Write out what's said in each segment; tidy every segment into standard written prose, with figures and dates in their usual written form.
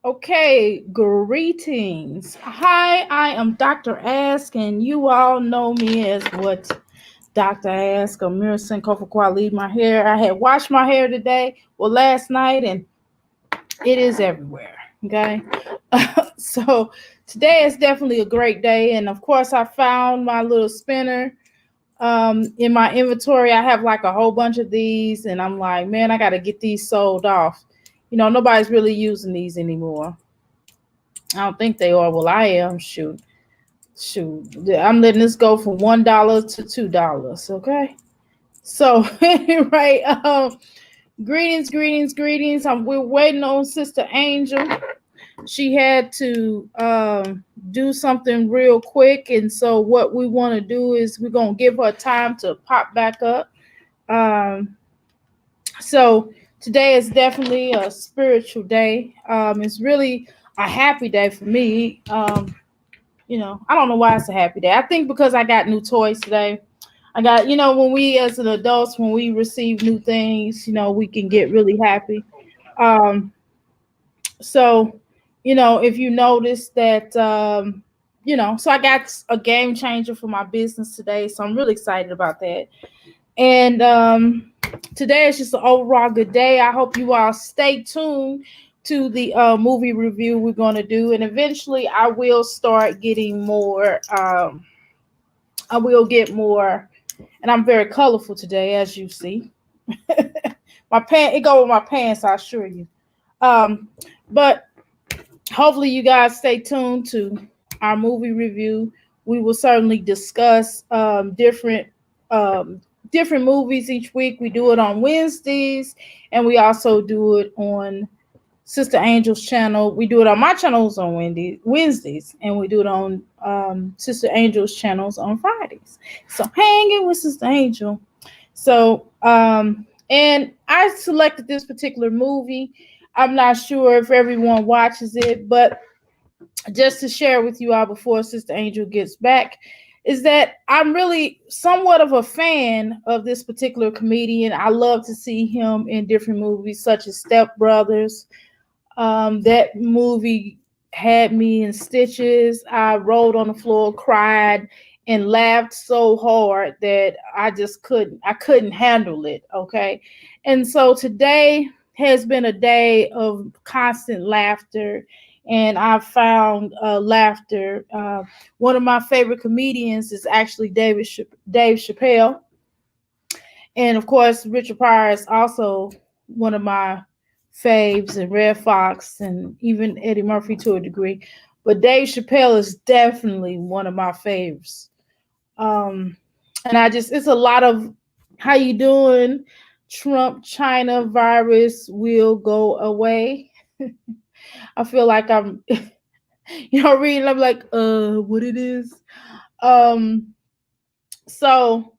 Okay, greetings. Hi, I am Dr. Ask, and you all know me as what Dr. Ask, a mirror Sinkofa I leave my hair. I had washed my hair today, well, last night, and it is everywhere. Okay, so today is definitely a great day, and of course, I found my little spinner in my inventory. I have like a whole bunch of these, and I'm like, man, I got to get these sold off. Nobody's really using these anymore. I don't think they are. Well, I am. Shoot. I'm letting this go from $1 to $2. Okay. So anyway, greetings, greetings, greetings. We're waiting on Sister Angel. She had to do something real quick, and so what we want to do is we're gonna give her time to pop back up. Um, so today is definitely a spiritual day. It's really a happy day for me. I don't know why it's a happy day. I think because I got new toys today. I got, when we as an adults, when we receive new things, we can get really happy. Um, so, if you notice that, so I got a game changer for my business today. So I'm really excited about that. And today is just an overall good day. I hope you all stay tuned to the movie review we're going to do. And eventually I will start getting more. I will get more. And I'm very colorful today, as you see. It go with my pants, I assure you. Um, but hopefully you guys stay tuned to our movie review. We will certainly discuss um, different movies each week. We do it on Wednesdays, and we also do it on Sister Angel's channel. We do it on my channels on Wednesdays, and we do it on Sister Angel's channels on Fridays. So hanging with Sister Angel. So and I selected this particular movie. I'm not sure if everyone watches it, but just to share with you all before Sister Angel gets back, is that I'm really somewhat of a fan of this particular comedian. I love to see him in different movies, such as Step Brothers. That movie had me in stitches. I rolled on the floor, cried, and laughed so hard that I couldn't handle it. Okay. And so today has been a day of constant laughter. And I found laughter. One of my favorite comedians is actually Dave Chappelle. And of course, Richard Pryor is also one of my faves, and Red Fox, and even Eddie Murphy to a degree. But Dave Chappelle is definitely one of my faves. Um, and it's a lot of how you doing? Trump China virus will go away. I feel like I'm, reading. I'm like, what it is. Um, so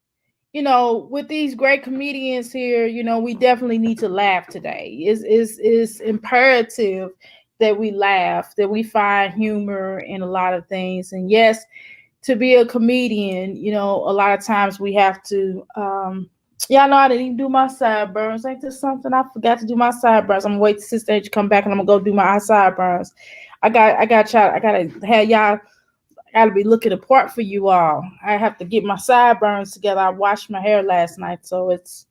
with these great comedians here, we definitely need to laugh today. It's imperative that we laugh, that we find humor in a lot of things. And yes, to be a comedian, a lot of times we have to. Y'all know I didn't even do my sideburns. Ain't this something? I forgot to do my sideburns. I'm gonna wait till Sister Age come back, and I'm gonna go do my sideburns. I got y'all. I gotta have y'all. Gotta be looking apart for you all. I have to get my sideburns together. I washed my hair last night, so it's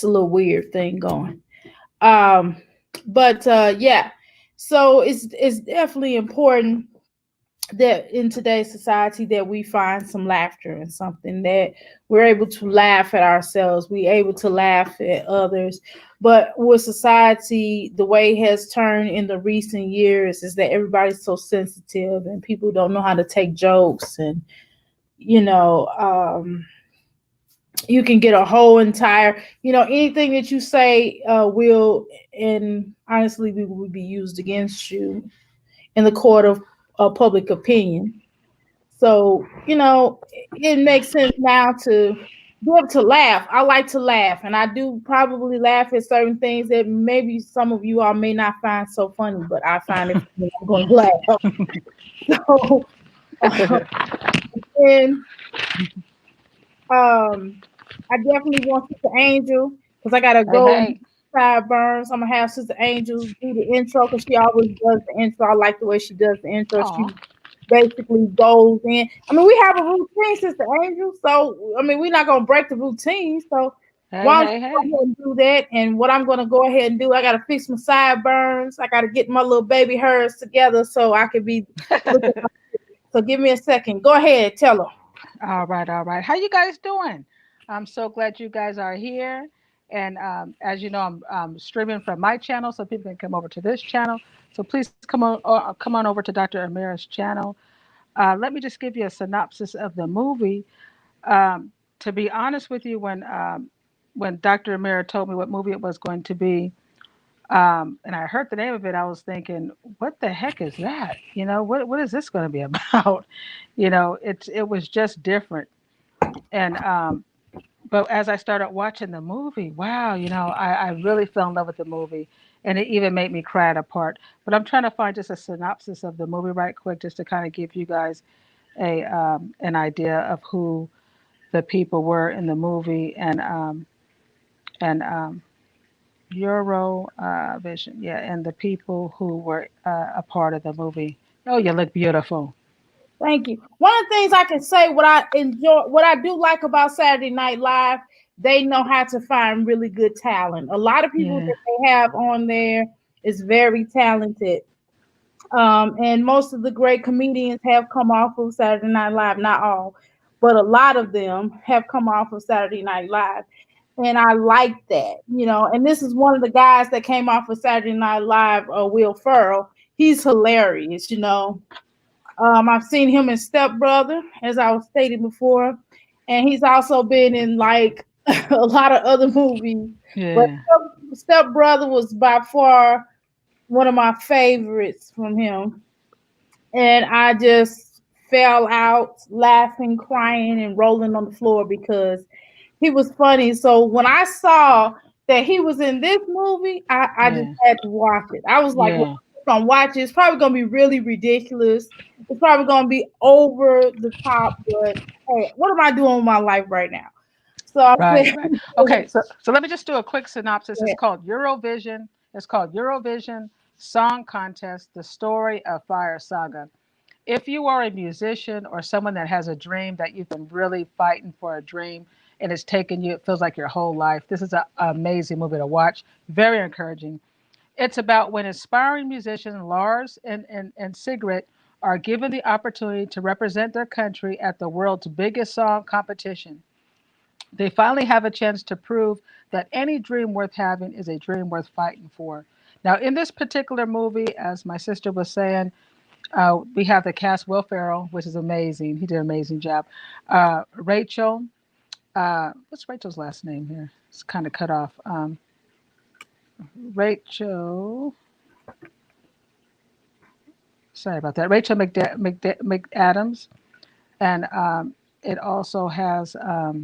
a little weird thing going. Um, but yeah, so it's definitely important that in today's society that we find some laughter and something that we're able to laugh at ourselves, we able to laugh at others. But with society, the way it has turned in the recent years is that everybody's so sensitive and people don't know how to take jokes. And you know um you can get a whole entire, anything that you say will, and honestly, will be used against you in the court of public opinion. So, it makes sense now to be able to laugh. I like to laugh, and I do probably laugh at certain things that maybe some of you all may not find so funny, but I find it funny. I'm going to laugh. So, and I definitely want Sister Angel because I got to Hey, go hey. sideburns. I'm gonna have Sister Angel do the intro because she always does the intro. I like the way she does the intro. Oh, She basically goes in. I mean, we have a routine, Sister Angel. So I mean, we're not gonna break the routine. So hey, why don't hey, you go hey. ahead and do that? And what I'm gonna go ahead and do, I gotta fix my sideburns. I gotta get my little baby hairs together so I can be looking. So give me a second. Go ahead, tell her. All right, all right. How you guys doing? I'm so glad you guys are here. And as you know, I'm streaming from my channel, so people can come over to this channel. So please come on over to Dr. Amira's channel. Let me just give you a synopsis of the movie. To be honest with you, when Dr. Amira told me what movie it was going to be, and I heard the name of it, I was thinking, what the heck is that? What is this going to be about? It was just different. And but as I started watching the movie, wow, I really fell in love with the movie, and it even made me cry at a part. But I'm trying to find just a synopsis of the movie right quick, just to kind of give you guys a an idea of who the people were in the movie, and Eurovision, yeah, and the people who were a part of the movie. Oh, you look beautiful. Thank you. One of the things I can say, what I enjoy, what I do like about Saturday Night Live, they know how to find really good talent. A lot of people Yeah, that they have on there is very talented. And most of the great comedians have come off of Saturday Night Live. Not all, but a lot of them have come off of Saturday Night Live. And I like that, And this is one of the guys that came off of Saturday Night Live, Will Ferrell. He's hilarious. I've seen him in Step Brother, as I was stating before, and he's also been in like a lot of other movies. But yeah, Step Brother was by far one of my favorites from him, and I just fell out laughing, crying, and rolling on the floor because he was funny. So when I saw that he was in this movie, I just yeah, had to watch it. I was like, well, yeah. I'm gonna watch it. It's probably gonna be really ridiculous. It's probably gonna be over the top, but hey, what am I doing with my life right now? So I Right, said, right. Okay, so let me just do a quick synopsis. It's called Eurovision. It's called Eurovision Song Contest: The Story of Fire Saga. If you are a musician or someone that has a dream that you've been really fighting for a dream and it's taken you, it feels like your whole life. This is an amazing movie to watch. Very encouraging. It's about when aspiring musicians Lars and Sigrid are given the opportunity to represent their country at the world's biggest song competition. They finally have a chance to prove that any dream worth having is a dream worth fighting for. Now, in this particular movie, as my sister was saying, we have the cast Will Ferrell, which is amazing. He did an amazing job. Rachel, what's Rachel's last name here? It's kind of cut off. Rachel, sorry about that. Rachel McAdams, and it also has a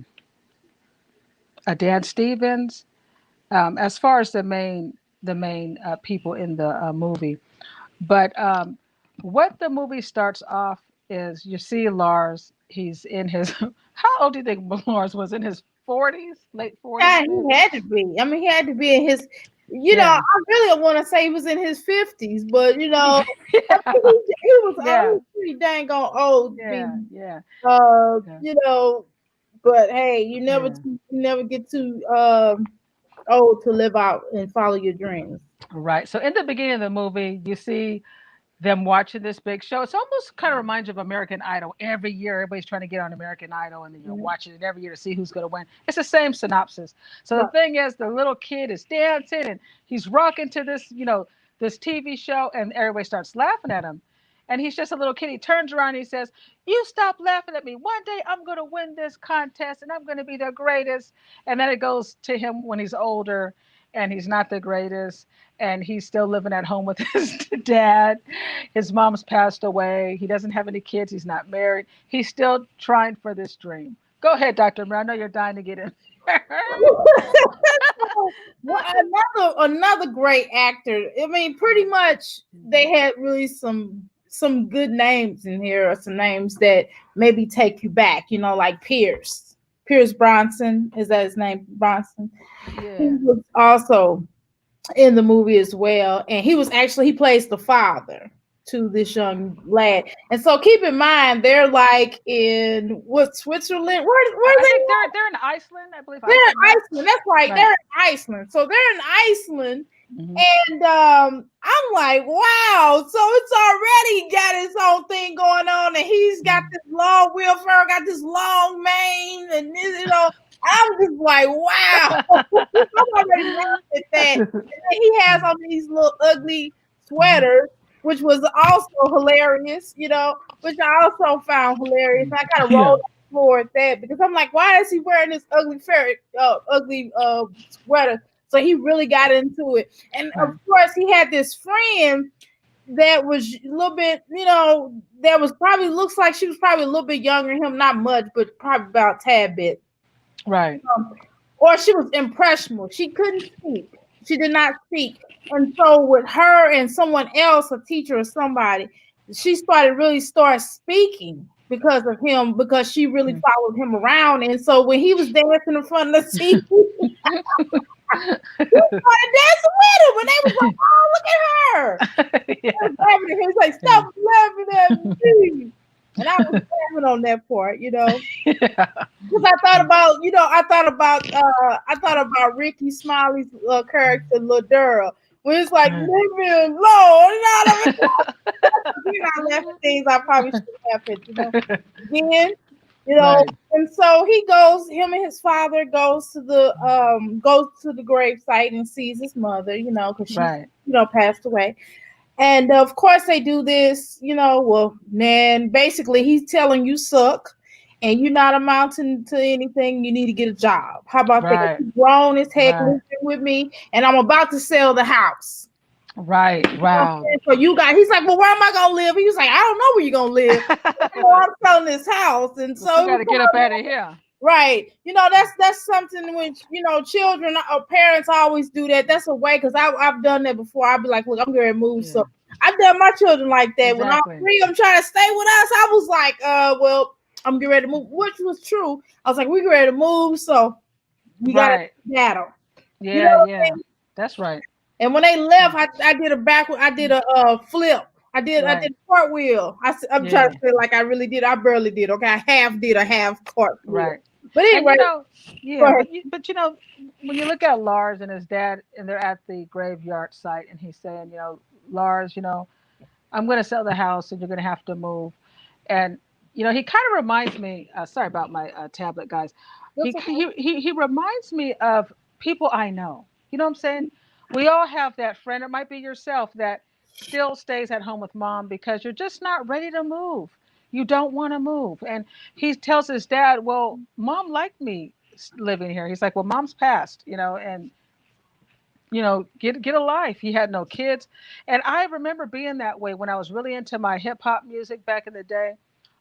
Dan Stevens. As far as the main people in the movie, but what the movie starts off is you see Lars. He's in his how old do you think Lars was in his 40s, late 40s yeah, maybe? he had to be. I mean, he had to be in his. I Yeah, really don't want to say he was in his 50s, but I yeah, think he yeah, was pretty dang on old to be. yeah, yeah, Uh, yeah, you know, but hey, yeah. you never get too old to live out and follow your dreams. Right. So in the beginning of the movie, you see them watching this big show. It's almost kind of reminds you of American Idol. Every year, everybody's trying to get on American Idol, and then you're Mhm. watching it every year to see who's going to win. It's the same synopsis. So the Right. thing is, the little kid is dancing and he's rocking to this TV show, and everybody starts laughing at him. And he's just a little kid. He turns around and he says, "You stop laughing at me. One day I'm going to win this contest and I'm going to be the greatest." And then it goes to him when he's older and he's not the greatest and he's still living at home with his dad. His mom's passed away. He doesn't have any kids. He's not married. He's still trying for this dream. Go ahead, Dr. Moore. I know you're dying to get in. Well, another great actor. I mean, pretty much they had really some good names in here, or some names that maybe take you back. Like Pierce Bronson. Is that his name? Bronson. He Yeah. was also. in the movie as well. And he plays the father to this young lad. And so keep in mind, they're like in what, Switzerland? Where are I think they? they're in Iceland. I believe They're Iceland, in right? Iceland. That's right. They're Right. in Iceland. So they're in Iceland. Hmm. And I'm like, wow. So it's already got its own thing going on, and he's got this long Will Ferrell got this long mane, and I'm just like, wow. I'm already laughing at that. And then he has on these little ugly sweaters, which was also hilarious, which I also found hilarious. And I kind of Yeah. rolled on the floor at that because I'm like, why is he wearing this ugly sweater? So he really got into it. And of Right. course, he had this friend that was a little bit, that was probably looks like she was probably a little bit younger than him, not much, but probably about a tad bit. Right. Um, or she was impressionable. She couldn't speak. She did not speak. And so with her and someone else, a teacher or somebody, she started speaking because of him, because she really followed him around. And so when he was dancing in front of the TV, we started dancing with him. And they was like, oh, look at her. Yeah. I was laughing at him. He's like, Yeah. stop laughing at me. And I was laughing on that part. Yeah. Because I thought about Ricky Smiley's character, Lil Durrell, when it's like, leave Right. me alone. I laugh at things I probably shouldn't laugh at. Again, Right. and so him and his father goes to the grave site and sees his mother, because she's, Right. passed away. And of course they do this, well, then basically he's telling you suck and you're not amounting to anything. You need to get a job. How about that? Right. He's grown as heck Right. living with me and I'm about to sell the house. Right. You know what I'm Wow. saying? So he's like, well, where am I going to live? He was like, I don't know where you're going to live. I'm selling this house. And But you so it got was to get up out of here. right. That's something which, children or parents always do that. That's a way, because I've done that before. I'll be like, look, I'm going to move. Yeah. So I've done my children like that. When all Exactly. three of them trying to stay with us, I was like, well, I'm getting ready to move, which was true. I was like, we're ready to move. So we got to Right. battle. You know Yeah. what I Yeah. mean? That's right. And when they left, I did a backward, I did a flip. I did Right. a cartwheel. I'm trying Yeah. to say like I really did. I barely did. Okay, I did a half cartwheel. Right. But And anyway, go yeah, ahead. but when you look at Lars and his dad, and they're at the graveyard site, and he's saying, Lars, I'm going to sell the house, and you're going to have to move. And he kind of reminds me. Sorry about my tablet, guys. That's okay. He reminds me of people I know. You know what I'm saying? We all have that friend. It might be yourself that still stays at home with mom because you're just not ready to move. You don't want to move. And he tells his dad, "Well, mom liked me living here." He's like, "Well, mom's passed, and get a life." He had no kids. And I remember being that way when I was really into my hip hop music back in the day.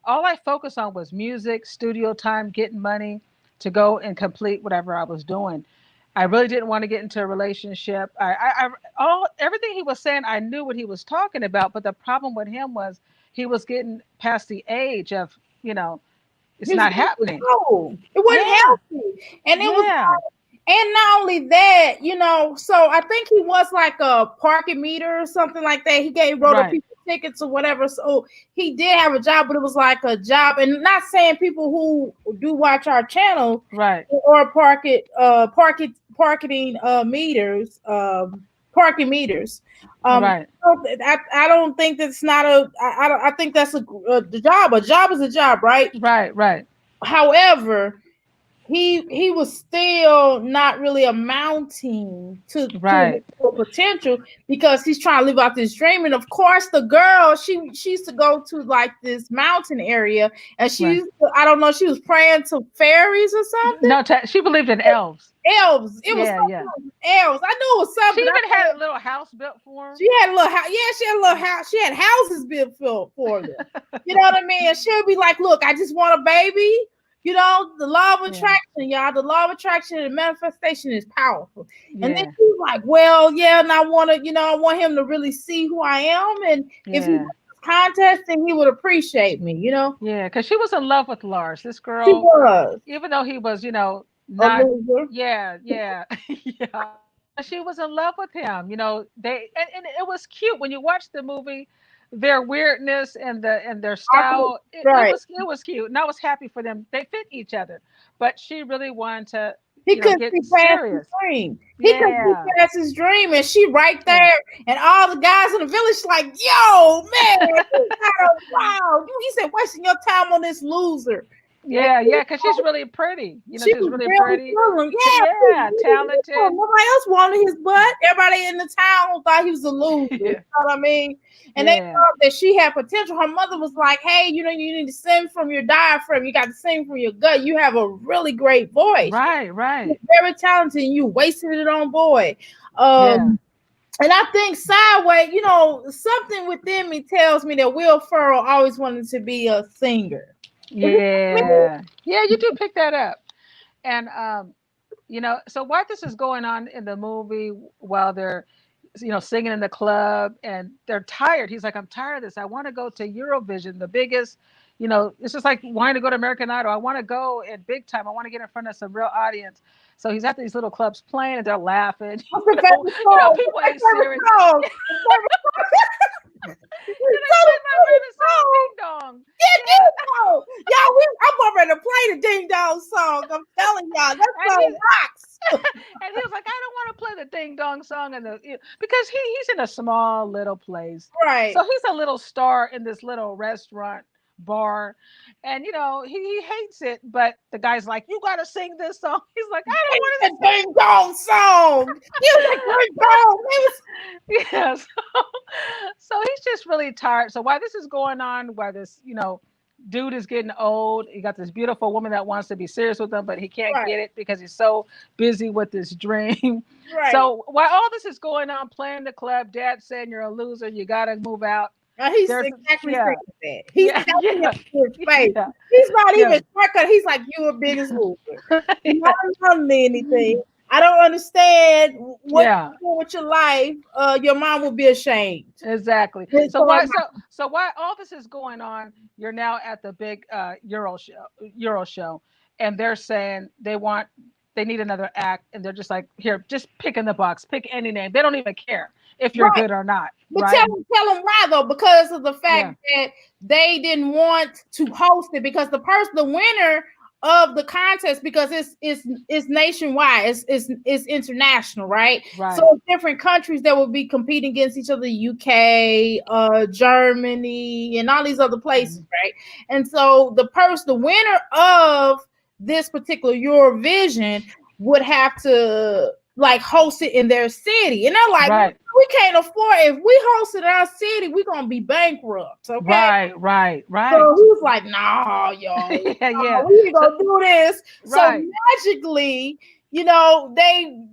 All I focused on was music, studio time, getting money to go and complete whatever I was doing. I really didn't want to get into a relationship. All everything he was saying, I knew what he was talking about. But the problem with him was he was getting past the age of, it's His not voice was happening. low. It wasn't Yeah, healthy, and it was. yeah, And not only that, so I think he was like a parking meter or something like that. Wrote up right, people tickets or whatever. So he did have a job, but it was like a job. And not saying people who do watch our channel right, or parking meters, parking meters. right, I don't think that's not a. I think that's the job. A job is a job, right? right, right, However, he was still not really amounting to his right, full potential because he's trying to live out this dream. And of course, the girl she used to go to like this mountain area, and right. I don't know, she was praying to fairies or something. No, she believed in elves. Elves. It was Yeah, something yeah. like elves. I knew it was She something. even had a little house built for him. She had a little house. Yeah, she had a little house. She had houses built for them. You know what I mean? And she'll be like, "Look, I just want a baby." The law of Yeah, attraction, y'all. The law of attraction and manifestation is powerful. And then yeah, she's like, "Well, yeah, and I want him to really see who I am, and if he yeah, wins this contest, then he would appreciate me." yeah. Because she was in love with Lars. This She girl, was even though he was, a not. loser. Yeah, yeah, yeah. she was in love with him. And it was cute when you watch the movie. Their weirdness and their style, Right. it was cute, and I was happy for them. They fit each other, but she really wanted to, He couldn't get see past his serious. dream. He couldn't see Yeah, past his dream, and she right yeah, there, and all the guys in the village like, "Yo, man, you got a wow." He said, "Wasting your time on this loser." And yeah, because she's really pretty. she She's was really really pretty. feeling, yeah, she was Yeah, really talented. feeling. Nobody else wanted his butt. Everybody in the town thought he was a loser. You Yeah, know what I mean? And they yeah, thought that she had potential. Her mother was like, "Hey, you need to sing from your diaphragm. You got to sing from your gut. You have a really great voice. right, You're right. very talented. And you wasted it on boy." Yeah, And I think sideways, something within me tells me that Will Ferrell always wanted to be a singer. Is it me? yeah, yeah. You do pick that up, and so while this is going on in the movie, while they're singing in the club and they're tired, he's like, I'm tired of this. I want to go to Eurovision, the biggest. It's just like wanting to go to American Idol. I want to go in big time. I want to get in front of some real audience. So he's at these little clubs playing and they're laughing. What's the favorite song? People My ain't favorite serious. song. My favorite And they play my favorite song, song. Ding Dong. Yeah, Yeah, ding dong. Y'all, I'm ready to play the ding dong song. I'm telling y'all, that and song he's rocks. and he was like, I don't want to play the ding dong song because he's in a small little place. So Right. he's a little star in this little restaurant bar. And he hates it, but the guy's like, you gotta sing this song. He's like, I don't want The ding dong song. You the ding dong. It was to. Yeah. So he's just really tired. So while this is going on, while this, dude is getting old, he got this beautiful woman that wants to be serious with him, but he can't right, get it because he's so busy with this dream. right. So while all this is going on, playing the club, dad saying you're a loser, you gotta move out. He's There's exactly yeah, saying that. He's yeah, telling yeah, it to his face. yeah, He's not yeah, even shortcut. He's like, you a biggest loser. You yeah, haven't done me anything. I don't understand what yeah. you do with your life. Your mom will be ashamed. Exactly. And So so why I'm so why all this is going on, you're now at the big Euro show, and they're saying they need another act, and they're just like, here, just pick in the box, pick any name. They don't even care if you're right. good or not, But right? tell them why though, because of the Yeah. fact that they didn't want to host it because the winner of the contest, because it's nationwide, it's international, right? So Right. it's different countries that will be competing against each other, UK, Germany, and all these other places, Mhm. right? And so the winner of this particular Eurovision would have to like host it in their city, and they're like, Right. we can't afford if we host it in our city, we're gonna be bankrupt. Okay. Right. Right. So Right. he was like, nah, y'all, Yeah. Yeah. we ain't So gonna do this. So right. magically, they,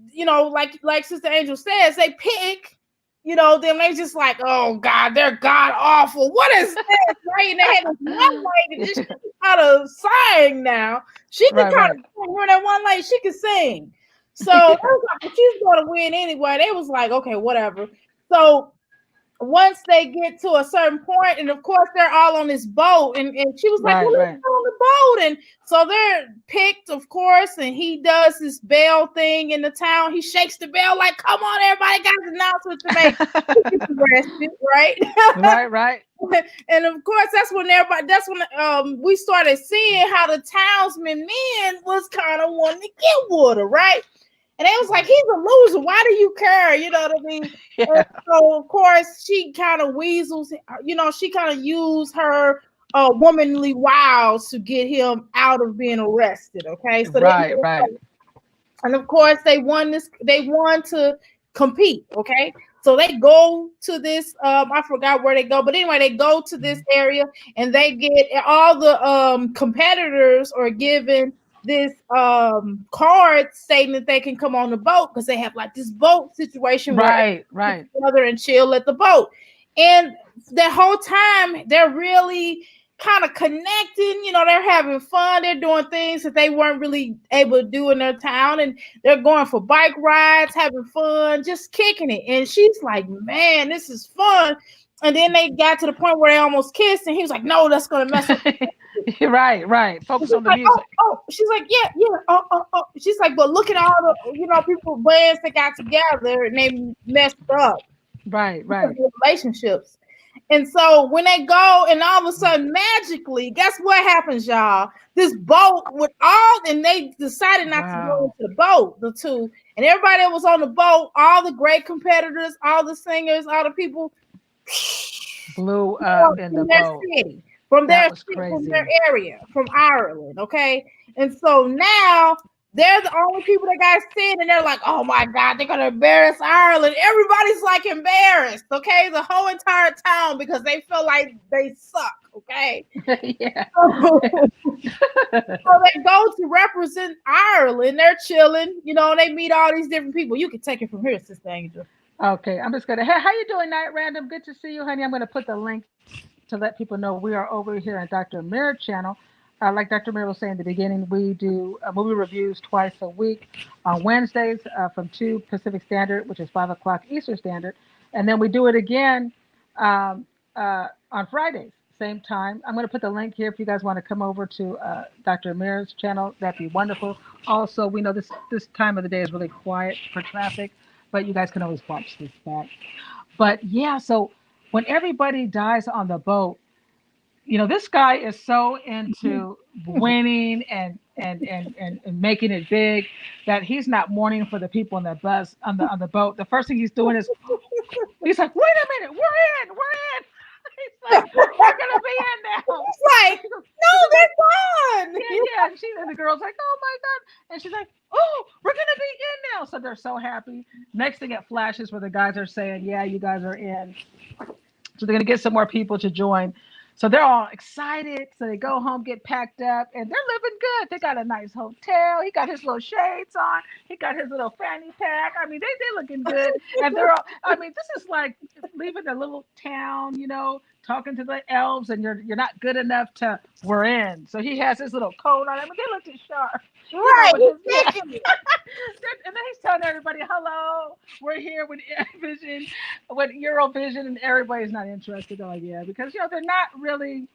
like Sister Angel says, they pick, then they just like, oh God, they're god awful. What is this? Right? And they had this one lady, she can kind of sing now. She can Right. kind Right. of sing. Her that one lady, she can sing. So they was like, well, she's gonna win anyway. They was like, okay, whatever. So once they get to a certain point, and of course they're all on this boat, and she was like, well, Right. let's Right. go on the boat. And so they're picked, of course, and he does this bell thing in the town. He shakes the bell like, come on, everybody got an announcement to make. He gets arrested, right? Right. Right. And of course, that's when we started seeing how the townsmen men was kind of wanting to get water, right? And they was like, he's a loser. Why do you care? You know what I mean? And Yeah. so, of course, she kind of weasels, she kind of used her womanly wiles to get him out of being arrested. Okay. So Right. Right. and of course, they won to compete. Okay. So they go to this, I forgot where they go, but anyway, they go to this Mhm. area and they get all the competitors are given this card stating that they can come on the boat because they have like this boat situation where Right. get Right. together and chill at the boat. And the whole time they're really kind of connecting, they're having fun, they're doing things that they weren't really able to do in their town, and they're going for bike rides, having fun, just kicking it. And she's like, man, this is fun. And then they got to the point where they almost kissed, and he was like, no, that's gonna mess up. Right. She's Focus on the like, oh, music. oh. She's like, yeah, yeah. Oh. She's like, but look at all the, people, bands that got together and they messed up because Right. of relationships. And so when they go and all of a sudden magically, guess what happens, y'all? This boat with all, and they decided not to go Wow. into the boat, the two, and everybody that was on the boat, all the great competitors, all the singers, all the people Blew up in the from their boat. city, from That their was from their crazy. area, from Ireland. Okay, and so now they're the only people that got seen, and they're like, "Oh my God, they're gonna embarrass Ireland." Everybody's like embarrassed. Okay, the whole entire town because they feel like they suck. Okay, Yeah. so they go to represent Ireland. They're chilling, and they meet all these different people. You can take it from here, Sister Angel. Okay, I'm just gonna. Hey, how you doing, Night Random? Good to see you, honey. I'm gonna put the link to let people know we are over here on Dr. Mirror channel. Like Dr. Mirror was saying in the beginning, we do movie reviews twice a week on Wednesdays from 2 Pacific Standard, which is 5 o'clock Eastern Standard. And then we do it again on Fridays, same time. I'm going to put the link here if you guys want to come over to Dr. Mirror's channel. That'd be wonderful. Also, we know this time of the day is really quiet for traffic, but you guys can always watch this back. But yeah, so when everybody dies on the boat, this guy is so into winning and making it big that he's not mourning for the people on the bus on the boat. The first thing he's doing is he's like, wait a minute, we're in. He's like, we're gonna be in now. It's like, no, Because like, they're gone. yeah, and the girl's like, oh my god, and she's like, oh, we're gonna be in now. So they're so happy. Next thing it flashes where the guys are saying, yeah, you guys are in. So they're gonna get some more people to join. So they're all excited. So they go home, get packed up, and they're living good. They got a nice hotel. He got his little shades on. He got his little fanny pack. I mean, they looking good. And they're all. I mean, this is like leaving a little town, talking to the elves, and you're not good enough to we're in. So he has his little coat on. I mean, they looked sharp, Right, with his he's yeah. thinking. And then he's telling everybody, "Hello, we're here with Vision, with Eurovision," and everybody's not interested. They're like, "Yeah," because they're not really,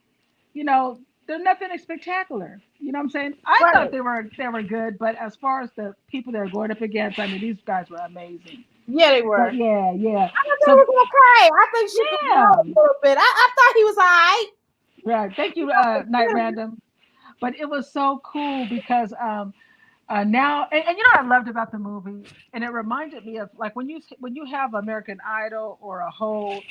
you know, they're nothing spectacular. You know what I'm saying? I thought Right. they were good, but as far as the people they're going up against, I mean, these guys were amazing. Yeah, they were. But yeah. I thought So they was okay. I think she could grow yeah, a little bit. I thought he was all right. right. Thank you, Night Random. But it was so cool because now and I loved about the movie, and it reminded me of like when you have American Idol or a whole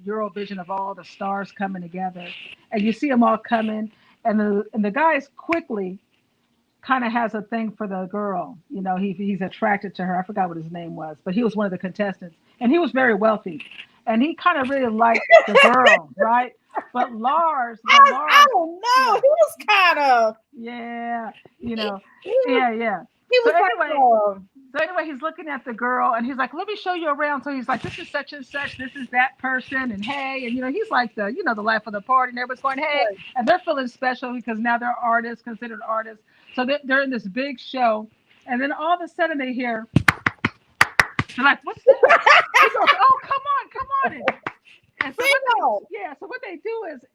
Eurovision of all the stars coming together, and you see them all coming, and the guys quickly kind of has a thing for the girl. He's attracted to her. I forgot what his name was, but he was one of the contestants, and he was very wealthy, and he kind of really liked the girl, right? But I Lars, don't know. yeah, He was kind of. yeah, you He, know, he was. yeah. He So was anyway, like, so anyway, he's looking at the girl and he's like, "Let me show you around." So he's like, "This is such and such. This is that person." And hey, and he's like the life of the party, and everybody's going, "Hey," and they're feeling special because now they're artists, considered artists. So they're in this big show, and then all of a sudden they hear, they're like, "What's that?" He goes, "Oh, come on!" And so single. what they do is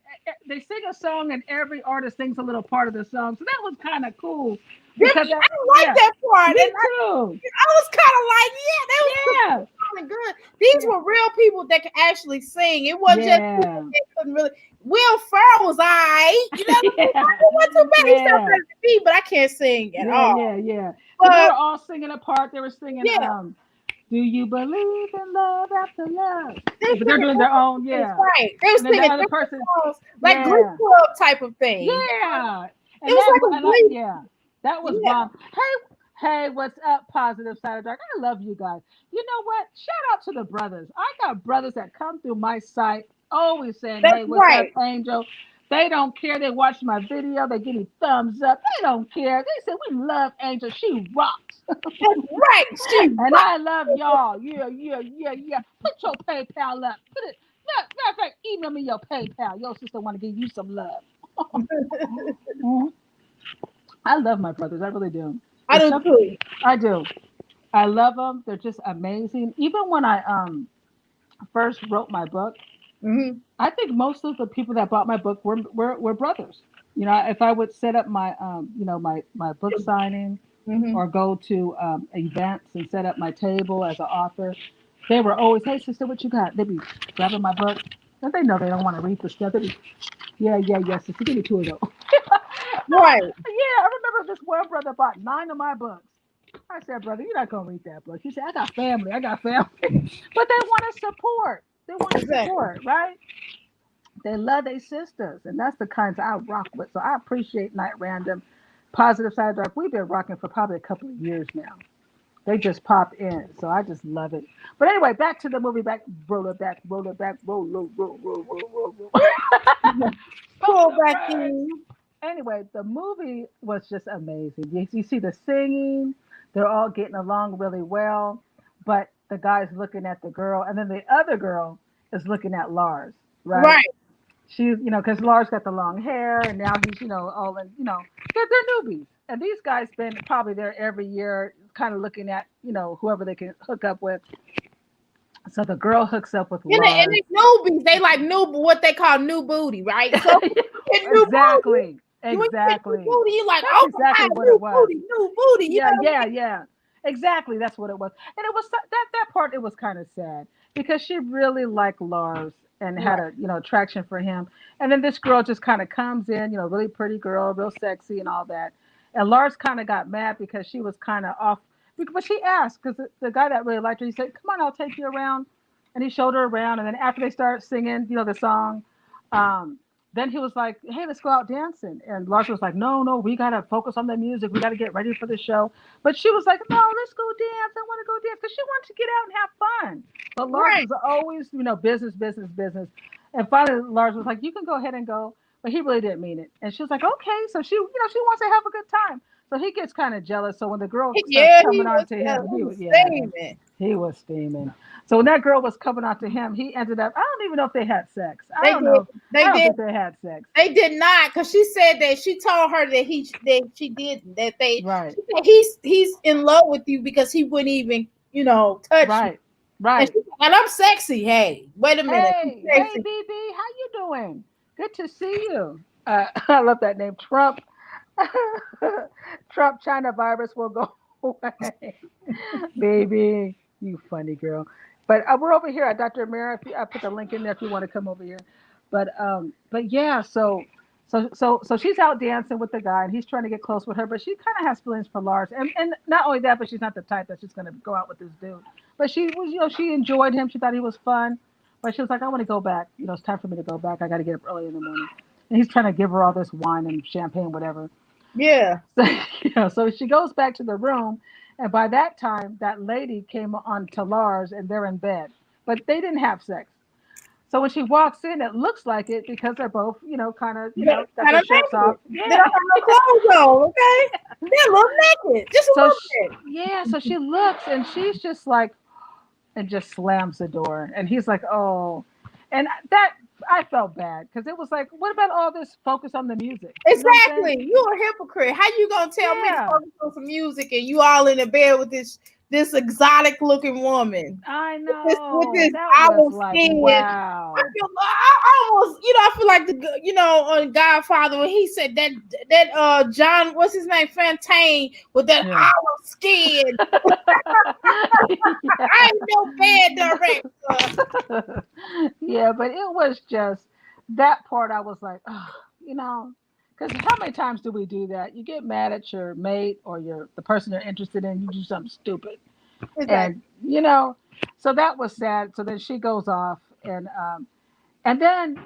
they sing a song, and every artist sings a little part of the song. So that was kind of cool because I like yeah, that part, me and too. I was kind of like, yeah, that was Yeah, kind of good. These yeah, were real people that could actually sing. It wasn't just people yeah. that couldn't really. Will Ferrell was alright. Yeah, He wasn't too bad. He's still yeah, better than me, but I can't sing at all. yeah. So they were But all singing a part. They were singing, yeah, "Do you believe in love after love?" they But they're singing doing their different own, things, yeah. right? They were And then the singing other different person, songs, like Glee yeah, Club type of thing. yeah. It And was that, like a and I, Glee. yeah, that was Yeah. bomb. Hey, what's up, Positive Side of Dark? I love you guys. You know what? Shout out to the brothers. I got brothers that come through my site always saying, That's "Hey, what's up, right. Angel?" They don't care. They watch my video. They give me thumbs up. They don't care. They say, "We love Angel. She rocks." That's right. She And I love y'all. Yeah. Put your PayPal up. Put it. Matter of fact, email me your PayPal. Your sister want to give you some love. Mhm. I love my brothers. I really do. I There's do something too. I do. I love them. They're just amazing. Even when I first wrote my book, Hmm. I think most of the people that bought my book were brothers. You know, if I would set up my, my book signing Mm-hmm. or go to events and set up my table as an author, they were always, hey sister, what you got? They'd be grabbing my book, and they know they don't want to read the stuff. They'd be, yeah, yeah, yeah, sister, give me two of those. Right. Yeah, I remember this one brother bought 9 of my books. I said, brother, you're not gonna read that book. He said, I got family, but they want to support. They want to Exactly. support, right? They love their sisters, and that's the kinds I rock with. So I appreciate Night Random, Positive Side Dark. We've been rocking for probably a couple of years now. They just pop in, so I just love it. But anyway, back to the movie. Back, roll it back, roll it back, roll. Pull Tokyo back Drift. in. Anyway, the movie was just amazing. You see the singing; they're all getting along really well. But the guy's looking at the girl, and then the other girl is looking at Lars, right? Right. She's, because Lars got the long hair, and now he's, all in, they're newbies, and these guys spend probably there every year, kind of looking at, whoever they can hook up with. So the girl hooks up with And Lars. they newbies, they like new, what they call new booty, right? So when you get new booty, Exactly, when you get new exactly. booty, you like, That's oh my exactly God, what it was. new booty. You Yeah, know yeah, yeah. Exactly, that's what it was. And it was that part. It was kind of sad because she really liked Lars and what I mean? had Right. a traction for him. And then this girl just kind of comes in, really pretty girl, real sexy and all that. And Lars kind of got mad because she was kind of off. But she asked because the guy that really liked her, he said, "Come on, I'll take you around." And he showed her around. And then after they started singing, the song, um, then he was like, "Hey, let's go out dancing." And Lars was like, "No, no, we gotta focus on the music. We gotta get ready for the show." But she was like, "No, let's go dance. I want to go dance," because she wanted to get out and have fun. But Lars Right. was always, business, business, business. And finally, Lars was like, "You can go ahead and go," but he really didn't mean it. And she was like, "Okay." So she wants to have a good time. So he gets kind of jealous. So when the girl starts Yeah, coming on to him, he was yeah, steaming. he was steaming. So when that girl was coming on to him, he ended up. I don't even know if they had sex. I They don't did. know. I They don't did. think they had sex. They did not, because she said that she told her that she didn't. That they Right. she said he's in love with you because he wouldn't even touch me. Right. Right. And I'm sexy. Hey, wait a minute. I'm Hey, hey, sexy. BB, how you doing? Good to see you. I love that name, Trump. Trump China virus will go away, baby. You funny girl. But we're over here at Dr. Amira. I put the link in there if you want to come over here. But yeah. So she's out dancing with the guy, and he's trying to get close with her. But she kind of has feelings for Lars, and not only that, but she's not the type that's just going to go out with this dude. But she was, she enjoyed him. She thought he was fun. But she was like, I want to go back. It's time for me to go back. I got to get up early in the morning. And he's trying to give her all this wine and champagne, whatever. Yeah. So, so she goes back to the room. And by that time, that lady came on to Lars and they're in bed. But they didn't have sex. So when she walks in, it looks like it because they're both, kind of, got Kind their of shirts off. naked. They don't Yeah. have no clothes on. Okay. They look naked, just a So, little yeah. So she looks and she's just like, and just slams the door. And he's like, oh. And that, I felt bad because it was like, what about all this focus on the music? You know what I'm saying? Exactly. You a hypocrite. How you gonna tell me to Yeah, focus on some music and you all in the bed with this exotic looking woman I with know. this That was olive like, skin? I wow. feel I almost I feel like on Godfather when he said that John, what's his name, Fontaine, with that Yeah. olive skin. Yeah. I ain't no bad director. Yeah, but it was just that part. I was like, oh, you know, because how many times do we do that? You get mad at your mate or the person you're interested in, you do something stupid, Exactly. and so that was sad. So then she goes off, and then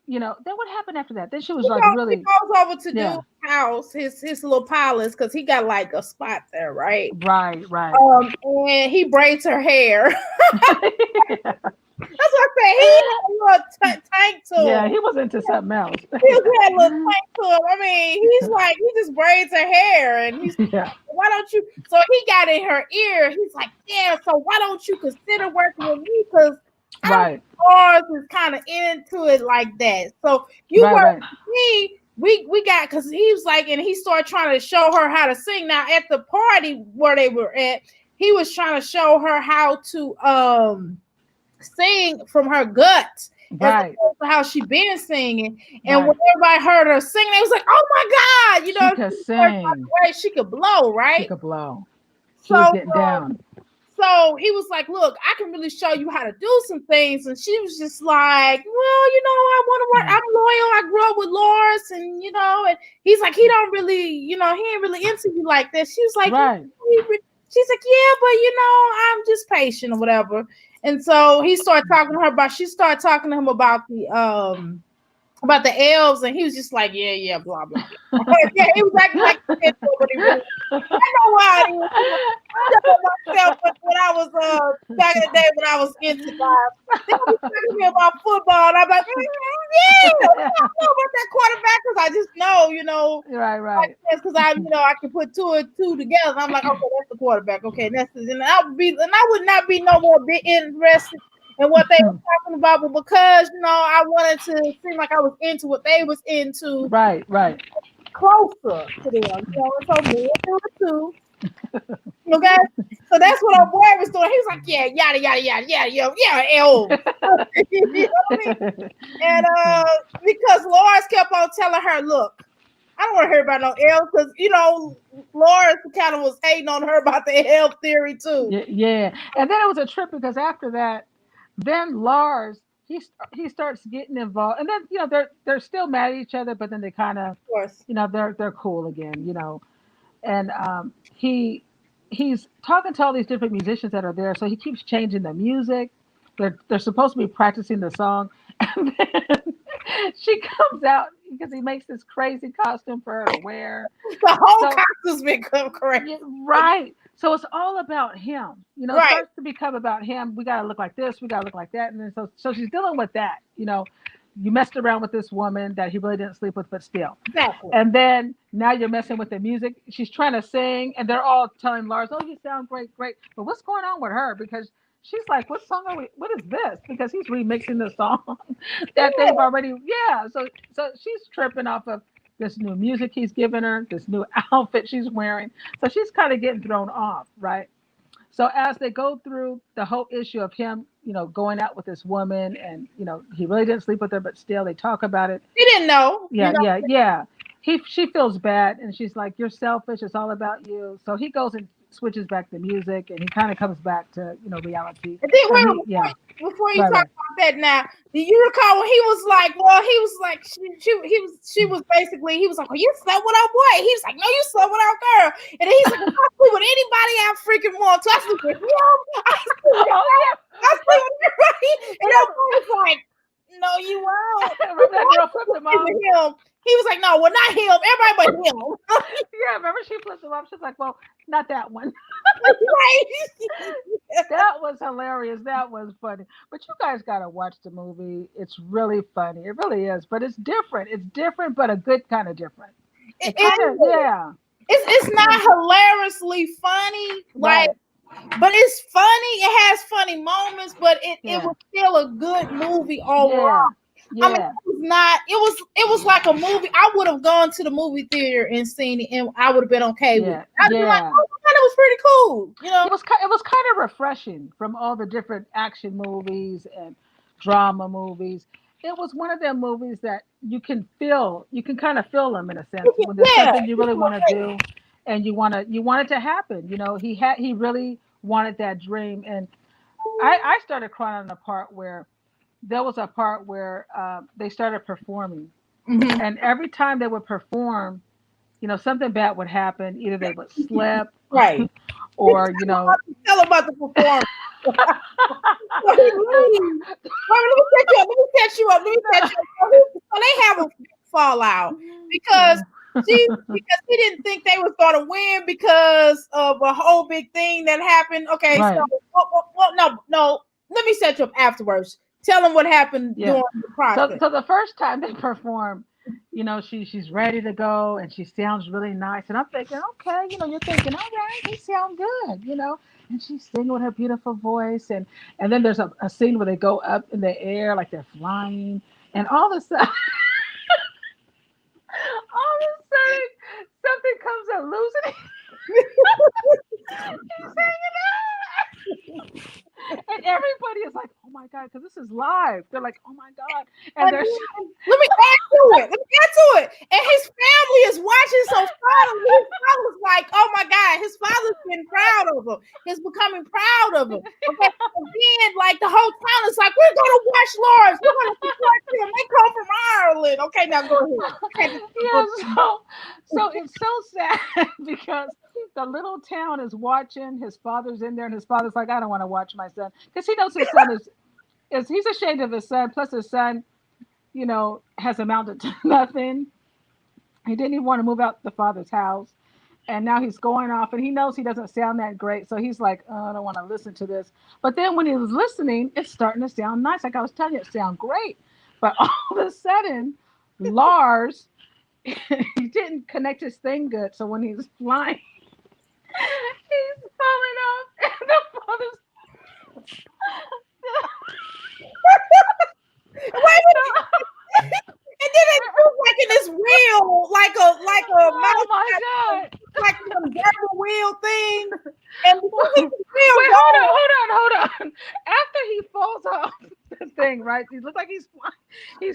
what happened after that? Then she was like, He really, goes over to dude's yeah, house, his little palace, because he got like a spot there, right? right, right. And he braids her hair. That's what I said. He had a little tank to Yeah, him. he was into something else. He had a little tank to him. I mean, he's like, he just braids her hair, and he's Yeah, why don't you? So he got in her ear. He's like, yeah. So why don't you consider working with me? Because I'm right, ours is kind of into it like that. So you right, work right, with me. We got because he was like, and he started trying to show her how to sing. Now at the party where they were at, he was trying to show her how to sing from her guts. as Right. opposed to how she been singing. And when Right. everybody heard her sing, they was like, "Oh my God!" She She could was by sing. the way she could blow, She right? could blow. She was So getting down. so he was like, "Look, I can really show you how to do some things." And she was just like, "Well, I want to work. I'm loyal. I grew up with Loris, and and he's like, he don't really, he ain't really into you like that." She was like, Right. she's like, "Yeah, but I'm just patient or whatever." And so he started talking to her about. She started talking to him about the elves, and he was just like, "Yeah, yeah, blah blah blah." Yeah, he was acting like he didn't know what he really. I know why he was. Telling myself when I was back in the day when I was into guys. They would be talking to me about football, and I'm like, yeah, I know about that quarterback because I just know, Right, right. because I can put two and two together. And I'm like, okay, that's the quarterback. Okay, and I would not be no more bit interested in what they were talking about, but because I wanted to seem like I was into what they was into, Right, right. closer to them. And so me and two too. Okay, so that's what our boy was doing. He was like, "Yeah, yada yada yada yada, yeah, elves." You know what I mean? And because Lawrence kept on telling her, "Look, I don't want to hear about no elves," because Lawrence kind of was hating on her about the elf theory too. Yeah, yeah. And then it was a trip because after that, then Lars he starts getting involved, and then they're still mad at each other, but then they kind of Of course, they're cool again, and he's talking to all these different musicians that are there, so he keeps changing the music. They're supposed to be practicing the song, and then she comes out because he makes this crazy costume for her to wear. the whole So costume's become correct. yeah, right. So it's all about him. It Right, starts to become about him. We gotta look like this, we gotta look like that. And then so she's dealing with that. You messed around with this woman that he really didn't sleep with, but still. exactly. And then now you're messing with the music. She's trying to sing, and they're all telling Lars, "Oh, you sound great, great." But what's going on with her? Because she's like, "What song are we? What is this?" Because he's remixing the song that Yeah, they've already. Yeah. So she's tripping off of this new music he's giving her, this new outfit she's wearing. So she's kind of getting thrown off, right? So as they go through the whole issue of him, going out with this woman, and he really didn't sleep with her, but still they talk about it. he didn't know. Yeah, yeah, yeah. She feels bad, and she's like, "You're selfish. It's all about you." So he goes and switches back to music, and he kind of comes back to reality. And then And wait, he, yeah, before you right, talk right, about that now, do you recall when he was like, well, he was like, she was basically, he was like, well, you slept with our boy. He was like, no, you slept with our girl. And then he's like, I sleep with anybody I freaking want to. I sleep with him. I sleep with oh her. I sleep with everybody. And yeah, that boy was like, no, you won't. yeah. Remember that girl flipped him Sleep off? with him. He was like, no, well, not him. Everybody but him. Yeah, remember she flipped him off? She's like, "Well, not that one." Right? That was hilarious. That was funny. But you guys gotta watch the movie. It's really funny. It really is. But it's different. It's different, but a good kind of different. It It kind of is. yeah. It's not hilariously funny, like, Right. but it's funny. It has funny moments, but it Yeah. was still a good movie overall. Yeah. I mean, Yeah. it was not. It was like a movie. I would have gone to the movie theater and seen it, and I would have been okay with it. Yeah. I'd be like, Yeah. oh, man, it was pretty cool. It was kind of refreshing from all the different action movies and drama movies. It was one of them movies that you can kind of feel them in a sense when there's Yeah, something you really want to do, and you want it to happen. He really wanted that dream. And I started crying on the part where there was a part where they started performing, hmm and every time they would perform, something bad would happen. Either they would slip, right. or Tell about the performance. So he leaves. Wait, let me set you up. Let me set you up. Let me set you up. So they have a fallout because because he didn't think they was going to win because of a whole big thing that happened. Okay, so right. no. Let me set you up afterwards. Tell them what happened Yeah. during the So process. so the first time they perform, she's ready to go, and she sounds really nice. And I'm thinking, okay, you're thinking, all right, they sound good. And she's singing with her beautiful voice, and then there's a scene where they go up in the air like they're flying, and all of a sudden, all of a sudden, something comes up losing. He's hanging out, and everybody is like, oh my God, because this is live. They're like, oh my God. And And they're then, let me add to it. Let me add to it. And his family is watching. So finally, his father's like, "Oh my God!" His father's getting proud of him. He's becoming proud of him. Okay. And then, like the whole town is like, "We're gonna watch Lawrence. We're gonna support them. They come from Ireland." Okay, now go ahead. I had to yeah, so it's so sad because the little town is watching. His father's in there, and his father's like, I don't want to watch my son because he knows his son is he's ashamed of his son. Plus, his son, has amounted to nothing. He didn't even want to move out the father's house. And now he's going off and he knows he doesn't sound that great. So he's like, oh, I don't want to listen to this. But then when he was listening, it's starting to sound nice. Like I was telling you, it sounds great. But all of a sudden, Lars, he didn't connect his thing good. So when he's flying, he's falling off. And the father's. Wait a minute. And then they do like in this wheel, like a Oh mouse, my God. like a convertible wheel thing. And because he Wait, can still go, hold on. After he falls off the thing, right? He looks like he's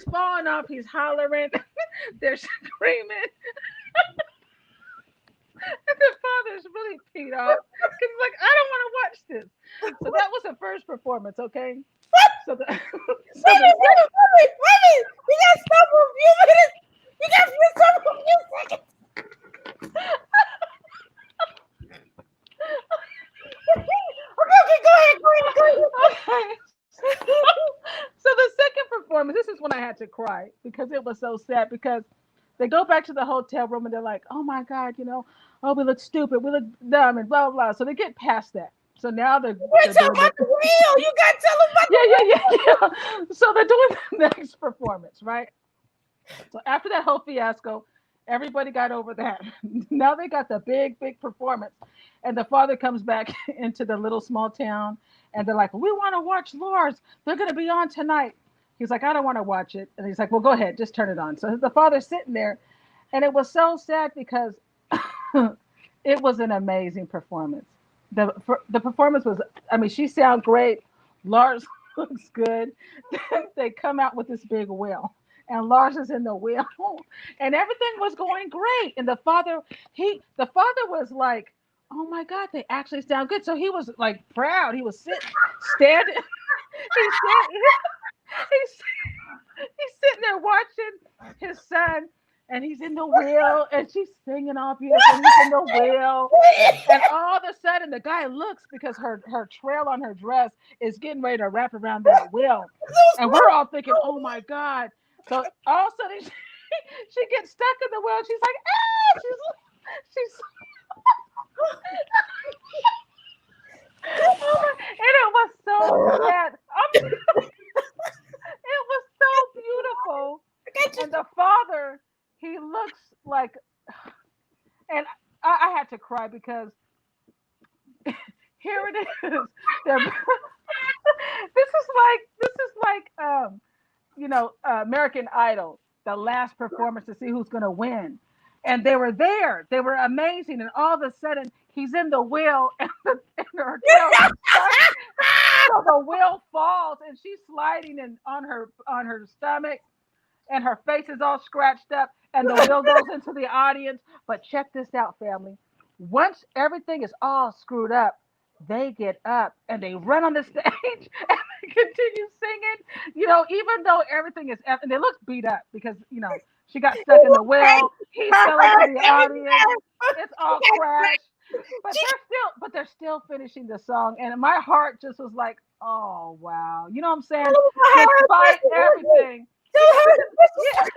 falling off. He's hollering. They're screaming. And the father's really peed off because he's like, I don't want to watch this. So that was the first performance, okay? So the so the second. wait a minute. You got to stop for a few minutes. You got to stop for a few seconds. Okay, Okay. So the second performance, this is when I had to cry because it was so sad because they go back to the hotel room and they're like, oh my God, oh, we look stupid, we look dumb, and blah, blah, blah. So they get past that. So now they're We're talking doing about the wheel. You got to tell them about the wheel. yeah. So they're doing the next performance, right? So after that whole fiasco, everybody got over that. Now they got the big performance. And the father comes back into the little small town and they're like, we want to watch Lars. They're going to be on tonight. He's like, I don't want to watch it. And he's like, well, go ahead, just turn it on. So the father's sitting there. And it was so sad because it was an amazing performance. The performance was, I mean, she sounds great. Lars looks good. Then they come out with this big wheel, and Lars is in the wheel, and everything was going great. And the father was like, "Oh my God, they actually sound good." So he was like proud. He was standing. He's he's sitting there watching his son, and he's in the wheel, and she's singing all beautiful. And he's in the wheel, and all of a sudden, the guy looks because her trail on her dress is getting ready to wrap around that wheel, and we're all thinking, "Oh my God!" So all of a sudden, she gets stuck in the wheel. And she's like, "Ah!" She's oh my, and it was so sad. It was so beautiful, and the father, he looks like, and I had to cry because here it is. This is like American Idol, the last performance to see who's going to win. And they were there. They were amazing. And all of a sudden, he's in the wheel, and her tail is stuck. So the wheel falls, and she's sliding on her stomach, and her face is all scratched up, and the wheel goes into the audience. But check this out, family. Once everything is all screwed up, they get up and they run on the stage and they continue singing. Even though everything is, and they look beat up because she got stuck in the well. He fell into the audience. It's all crashed. But they're still finishing the song, and my heart just was like, oh wow, you know what I'm saying? Despite everything, because yeah,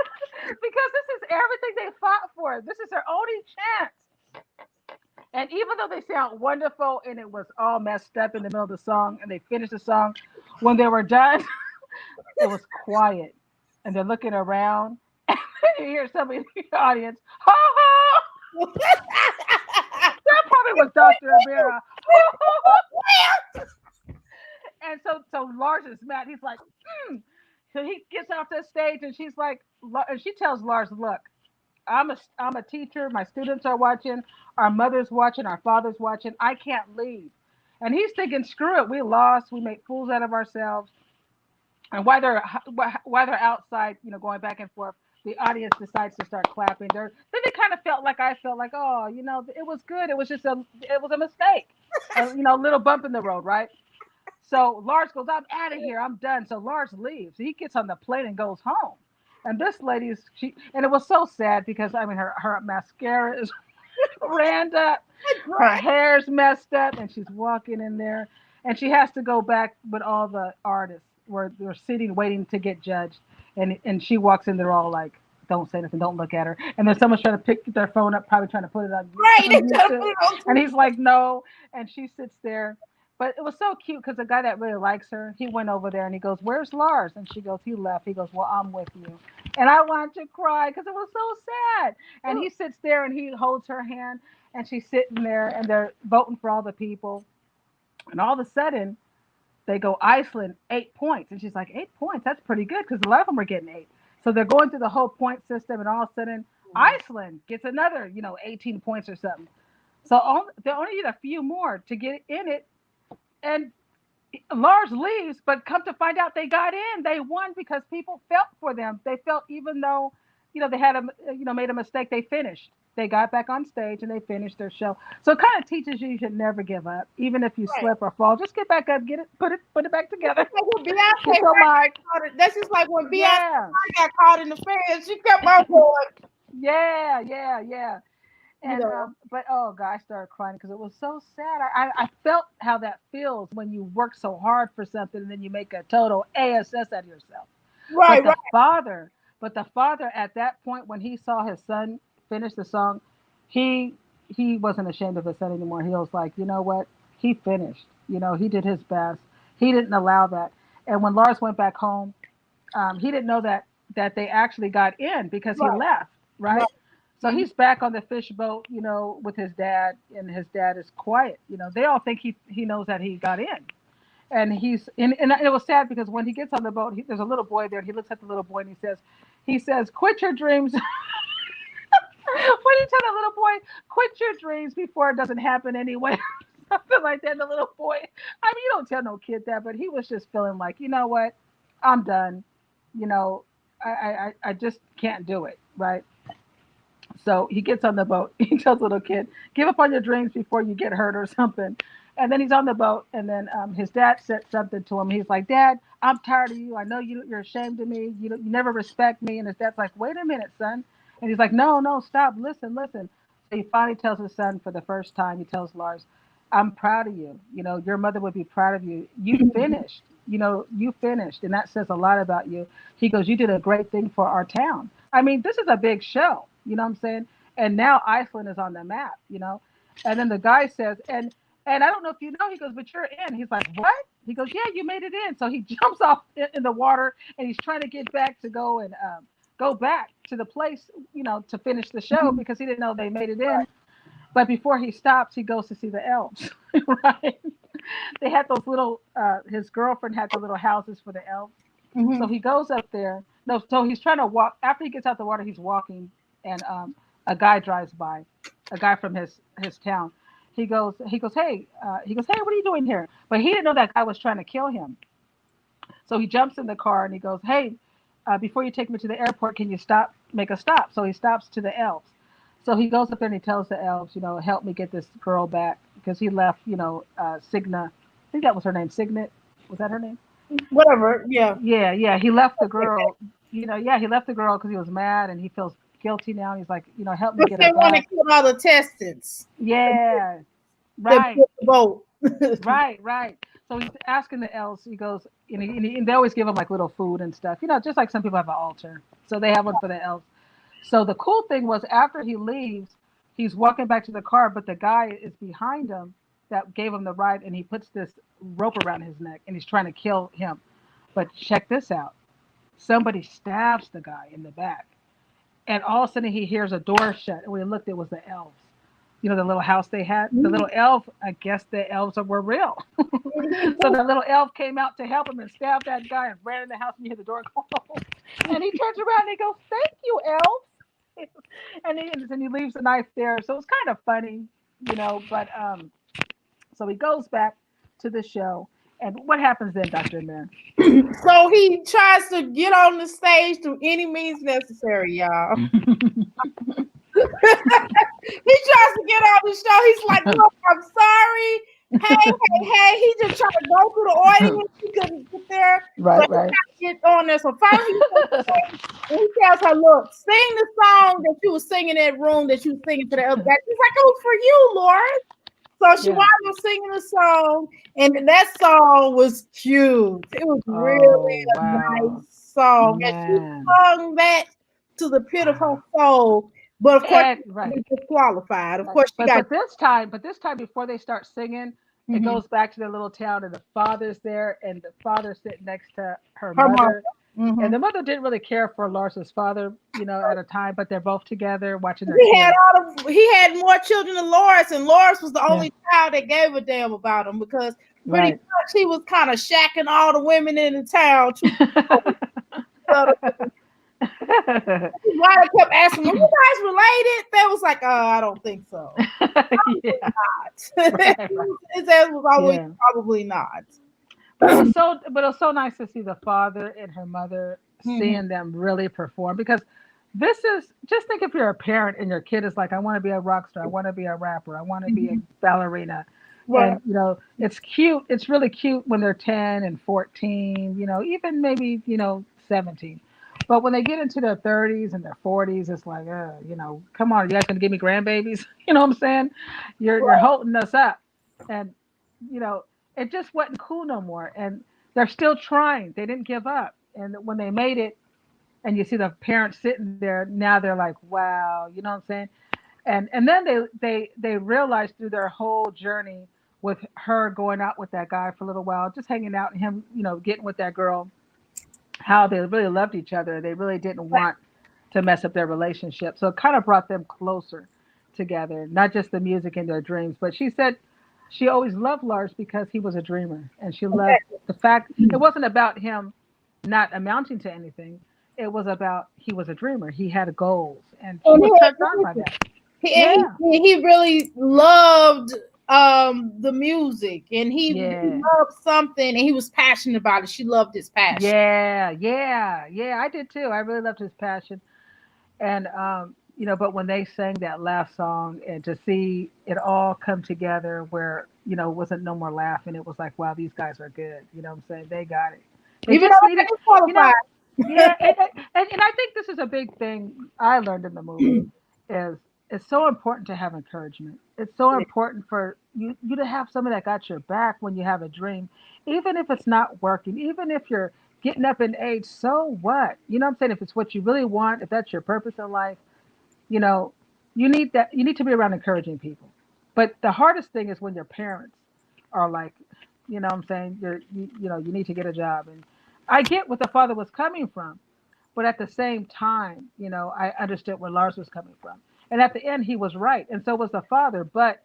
because this is everything they fought for. This is their only chance. And even though they sound wonderful and it was all messed up in the middle of the song and they finished the song, when they were done, it was quiet. And they're looking around and you hear somebody in the audience, ha ha! That probably was Dr. Amira. Ha ha ha! And so Lars is mad. He's like, hmm. So he gets off the stage and she's like, and she tells Lars, look, I'm a teacher. My students are watching. Our mother's watching. Our father's watching. I can't leave. And he's thinking, screw it, we lost, we made fools out of ourselves. And while they're outside, going back and forth, the audience decides to start clapping. Then they kind of felt like I felt like, oh, it was good. It was a mistake, little bump in the road, right? So Lars goes, I'm out of here. I'm done. So Lars leaves. He gets on the plane and goes home. And this and it was so sad because I mean her mascara is ran up, her Right. hair's messed up, and she's walking in there, and she has to go back with all the artists where they're sitting waiting to get judged, and she walks in, they're all like, don't say nothing, don't look at her, and then someone's trying to pick their phone up, probably trying to put it on, Right. on They try to YouTube, put it on and Twitter. he's like, no, and she sits there. But it was so cute because the guy that really likes her, he went over there and he goes, "Where's Lars?" And she goes, "He left." He goes, "Well, I'm with you." And I wanted to cry because it was so sad. And he sits there and he holds her hand, and she's sitting there and they're voting for all the people. And all of a sudden, they go Iceland 8 points, and she's like, 8 points? That's pretty good because a lot of them are getting eight. So they're going through the whole point system, and all of a sudden, Iceland gets another 18 points or something. So they only need a few more to get in it, and Lars leaves, but come to find out they got in. They won because people felt for them. They felt even though, they had made a mistake, they finished. They got back on stage and they finished their show. So it kind of teaches you should never give up, even if you Right. slip or fall. Just get back up, get it, put it back together. Like when Beyonce Get your first mic. got caught that's just like when Beyonce Yeah, first got caught in the fans. She kept on going. yeah. You And know. but oh god, I started crying because it was so sad. I felt how that feels when you work so hard for something and then you make a total ass out of yourself. Right. But Right. the father at that point when he saw his son finish the song, he he wasn't ashamed of his son anymore. He was like, you know what? He finished. He did his best. He didn't allow that. And when Lars went back home, he didn't know that they actually got in because he Right. left, right? Right. So he's back on the fish boat, with his dad, and his dad is quiet. They all think he knows that he got in, and and it was sad because when he gets on the boat, there's a little boy there, and he looks at the little boy and he says, "Quit your dreams." When you tell the little boy, "Quit your dreams before it doesn't happen anyway," something like that. The little boy, I mean, you don't tell no kid that, but he was just feeling like, you know what, I'm done. You know, I just can't do it, right? So he gets on the boat. He tells the little kid, "Give up on your dreams before you get hurt or something." And then he's on the boat, and then his dad said something to him. He's like, "Dad, I'm tired of you. I know you're ashamed of me. You never respect me." And his dad's like, "Wait a minute, son." And he's like, "No, no, stop. Listen." So he finally tells his son for the first time. He tells Lars, "I'm proud of you. Your mother would be proud of you. You finished. You finished, and that says a lot about you." He goes, "You did a great thing for our town. I mean, this is a big show. You know what I'm saying? And now Iceland is on the map. And then the guy says, and I don't know if you know, he goes, "But you're in." He's like, "What?" He goes, "Yeah, you made it in." So he jumps off in the water and he's trying to get back to go and go back to the place, to finish the show Mhm. because he didn't know they made it in. But before he stops, he goes to see the elves, right? They had those little, his girlfriend had the little houses for the elves. So Mhm. he goes up there. No, so he's trying to walk. After he gets out the water, he's walking, and a guy drives by, a guy from his town. He goes, "Hey, what are you doing here?" But he didn't know that guy was trying to kill him. So he jumps in the car and he goes, "Hey, before you take me to the airport, can you make a stop?" So he stops to the elves. So he goes up there and he tells the elves, "Help me get this girl back," because he left, Signa. I think that was her name. Signet. Was that her name? Whatever. Yeah. Yeah. He left the girl. Yeah, he left the girl because he was mad and he feels guilty now. And he's like, "Help me But get her they want to back." kill all the testants. Yeah. The Right. boat. Right. So he's asking the elves. He goes, and they always give him like little food and stuff. Just like some people have an altar. So they have one for the elves. So the cool thing was after he leaves, he's walking back to the car, but the guy is behind him that gave him the ride, and he puts this rope around his neck, and he's trying to kill him. But check this out. Somebody stabs the guy in the back. And all of a sudden he hears a door shut. And when he looked, it was the elves. The little house they had. The little elf, I guess the elves were real. So the little elf came out to help him and stabbed that guy and ran in the house and he hear the door close. And he turns around and he goes, "Thank you, elves." And he leaves the knife there. So it's kind of funny. But so he goes back. to the show. And what happens then, Dr. Amir? So he tries to get on the stage through any means necessary, y'all. He tries to get on the show. He's like, look, I'm sorry. Hey. He just tried to go through the audience. He couldn't get there. So Right, he right. tried to get on there. So finally and he tells her, look, sing the song that you were singing in that room that you were singing to the other guy. He's like, it was for you, Lord. So she Yeah. wound up singing the song, and that song was cute. It was really Oh, a wow. nice song. And she Man. sung that to the pit of her soul. But of course, And she right. was disqualified. Of Right. course, she got But this time before they start singing, it mhm, goes back to their little town and the father's there and the father's sitting next to her her mom. mother. And Mhm. the mother didn't really care for Lars's father, at a time, but they're both together watching their He had kids. he had more children than Loris, and Loris was the Yeah. only child that gave a damn about him because pretty Right. much he was kind of shacking all the women in the town. So his wife kept asking, "Are you guys related?" They was like, I don't think so." Yeah. Not. Right, right. His answer was always Yeah. probably not. But it was so nice to see the father and her mother Mhm. seeing them really perform because this is just think if you're a parent and your kid is like, I want to be a rock star, I want to be a rapper, I want to be a Mhm. ballerina. Right. And it's cute. It's really cute when they're 10 and 14, even maybe, 17. But when they get into their 30s and their 40s, it's like, come on, you guys gonna give me grandbabies? You know what I'm saying? You're Right. holding us up. And you know, it just wasn't cool no more. And they're still trying. They didn't give up. And when they made it, and you see the parents sitting there, now they're like, wow, you know what I'm saying? And then they realized through their whole journey with her going out with that guy for a little while, just hanging out, and him, getting with that girl, how they really loved each other. They really didn't want to mess up their relationship. So it kind of brought them closer together, not just the music and their dreams. But she said she always loved Lars because he was a dreamer. And she loved the fact it wasn't about him not amounting to anything. It was about he was a dreamer. He had goals. And she And he was had turned on by vision. that. He, Yeah. he really loved the music, and he Yeah. loved something, and he was passionate about it. She loved his passion. Yeah. Yeah. Yeah. I did too. I really loved his passion. And but when they sang that last song and to see it all come together where, it wasn't no more laughing, it was like, wow, these guys are good. You know what I'm saying? They got it. They Even just though they needed, you know, disqualified. yeah, and I think this is a big thing I learned in the movie is it's so important to have encouragement. It's so important for you to have someone that got your back when you have a dream, even if it's not working, even if you're getting up in age, so what? You know what I'm saying? If it's what you really want, if that's your purpose in life, you know, you need to be around encouraging people. But the hardest thing is when your parents are like, what I'm saying, you need to get a job. And I get what the father was coming from, but at the same time, I understood where Lars was coming from. And at the end he was right, and so was the father. But,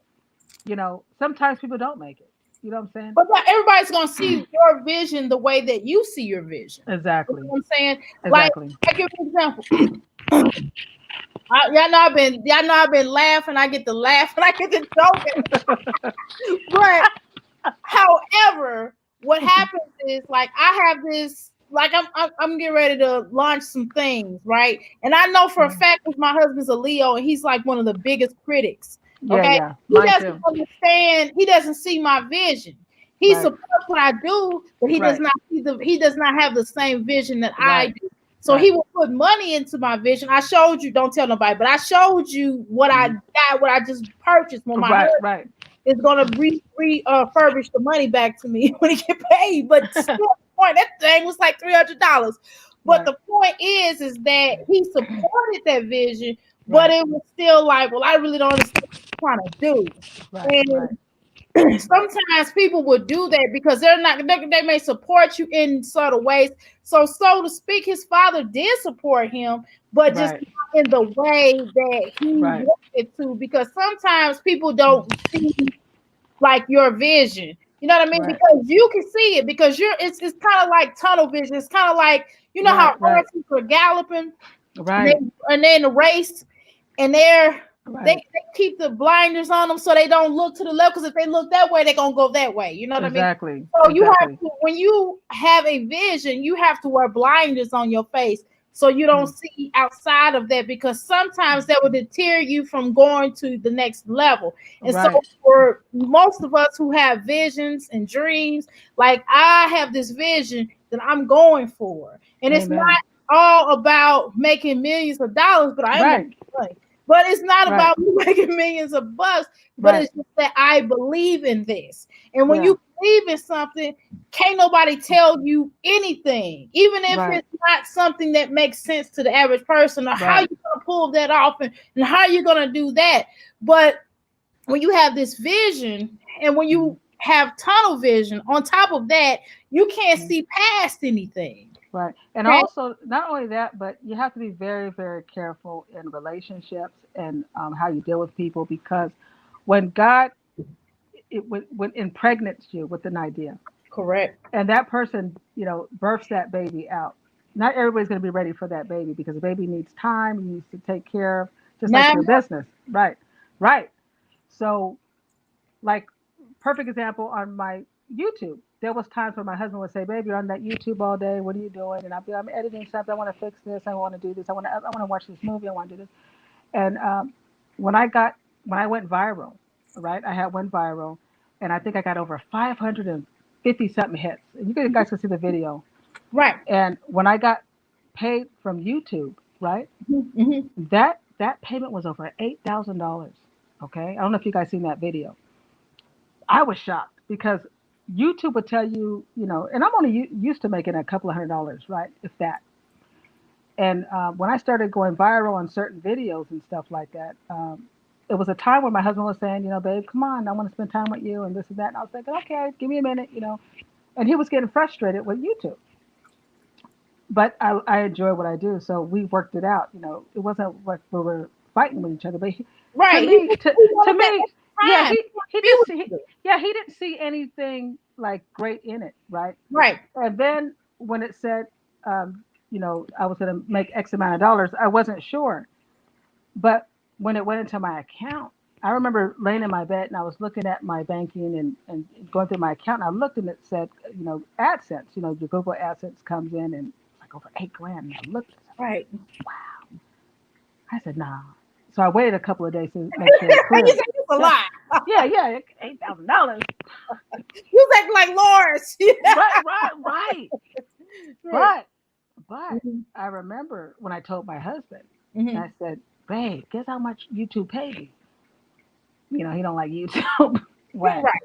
sometimes people don't make it. You know what I'm saying? But not everybody's gonna see your vision the way that you see your vision. You know Exactly. what I'm saying? Like, Exactly. I give you an example. Y'all know I've been laughing. I get to laugh and I get to joking. But however, what happens is like I have this like I'm getting ready to launch some things, right? And I know for a Mhm. fact because my husband's a Leo and he's like one of the biggest critics. Yeah, Okay, yeah. he Mine doesn't too. understand. He doesn't see my vision. He Right. supports what I do, but Right. he does not have the same vision that I Right. do. So he Right. will put money into my vision. I showed you, don't tell nobody, but I showed you what I Mhm. got, what I just purchased when my Right. husband Right. is gonna refurbish the money back to me when he get paid. But still, the point that thing was like $300. But Right. the point is that he supported that vision, but Right. it was still like, well, I really don't understand what you're trying to do. Right. Right. And Right. sometimes people would do that because they may support you in subtle ways. So to speak, his father did support him, but just Right. not in the way that he Right. wanted to, because sometimes people don't see like your vision. You know what I mean? Right. Because you can see it because it's kind of like tunnel vision. It's kind of like you know how Right. Right. horses are galloping and they Right. and they're in a race and they're They, Right. they keep the blinders on them so they don't look to the left. Because if they look that way, they're gonna go that way. You know what I mean? Exactly. So you have Exactly. to, when you have a vision, you have to wear blinders on your face so you don't Mm. see outside of that, because sometimes that will deter you from going to the next level. And so Right. for most of us who have visions and dreams, like I have this vision that I'm going for, and it's not Amen. all about making millions of dollars, but I am making Right. money. But it's not Right. about me making millions of bucks, but Right. it's just that I believe in this. And when Yeah. you believe in something, can't nobody tell you anything, even if Right. it's not something that makes sense to the average person, or how Right. you gonna pull that off, and how you gonna do that. But when you have this vision, and when Mhm. you have tunnel vision on top of that, you can't Mhm. see past anything. Right. And Okay. also, not only that, but you have to be very, very careful in relationships and how you deal with people, because when God when impregnates you with an idea, Correct. and that person, births that baby out, not everybody's going to be ready for that baby, because the baby needs time, he needs to take care of, just like Now, your business. Right. Right. So, like, perfect example on my YouTube. There was times where my husband would say, "Baby, you're on that YouTube all day. What are you doing?" And I'm editing something. I want to fix this. I want to do this. I want to watch this movie. I want to do this. And when I got when I went viral, right? I had went viral, and I think I got over 550 something hits. And you guys can see the video. right. And when I got paid from YouTube, right? Mm-hmm. That payment was over $8,000. Okay, I don't know if you guys seen that video. I was shocked because YouTube would tell you, and I'm only used to making a couple of $100, right? If that. And when I started going viral on certain videos and stuff like that, it was a time where my husband was saying, "Babe, come on, I want to spend time with you," and this and that. And I was thinking, "Okay, give me a minute." And he was getting frustrated with YouTube. But I enjoy what I do, so we worked it out. It wasn't like we were fighting with each other, but to Right. He, me, he to wanted that me, extra yeah, time. he Be just with he, you. yeah, he didn't see anything like great in it, right? Right. And then when it said, I was going to make X amount of dollars, I wasn't sure. But when it went into my account, I remember laying in my bed and I was looking at my banking and going through my account. And I looked and it said, AdSense, your Google AdSense comes in and it's like over 8 grand. And I looked, Right. I said, nah. So I waited a couple of days to make sure it You cleared. said it's a lot. Yeah, yeah, $8,000. You act like Lawrence. Right, right, right. Right. But, but Mm-hmm. I remember when I told my husband, and Mm-hmm. I said, babe, guess how much YouTube paid me? He don't like YouTube. Right. Right.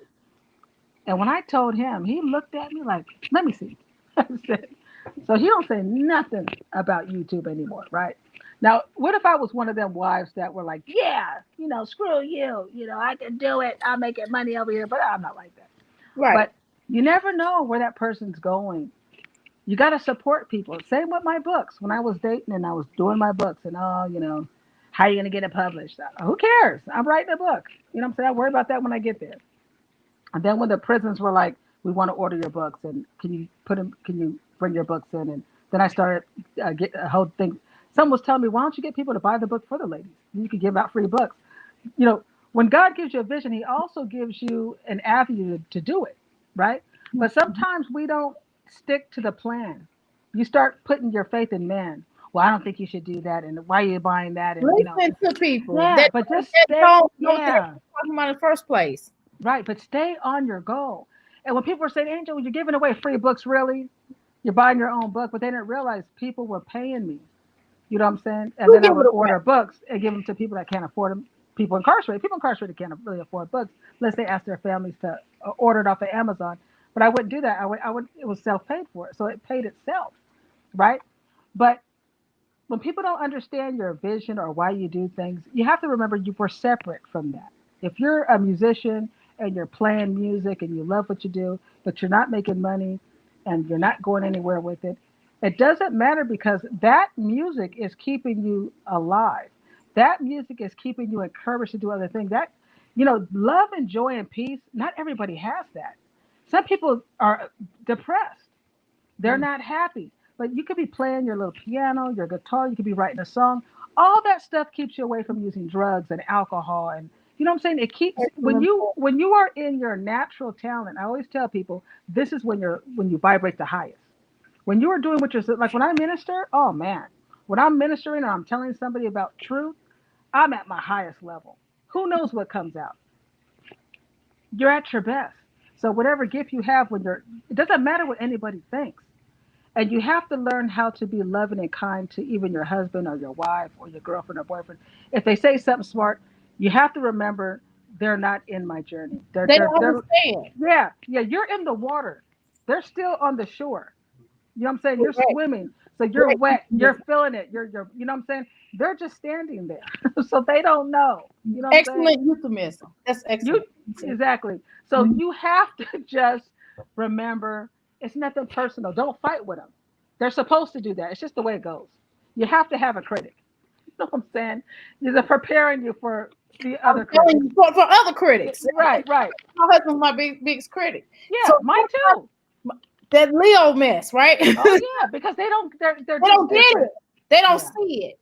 And when I told him, he looked at me like, let me see. I said, so he don't say nothing about YouTube anymore, right? Now, what if I was one of them wives that were like, yeah, screw you, I can do it. I'm making money over here, but I'm not like that. Right. But you never know where that person's going. You got to support people. Same with my books. When I was dating and I was doing my books and, how are you going to get it published? Who cares? I'm writing a book. You know what I'm saying? I worry about that when I get there. And then when the prisons were like, we want to order your books and can you bring your books in? And then I started get a whole thing. Someone was telling me, why don't you get people to buy the book for the ladies? You could give out free books. You know, when God gives you a vision, He also gives you an avenue to do it, right? But sometimes we don't stick to the plan. You start putting your faith in man. Well, I don't think you should do that, and why are you buying that? And Listen to people yeah, that, but just that stay, don't know what they're yeah, talking about in the first place. right. But stay on your goal. And when people are saying, Angel, you're giving away free books, really? You're buying your own book, but they didn't realize people were paying me. You know what I'm saying? And You then I give it would away. order books and give them to people that can't afford them. People incarcerated. People incarcerated can't really afford books unless they ask their families to order it off of Amazon. But I wouldn't do that. I would. It was self-paid for it, so it paid itself, right? But when people don't understand your vision or why you do things, you have to remember you were separate from that. If you're a musician and you're playing music and you love what you do, but you're not making money and you're not going anywhere with it, it doesn't matter because that music is keeping you alive. That music is keeping you encouraged to do other things. Love and joy and peace, not everybody has that. Some people are depressed. They're Mm. not happy. But you could be playing your little piano, your guitar, you could be writing a song. All that stuff keeps you away from using drugs and alcohol, and you know what I'm saying. It keeps Excellent. when you are in your natural talent. I always tell people this is when you vibrate the highest. When you are doing what you're like when I minister. Oh man, when I'm ministering or I'm telling somebody about truth, I'm at my highest level. Who knows what comes out? You're at your best. So whatever gift you have when you're, it doesn't matter what anybody thinks. And you have to learn how to be loving and kind to even your husband or your wife or your girlfriend or boyfriend. If they say something smart, you have to remember they're not in my journey. They don't understand. Yeah, you're in the water. They're still on the shore. You know what I'm saying? You're Correct. swimming. So you're Correct. wet. You're feeling it. You know what I'm saying? They're just standing there. So they don't know. You know what I'm saying? Excellent euphemism. That's You excellent. exactly. So Mhm. you have to just remember it's nothing personal. Don't fight with them. They're supposed to do that. It's just the way it goes. You have to have a critic. You know what I'm saying? They're preparing you for the I'm other telling critics. you, for other critics. Right, right. My husband's my biggest critic. So Yeah, mine too. that Leo mess, right? Oh They yeah, because they don't. They're just don't get it. different. They don't Yeah, see it.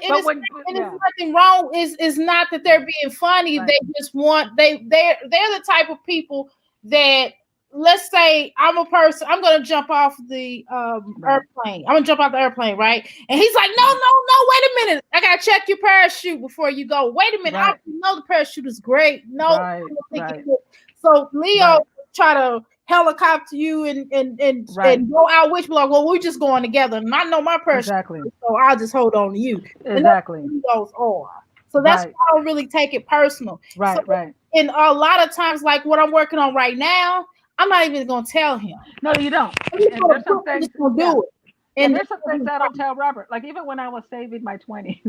but when And it's yeah, nothing wrong. It's not that they're being funny. right, They just want they're the type of people that, let's say I'm a person, I'm gonna jump off the right, airplane. I'm gonna jump off the airplane, right? And he's like, no, no, no, wait a minute. I gotta check your parachute before you go. Wait a minute. I right, know the parachute is great. No, I right, don't think it right, is. So Leo right, try to helicopter you right. and go out with me like, well, we're just going together. And I know my parachute, Exactly, so I'll just hold on to you. And that's exactly. what Leos are. So that's Right, why I don't really take it personal. So right, right. and a lot of times, like what I'm working on right now, I'm not even gonna tell him. No, you don't. I'm just And gonna there's some do, I'm things. just gonna Yeah, do it. yeah. And There's some things I don't tell Robert. Like even when I was saving my 20s,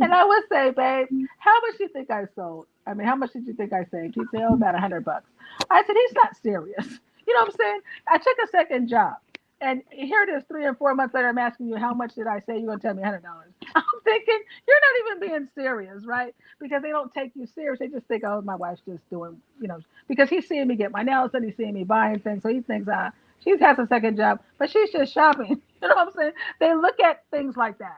and I would say, babe, how much do you think I sold? I mean, how much did you think I saved? He'd say, oh, about $100. I said, he's not serious. You know what I'm saying? I took a second job. And here it is, 3 and 4 months later, I'm asking you, how much did I say? You're going to tell me $100. I'm thinking, you're not even being serious, right? Because they don't take you serious. They just think, oh, my wife's just doing, because he's seeing me get my nails done. He's seeing me buying things. So he thinks, she has a second job, but she's just shopping. You know what I'm saying? They look at things like that.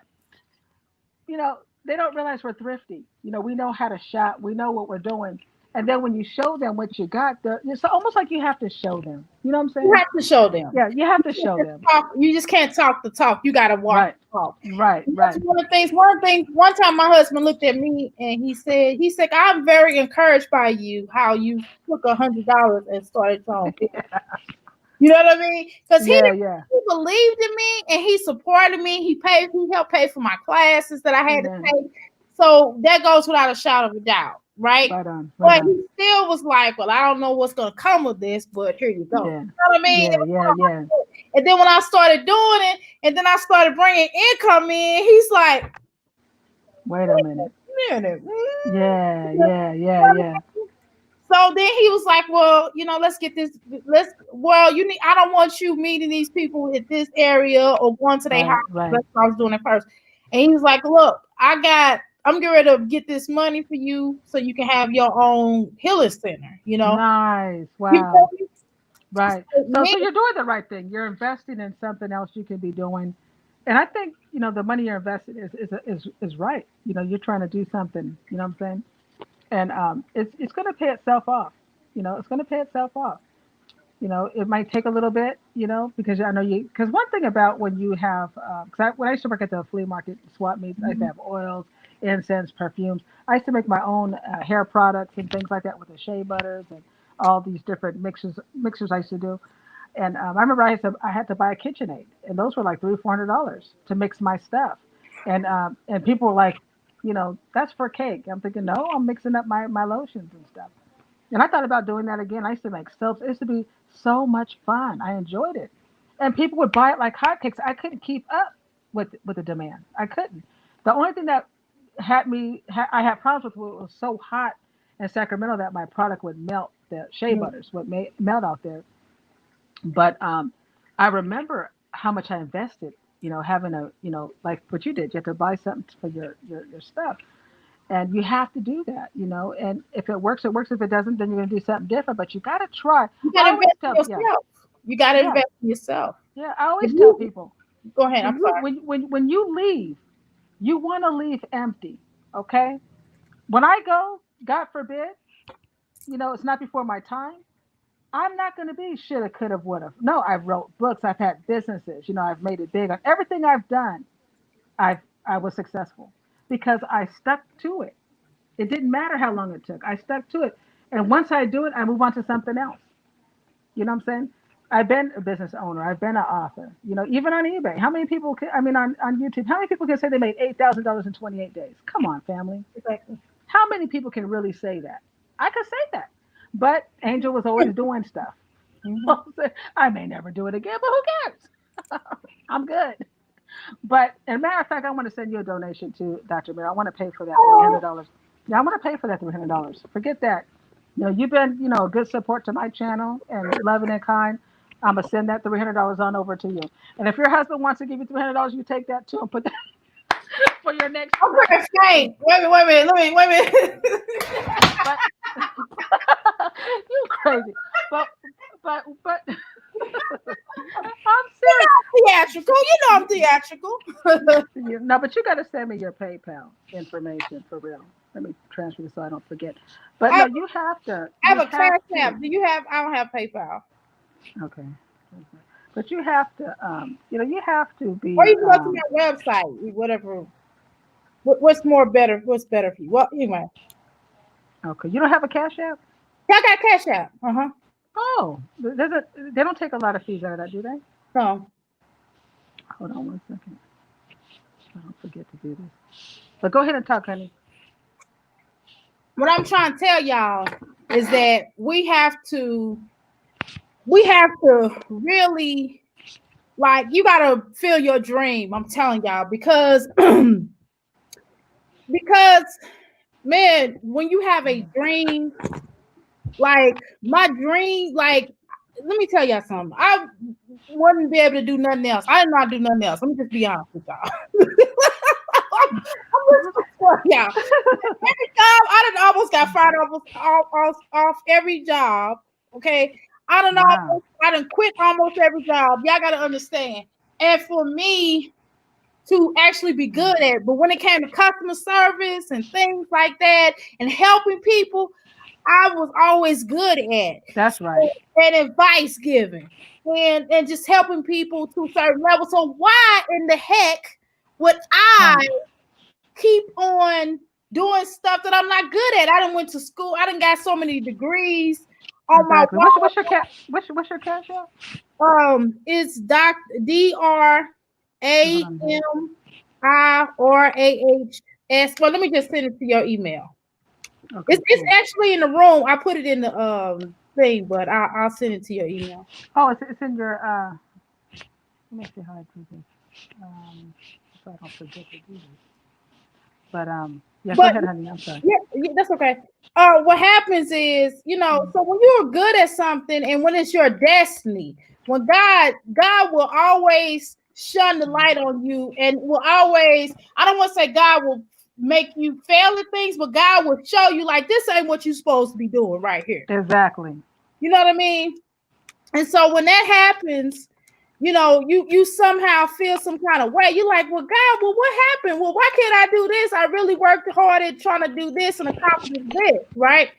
you know, they don't realize we're thrifty. We know how to shop. We know what we're doing. And then when you show them what you got, it's almost like you have to show them. You know what I'm you saying? have to show them. Yeah, you have You to show them. you just can't talk the talk. You gotta walk Right, the talk. right, And that's right. one of the things. One thing. One time, my husband looked at me and he said, I'm very encouraged by you. How you took $100 and started on. You know what I mean? Because Yeah, yeah. he believed in me and he supported me. He helped pay for my classes that I had to Amen. take. So that goes without a shadow of a doubt, right? Right on, right But on. he still was like, well, I don't know what's gonna come of this, but here you go. Yeah, You know what I mean? yeah, yeah, yeah. And then when I started doing it, and then I started bringing income in, he's like, Wait a minute. wait a minute. Yeah, yeah, yeah, yeah. So then he was like, well, let's get this. I don't want you meeting these people at this area or going to their house. Right, right. That's what I was doing at first. And he was like, look, I'm getting ready to get this money for you so you can have your own healing center, Nice. You know, Wow. Right. So me, you're doing the right thing. You're investing in something else you can be doing. And I think, the money you're investing is right. You're trying to do something, you know what I'm saying? And it's going to pay itself off. It's going to pay itself off. It might take a little bit, because I know because one thing about when you have, when I used to work at the flea market, swap meets, I used to have oils, incense, perfumes. I used to make my own hair products and things like that with the shea butters and all these different mixers I used to do. And I remember I had to buy a KitchenAid, and those were like $300-400 to mix my stuff. And people were like, that's for cake. I'm thinking, no, I'm mixing up my lotions and stuff. And I thought about doing that again. I used to make soaps. It used to be so much fun. I enjoyed it. And people would buy it like hotcakes. I couldn't keep up with the demand. I couldn't. The only thing that I had problems with was it was so hot in Sacramento that my product would melt. The shea butters would melt out there. But I remember how much I invested. Having like what you did. You have to buy something for your stuff, and you have to do that. And if it works, it works. If it doesn't, then you're going to do something different. But you got to try. you I gotta always invest in tell, yeah, yourself. You gotta yeah, invest in yourself. yeah. I If always tell you people go ahead, when I'm you sorry. when you leave, You want to leave empty, okay? When I go, God forbid, it's not before my time. I'm not going to be shoulda, coulda, woulda. No, I've wrote books. I've had businesses. I've made it big. On everything I've done, I was successful because I stuck to it. It didn't matter how long it took. I stuck to it. And once I do it, I move on to something else. You know what I'm saying? I've been a business owner. I've been an author. Even on eBay. How many people can, I mean, on YouTube, how many people can say they made $8,000 in 28 days? Come on, family. Exactly. How many people can really say that? I could say that. But Angel was always doing stuff. Mm-hmm. I may never do it again, but who cares? I'm good. But as a matter of fact, I want to send you a donation to Dr. Bear. I want to pay for that $300. Yeah, I want to pay for that $300. Forget that. You've been, a good support to my channel and loving and kind. I'm gonna send that $300 on over to you. And if your husband wants to give you $300, you take that too and put that for your next I'm trip. pretty straight. Wait a minute. Wait a minute. But you crazy. But I'm serious. Theatrical. I'm theatrical. No, but you got to send me your PayPal information for real. Let me transfer this so I don't forget. But no, you have to. I have You a Cash have App. to. Do you have? I don't have PayPal. Okay. But you have to. You have to Or be. you can go to my website. Whatever. What's more better? What's better for you? Well, anyway. Okay. You don't have a Cash App? Yeah, I got Cash App. Oh, they don't take a lot of fees out of that, do they? So Hold on 1 second. I don't forget to do this. But go ahead and talk, honey. what I'm trying to tell y'all is that we have to really, like, you gotta feel your dream. I'm telling y'all, because because man, when you have a dream, like my dream, like, let me tell y'all something. I wouldn't be able to do nothing else. I did not do nothing else. Let me just be honest with y'all. Yeah, every job I done almost got fired off every job. Okay, Wow. I done quit almost every job. Y'all got to understand. And for me to actually be good at it, but when it came to customer service and things like that and helping people, I was always good at. That's right. And advice giving and just helping people to a certain level. So why in the heck would I Right. keep on doing stuff that I'm not good at? I done went to school. I done got so many degrees on my Exactly. What's your what's your Cash App? wall. It's Hold on. DrAmihs. Well, let me just send it to your email. Okay, It's cool. actually in the room. I put it in the thing, but I'll send it to your email. Oh, it's in your. Let me see how I do this. So I don't forget to do this. But yeah, go But ahead, honey. I'm sorry. yeah, that's okay. What happens is, Mm. so when you're good at something and when it's your destiny, when God will always shine the light on you and will always, I don't want to say God will make you fail at things, but God will show you like this ain't what you're supposed to be doing right here. Exactly. You know what I mean? And so when that happens, you somehow feel some kind of way. You're like, well, God, well, what happened? Well, why can't I do this? I really worked hard at trying to do this and accomplish this, right?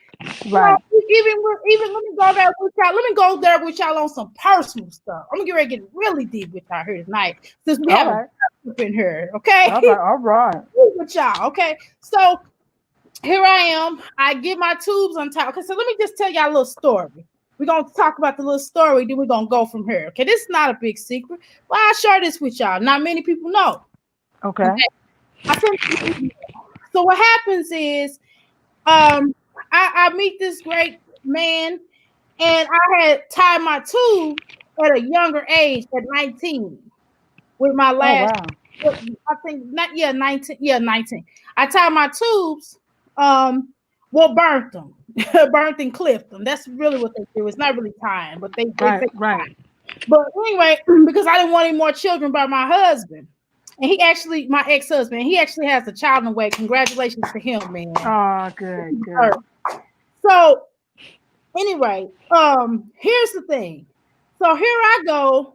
Right. Even let me go there with y'all. Let me go there with y'all on some personal stuff. I'm gonna get ready to get really deep with y'all here tonight, since we All have a right. group in here, okay? All right. All right. With y'all, okay? So here I am. I get my tubes on top. Okay, so let me just tell y'all a little story. We're gonna talk about the little story, then we're gonna go from here. Okay, this is not a big secret, but I'll share this with y'all. Not many people know. Okay. Okay, so what happens is, I meet this great man, and I had tied my tube at a younger age, at 19, with my Oh last. wow. I think not. Yeah, 19. Yeah, 19. I tied my tubes. Well, burnt them, burnt and clipped them. That's really what they do. It's not really tying, but they Right. say. Right. But anyway, because I didn't want any more children by my husband, and he actually, my ex-husband, he actually has a child in the way. Congratulations to him, man. Oh, good. Good. So anyway, here's the thing. So here I go.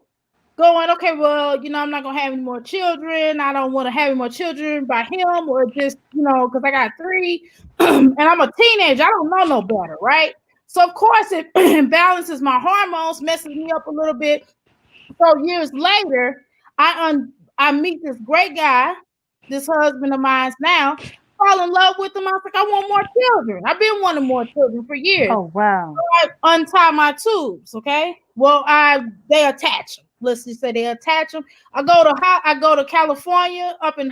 going, okay, well, I'm not gonna have any more children. I don't want to have any more children by him, or just, because I got three, and I'm a teenager. I don't know no better, right? So of course it imbalances my hormones, messes me up a little bit. So years later, I meet this great guy, this husband of mine now, fall in love with him. I was like, I want more children. I've been wanting more children for years. Oh, wow. I untie my tubes, okay? Well, they attach them. Let's just say they attach them. I go to California, up in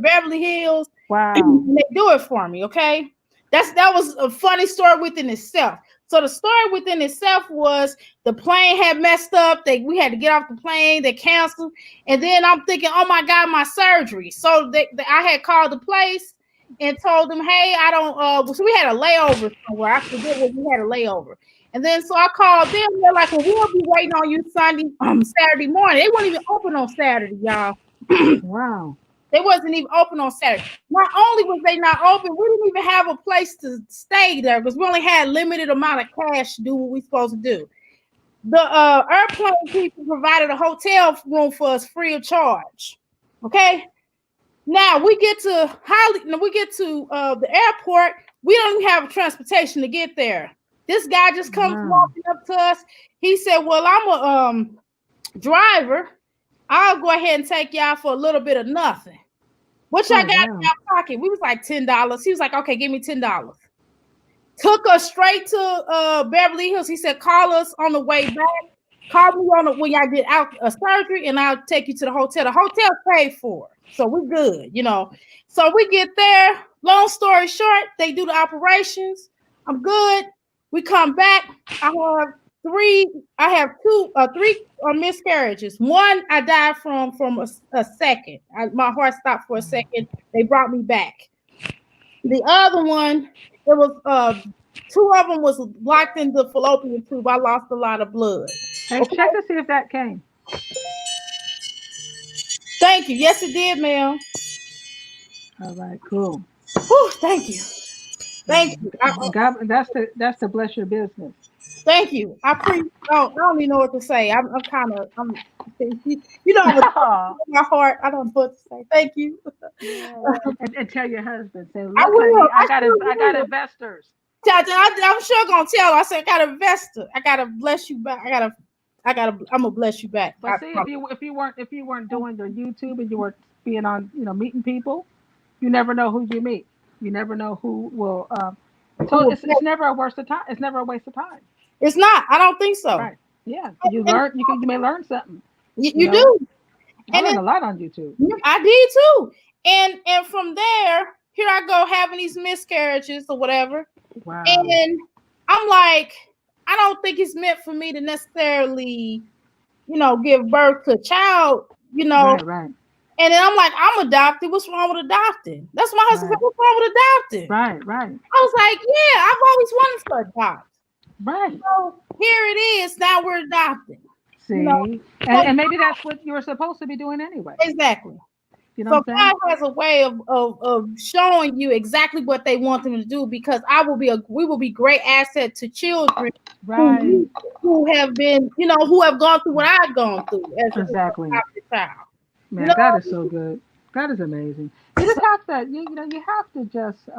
Beverly Hills, Wow. and they do it for me, okay? That was a funny story within itself. So the story within itself was the plane had messed up. We had to get off the plane. They canceled, and then I'm thinking, oh my god, my surgery. So I had called the place and told them, hey, I don't. So we had a layover somewhere. I forget where we had a layover. And then so I called them. They're like, well, we'll be waiting on you Saturday morning. They weren't even open on Saturday, y'all. Wow. They wasn't even open on Saturday. Not only was they not open, we didn't even have a place to stay there because we only had limited amount of cash to do what we supposed to do. The airplane people provided a hotel room for us free of charge. Okay. Now we get to the airport. We don't even have transportation to get there. This guy just comes walking up to us. He said, "Well, I'm a driver. I'll go ahead and take y'all for a little bit of nothing. What y'all got in your pocket?" We was like $10. He was like, "Okay, give me $10." Took us straight to Beverly Hills. He said, "Call us on the way back. Call me when y'all get out of surgery, and I'll take you to the hotel." The hotel paid for, so we're good, So we get there. Long story short, they do the operations. I'm good. We come back. I have three miscarriages. One I died from a second. My heart stopped for a second. They brought me back. The other one, it was two of them was locked in the fallopian tube. I lost a lot of blood. Hey, Okay. check to see if that came. Thank you. Yes, it did, ma'am. All right, cool. Whew, thank you. Thank you. God, that's to bless your business. Thank you. I don't even know what to say. My heart. I don't know what to say. Thank you. Yeah. And tell your husband, say, I look, will. honey, I got investors. I'm sure gonna tell. I said I got an investor. I gotta bless you back. I'm gonna bless you back. But see, if you weren't doing your YouTube and you were being on, meeting people, you never know who you meet. You never know who will. So it's never a waste of time. It's never a waste of time. It's not. I don't think so. Right. Yeah. You may learn something. You do. I learned a lot on YouTube. I did too. And from there, here I go having these miscarriages or whatever. Wow. And I'm like, I don't think it's meant for me to necessarily, give birth to a child, Right. And then I'm like, I'm adopted. What's wrong with adopting? That's my husband said, what's wrong with adopting? Right. I was like, yeah, I've always wanted to adopt. Right. So here it is. Now we're adopting. See, and maybe that's what you were supposed to be doing anyway. Exactly. You know so what I'm saying? God has a way of showing you exactly what they want them to do, because we will be great asset to children who have been, who have gone through what I've gone through as a child. Man, God is so good. God is amazing. You just have to, you have to just,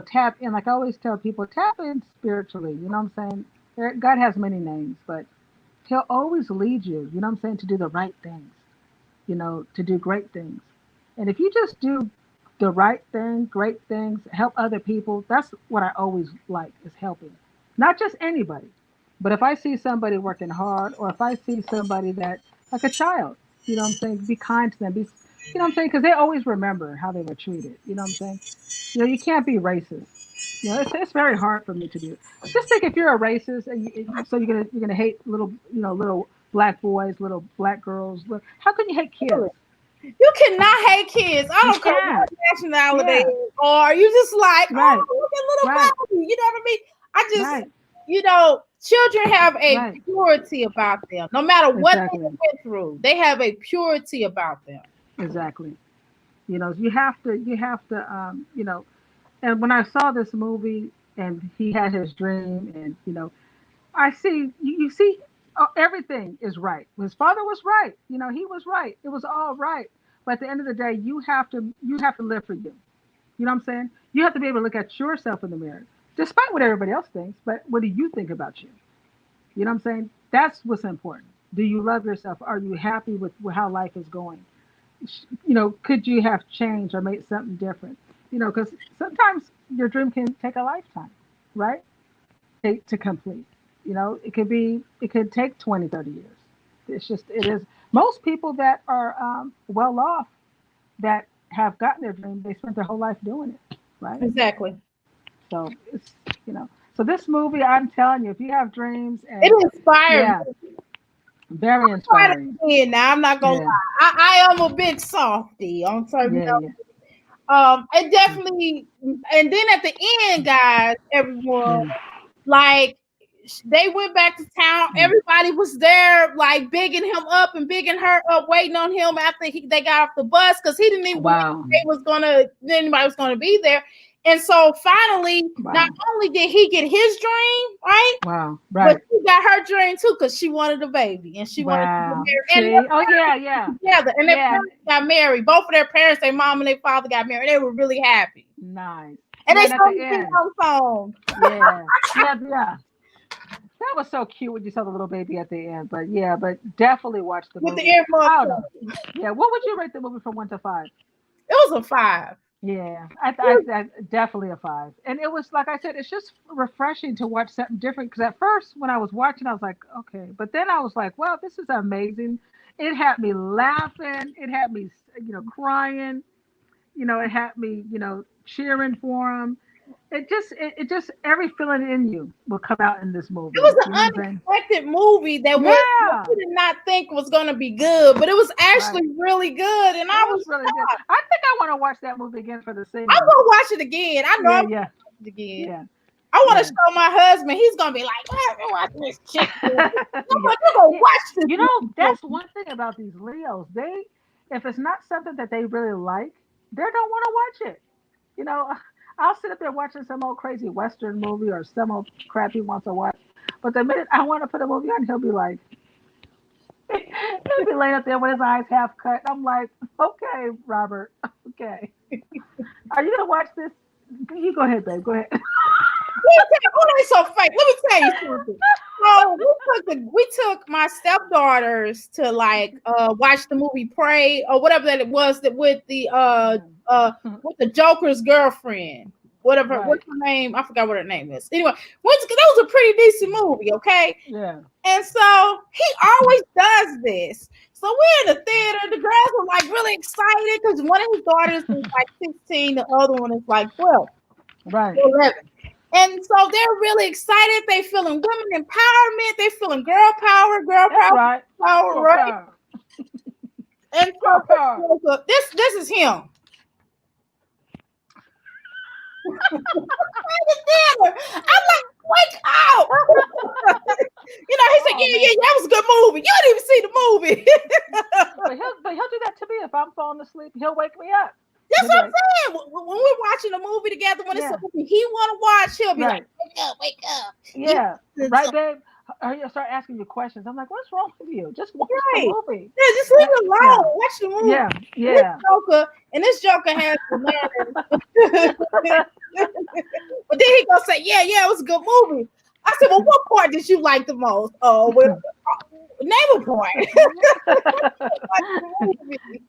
tap in. Like I always tell people, tap in spiritually. You know what I'm saying? God has many names, but He'll always lead you. You know what I'm saying? To do the right things. To do great things. And if you just do the right thing, great things, help other people, that's what I always like, is helping. Not just anybody, but if I see somebody working hard, or if I see somebody that, like a child, you know what I'm saying, be kind to them, you know what I'm saying, because they always remember how they were treated, you know what I'm saying. You can't be racist. It's very hard for me to do. Just think, if you're a racist, so you're gonna hate little black boys, little black girls. How can you hate kids? You cannot hate kids. I don't care what nationality or you just like, oh, look at little Bobby. You know what I mean? I just, children have a purity about them. No matter what they went through, they have a purity about them. Exactly. You have to, and when I saw this movie and he had his dream, and I see, you see, Oh, everything is right. His father was right. He was right. It was all right. But at the end of the day, you have to live for you. You know what I'm saying? You have to be able to look at yourself in the mirror, despite what everybody else thinks. But what do you think about you? You know what I'm saying? That's what's important. Do you love yourself? Are you happy with how life is going? Could you have changed or made something different? Because sometimes your dream can take a lifetime, right? To complete. It could take 20, 30 years. It is. Most people that are well off that have gotten their dream, they spent their whole life doing it, right? Exactly. So so this movie, I'm telling you, if you have dreams It and inspired yeah, me. very Try it inspiring. again. Now I'm not gonna Yeah, lie. I am a bit softy on certain. yeah, yeah, It definitely. And then at the end, guys, everyone, yeah. like, they went back to town. Mm. Everybody was there, like, bigging him up and bigging her up, waiting on him after they got off the bus, because he didn't even believe Wow, anybody was gonna be there. And so finally, not wow, only did he get his dream, right, wow, but right, she got her dream too, because she wanted a baby and she wanted to get wow. married. And See, oh yeah, yeah, together, and their yeah. parents got married. Both of their parents, their mom and their father, got married. They were really happy, Nice. and Yeah, they and at the sung the end, song song yeah, yeah, yeah. That was so cute when you saw the little baby at the end. But yeah, but definitely watch the with the movie. earmuffs. I don't know. Yeah, what would you rate the movie from 1 to 5? It was a 5. Yeah, I definitely a 5. And it was like I said, it's just refreshing to watch something different. Because at first, when I was watching, I was like, okay, but then I was like, wow, this is amazing. It had me laughing. It had me, crying. It had me, cheering for him. It just every feeling in you will come out in this It movie. was You know what I'm an saying? unexpected movie that Yeah, we did not think was going to be good, but it was right. actually really good, and It was really good. I think I want to watch that movie again for the I'm singing. gonna watch it again. I know I'm Yeah, gonna yeah, watch it again. yeah, I want to yeah. show my husband. He's gonna be like, "Why have you watching this chick?" I'm Yeah, like, "You gonna yeah. watch this movie?" That's one thing about these Leos. If it's not something that they really like, they don't want to watch it. You know, I'll sit up there watching some old crazy Western movie or some old crap he wants to watch. But the minute I want to put a movie on, he'll be like, he'll be laying up there with his eyes half cut. I'm like, okay, Robert, okay. Are you gonna watch this? You go ahead, babe. Go ahead. Oh, that's so fake. Let me tell you something. So we took my stepdaughters to, like, watch the movie Prey or whatever that it was, that with the Joker's girlfriend. Whatever, Right. what's her name? I forgot what her name is. Anyway, that was a pretty decent movie, okay? Yeah. And so he always does this. So we're in the theater. The girls were like really excited because one of his daughters is like 16, the other one is like 12 Right. or 11. And so they're really excited. They feeling women empowerment. They feeling girl That's right. power, Girl right? power. And Girl so power. this is him. I'm like, wake up. He said, Oh yeah, man. that was a good movie. You didn't even see the movie. But he'll do that to me if I'm falling asleep. He'll wake me up. That's He'll be what I'm like, saying. When we're watching a movie together, when it's yeah, something he want to watch, he'll be like, right, wake up. You yeah, know, right, babe. Or he'll start asking you questions. I'm like, what's wrong with you? Just watch the right. movie. Yeah, just leave Uh, it alone. yeah, Watch the movie. yeah, And this yeah. Joker has the nerve. But then he gonna say, yeah, it was a good movie. I said, well, what part did you like the most? Oh, well, name a part.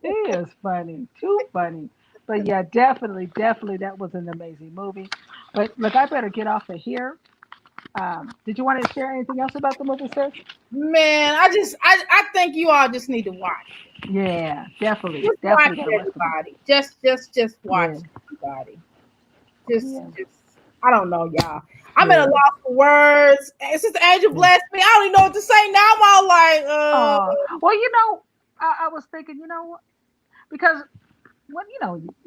He is funny, too funny. But yeah, definitely, definitely, that was an amazing movie. But look, I better get off of here. Did you want to share anything else about the movie, sis? Man, I think you all just need to watch. Yeah, definitely, Just watch definitely gotta watch the movie. everybody. Just watch Yeah, everybody. Just, yeah, just, I don't know, y'all. I'm at a yeah. loss for words. And Sister Angel Yeah. blessed me. I don't even know what to say now. I'm all like, Well, I was thinking, because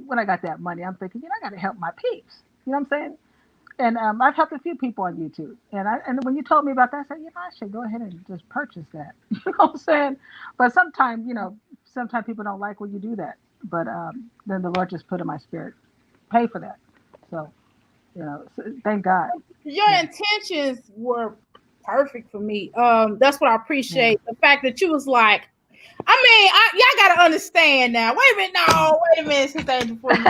when I got that money, I'm thinking, I got to help my peeps. You know what I'm saying? And I've helped a few people on YouTube. And when you told me about that, I said, I should go ahead and just purchase that. You know what I'm saying? But sometimes people don't like when you do that. But then the Lord just put in my spirit, pay for that. So thank God. your Yeah. intentions were perfect for me. That's what I Yeah. appreciate. The fact that you was like, y'all gotta understand now. Wait a minute, no, wait a minute, Sister Angel. Before you,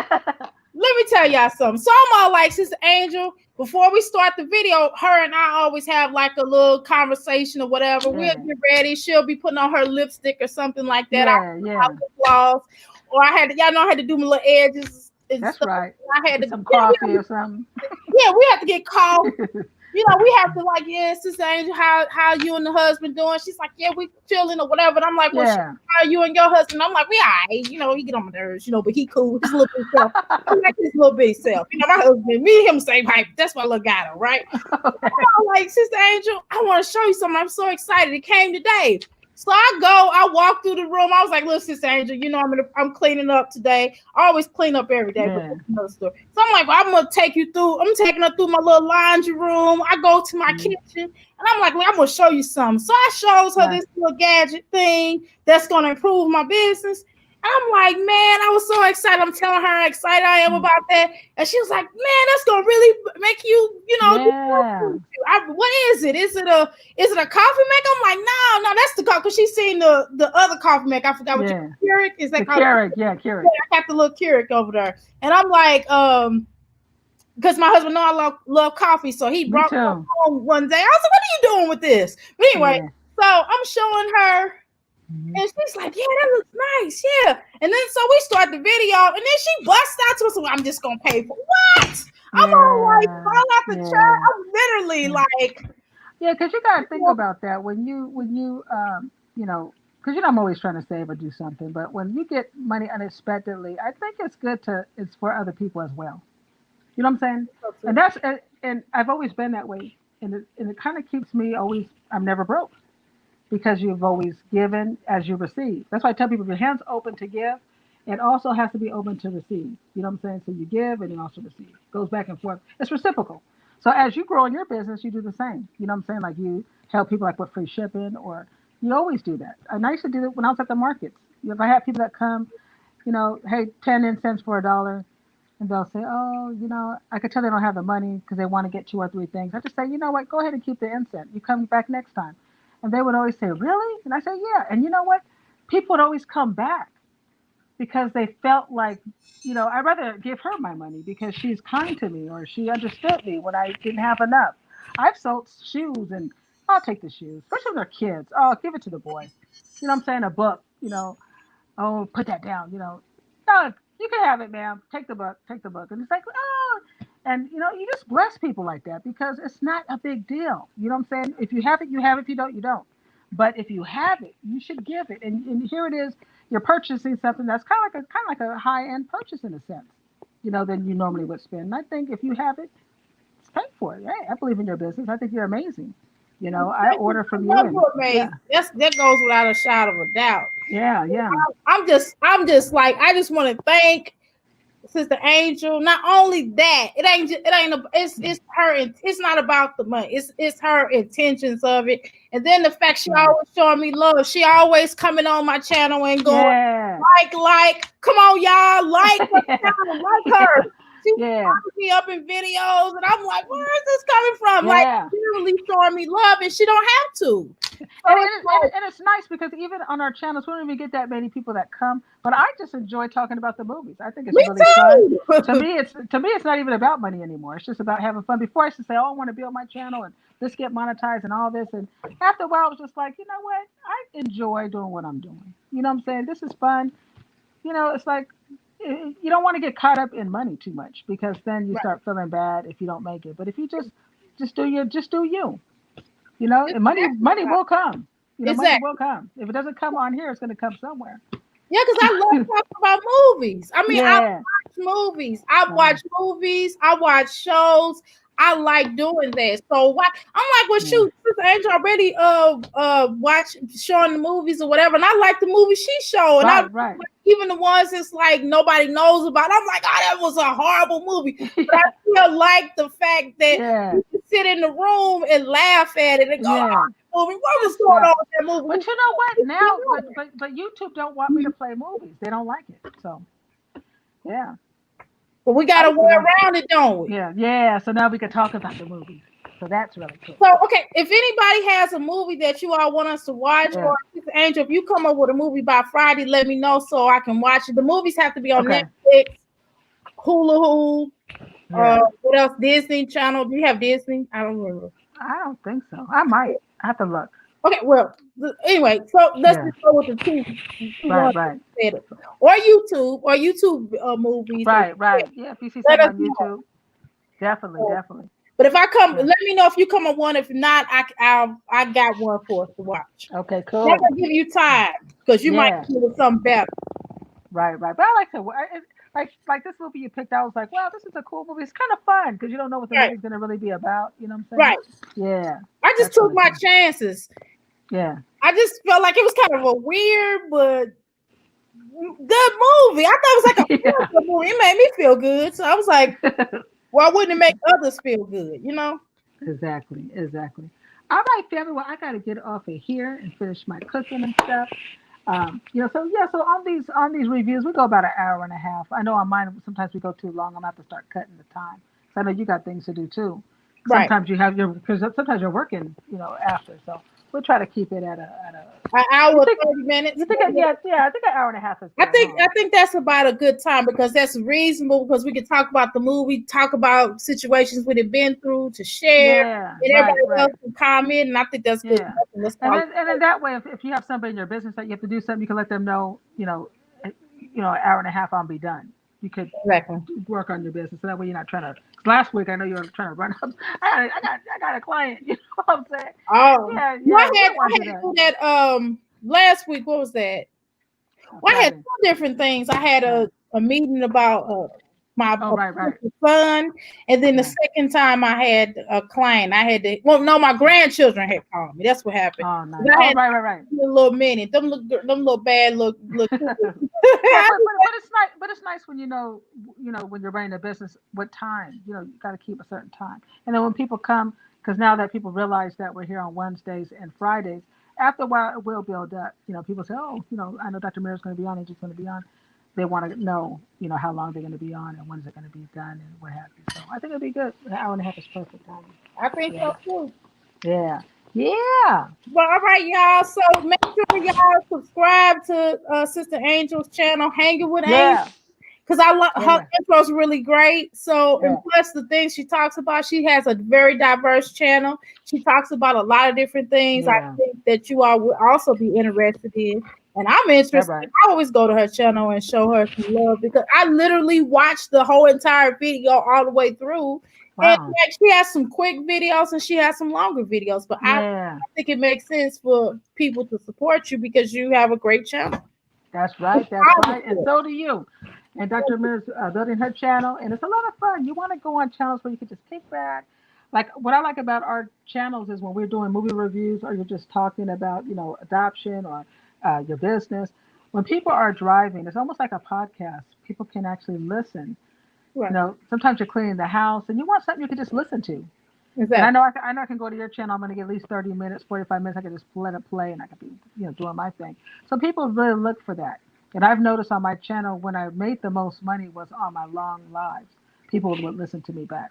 let me tell y'all something. So I'm all like, Sister Angel, before we start the video, her and I always have like a little conversation or whatever. We'll Yeah. get ready. She'll be putting on her lipstick or something like that. Yeah. I Yeah. lip gloss, or I had to, y'all know I had to do my little edges and That's stuff. right. I had to, Get some coffee or something. we have to get called. We have to like, yeah, Sister Angel, how you and the husband doing? She's like, yeah, we chilling or whatever. And I'm like, well, Yeah. how you and your husband? I'm like, we all right, he get on my nerves, but he cool. His little bit self. I like his little bit self. My husband, me and him same height. That's my little guy, though, right? Okay. I'm like, Sister Angel, I want to show you something. I'm so excited. It came today. So I walk through the room. I was like, look, Sister Angel, I'm cleaning up today. I always clean up every day, but Yeah. that's another story. So I'm like, well, I'm taking her through my little laundry room. I go to my kitchen and I'm like, I'm gonna show you something. So I shows her Right. this little gadget thing that's gonna improve my business. I'm like, man, I was so excited. I'm telling her how excited I am about that. And she was like, man, that's gonna really make you, Yeah. what is it? Is it a coffee maker? I'm like, no, that's the coffee. Cause she's seen the other coffee maker. I forgot what you Yeah. Keurig. Is that The called? Keurig. Yeah. Yeah, Keurig. I got the little Keurig over there. And I'm like, because my husband know I love coffee. So he Me brought me too. home one day. I was like, what are you doing with this? But anyway, Yeah. so I'm showing her. Mhm. And she's like, yeah, that looks nice. Yeah. And then so we start the video, and then she busts out to us. I'm just gonna pay for what? I'm all like, Yeah. fall out the chair. Yeah. I'm literally Yeah. like, Yeah. Because you gotta think about that when you because I'm always trying to save or do something, but when you get money unexpectedly, I think it's for other people as well. You know what I'm saying? And and I've always been that way, and it kind of keeps me always. I'm never broke because you've always given as you receive. That's why I tell people if your hand's open to give, it also has to be open to receive. You know what I'm saying? So you give and you also receive. It goes back and forth. It's reciprocal. So as you grow in your business, you do the same. You know what I'm saying? Like you help people like with free shipping, or you always do that. And I used to do that when I was at the markets. If I had people that come, hey, 10 cents for $1, and they'll say, oh, I could tell they don't have the money because they want to get two or three things. I just say, you know what, go ahead and keep the incense. You come back next time. And they would always say, really? And I say, yeah. And you know what? People would always come back because they felt like, I'd rather give her my money because she's kind to me or she understood me when I didn't have enough. I've sold shoes and I'll take the shoes, especially when they're kids. Oh, give it to the boy. You know what I'm saying? A book, oh, put that down, no, you can have it, ma'am. Take the book. And it's like, oh, and you just bless people like that because it's not a big deal. You know what I'm saying? If you have it, you have it. If you don't, you don't. But if you have it, you should give it. And here it is, you're purchasing something that's kind of like a high end purchase in a sense, than you normally would spend. And I think if you have it, it's paid for it. Hey, I believe in your business. I think you're amazing. I order from you, and you're yeah, amazing. That goes without a shadow of a doubt. yeah, yeah, I'm just like, I just want to thank Sister Angel. Not only that, it's her. It's not about the money. It's her intentions of it, and then the fact she yeah, always showing me love. She always coming on my channel and going yeah. come on y'all, like her Yeah, channel, like her. She yeah, popping me up in videos, and I'm like, where is this coming from? Like, yeah. literally showing me love, and she don't have to. So And, it's it, and, like, it, and it's nice because even on our channels, we don't even get that many people that come. But I just enjoy talking about the movies. I think it's me really fun. too. To me, it's not even about money anymore. It's just about having fun. Before I used to say, "Oh, I want to build my channel and this get monetized and all this." And after a while, I was just like, you know what? I enjoy doing what I'm doing. You know what I'm saying? This is fun. It's like you don't want to get caught up in money too much because then you Right. start feeling bad if you don't make it. But if you just do you. It's And exactly money right. will come. Money will Exactly. come. If it doesn't come on here, it's going to come somewhere. Yeah, because I love talking about movies. I mean, I Yeah. watch movies. I Uh, watch movies. I watch shows. I like doing that. So why I'm like, well, yeah. shoot, Sister Angel already watch showing the movies or whatever, and I like the movie she showed, and I Right. Right. even the ones that's like nobody knows about. I'm like, oh, that was a horrible movie, but I Yeah. still like the fact that Yeah. you can sit in the room and laugh at it and go, Yeah. oh, movie, what was going Right. on with that movie? But you know what? Now, Who- but YouTube don't want me to play movies. They don't like it. So yeah, But we got I to used to wear want. around it, don't we? Yeah. Yeah. So now we can talk about the movies. So that's really cool. So, okay, if anybody has a movie that you all want us to watch, or Sister Angel, if you come up with a movie by Friday, let me know so I can watch it. The movies have to be on Netflix, Hulu, what else? Disney Channel. Do you have Disney? I don't remember. I don't think so. I might. I have to look. Okay, well, anyway, so let's just go with the two Right. or YouTube movies. Right. Yeah, if you see something on YouTube, definitely. But if I come, let me know if you come on one. If not, I got one for us to watch. Okay, cool. That will give you time because you might come with something better. Right. But I like to like this movie you picked. I was like, wow, this is a cool movie. It's kind of fun because you don't know what the movie's going to really be about. You know what I'm saying? Right. Yeah. I just took my chances. Yeah. I just felt like it was kind of a weird but good movie. I thought it was like a good movie. It made me feel good, so I was like, why wouldn't it make others feel good? You know? Exactly. All right, family. Well, I got to get off of here and finish my cooking and stuff. So on these reviews, we go about an hour and a half. I know on mine sometimes we go too long. I'm gonna have to start cutting the time. So I know you got things to do too. Sometimes you have because sometimes you're working, after. So we'll try to keep it at an hour, 30 minutes. I think an hour and a half is good. I think that's about a good time because that's reasonable because we can talk about the movie, talk about situations we've been through to share, and everybody else can comment, and I think that's good. And then that way, if you have somebody in your business that you have to do something, you can let them know, an hour and a half, I'll be done. You could work on your business, so that way you're not trying to. Last week, I know you were trying to run up. I got a client. You know what I'm saying? Oh, yeah. I had to do that. Last week, what was that? Well, I had two different things. I had a meeting about my son, and then the second time I had a client. I had to. Well, no, my grandchildren had called me. That's what happened. Oh, nice. I had a little minute. Them little bad look. but it's nice when when you're running a business. What time? You got to keep a certain time. And then when people come, because now that people realize that we're here on Wednesdays and Fridays, after a while it will build up. People say, oh, I know Dr. Mira's going to be on. Angie's going to be on. They want to know, how long they're going to be on and when's it going to be done and what have you. So I think it'll be good. An hour and a half is perfect time. I think so too. Yeah. Well, all right, y'all. So make sure y'all subscribe to Sister Angel's channel, Hanging with Angel, because I love her intro's really great. So and plus the things she talks about, she has a very diverse channel. She talks about a lot of different things. I think that you all would also be interested in. And I'm interested. I always go to her channel and show her some love because I literally watched the whole entire video all the way through. Wow. And she has some quick videos and she has some longer videos. But I think it makes sense for people to support you because you have a great channel. That's right. And so do you. And Dr. Mira's building her channel. And it's a lot of fun. You want to go on channels where you can just kick back. Like what I like about our channels is when we're doing movie reviews or you're just talking about, adoption or your business. When people are driving, it's almost like a podcast. People can actually listen. Right. Sometimes you're cleaning the house and you want something you can just listen to. Exactly. And I know I can go to your channel. I'm going to get at least 30 minutes, 45 minutes. I can just let it play and I can be, doing my thing. So people really look for that. And I've noticed on my channel when I made the most money was on my long lives. People would listen to me back.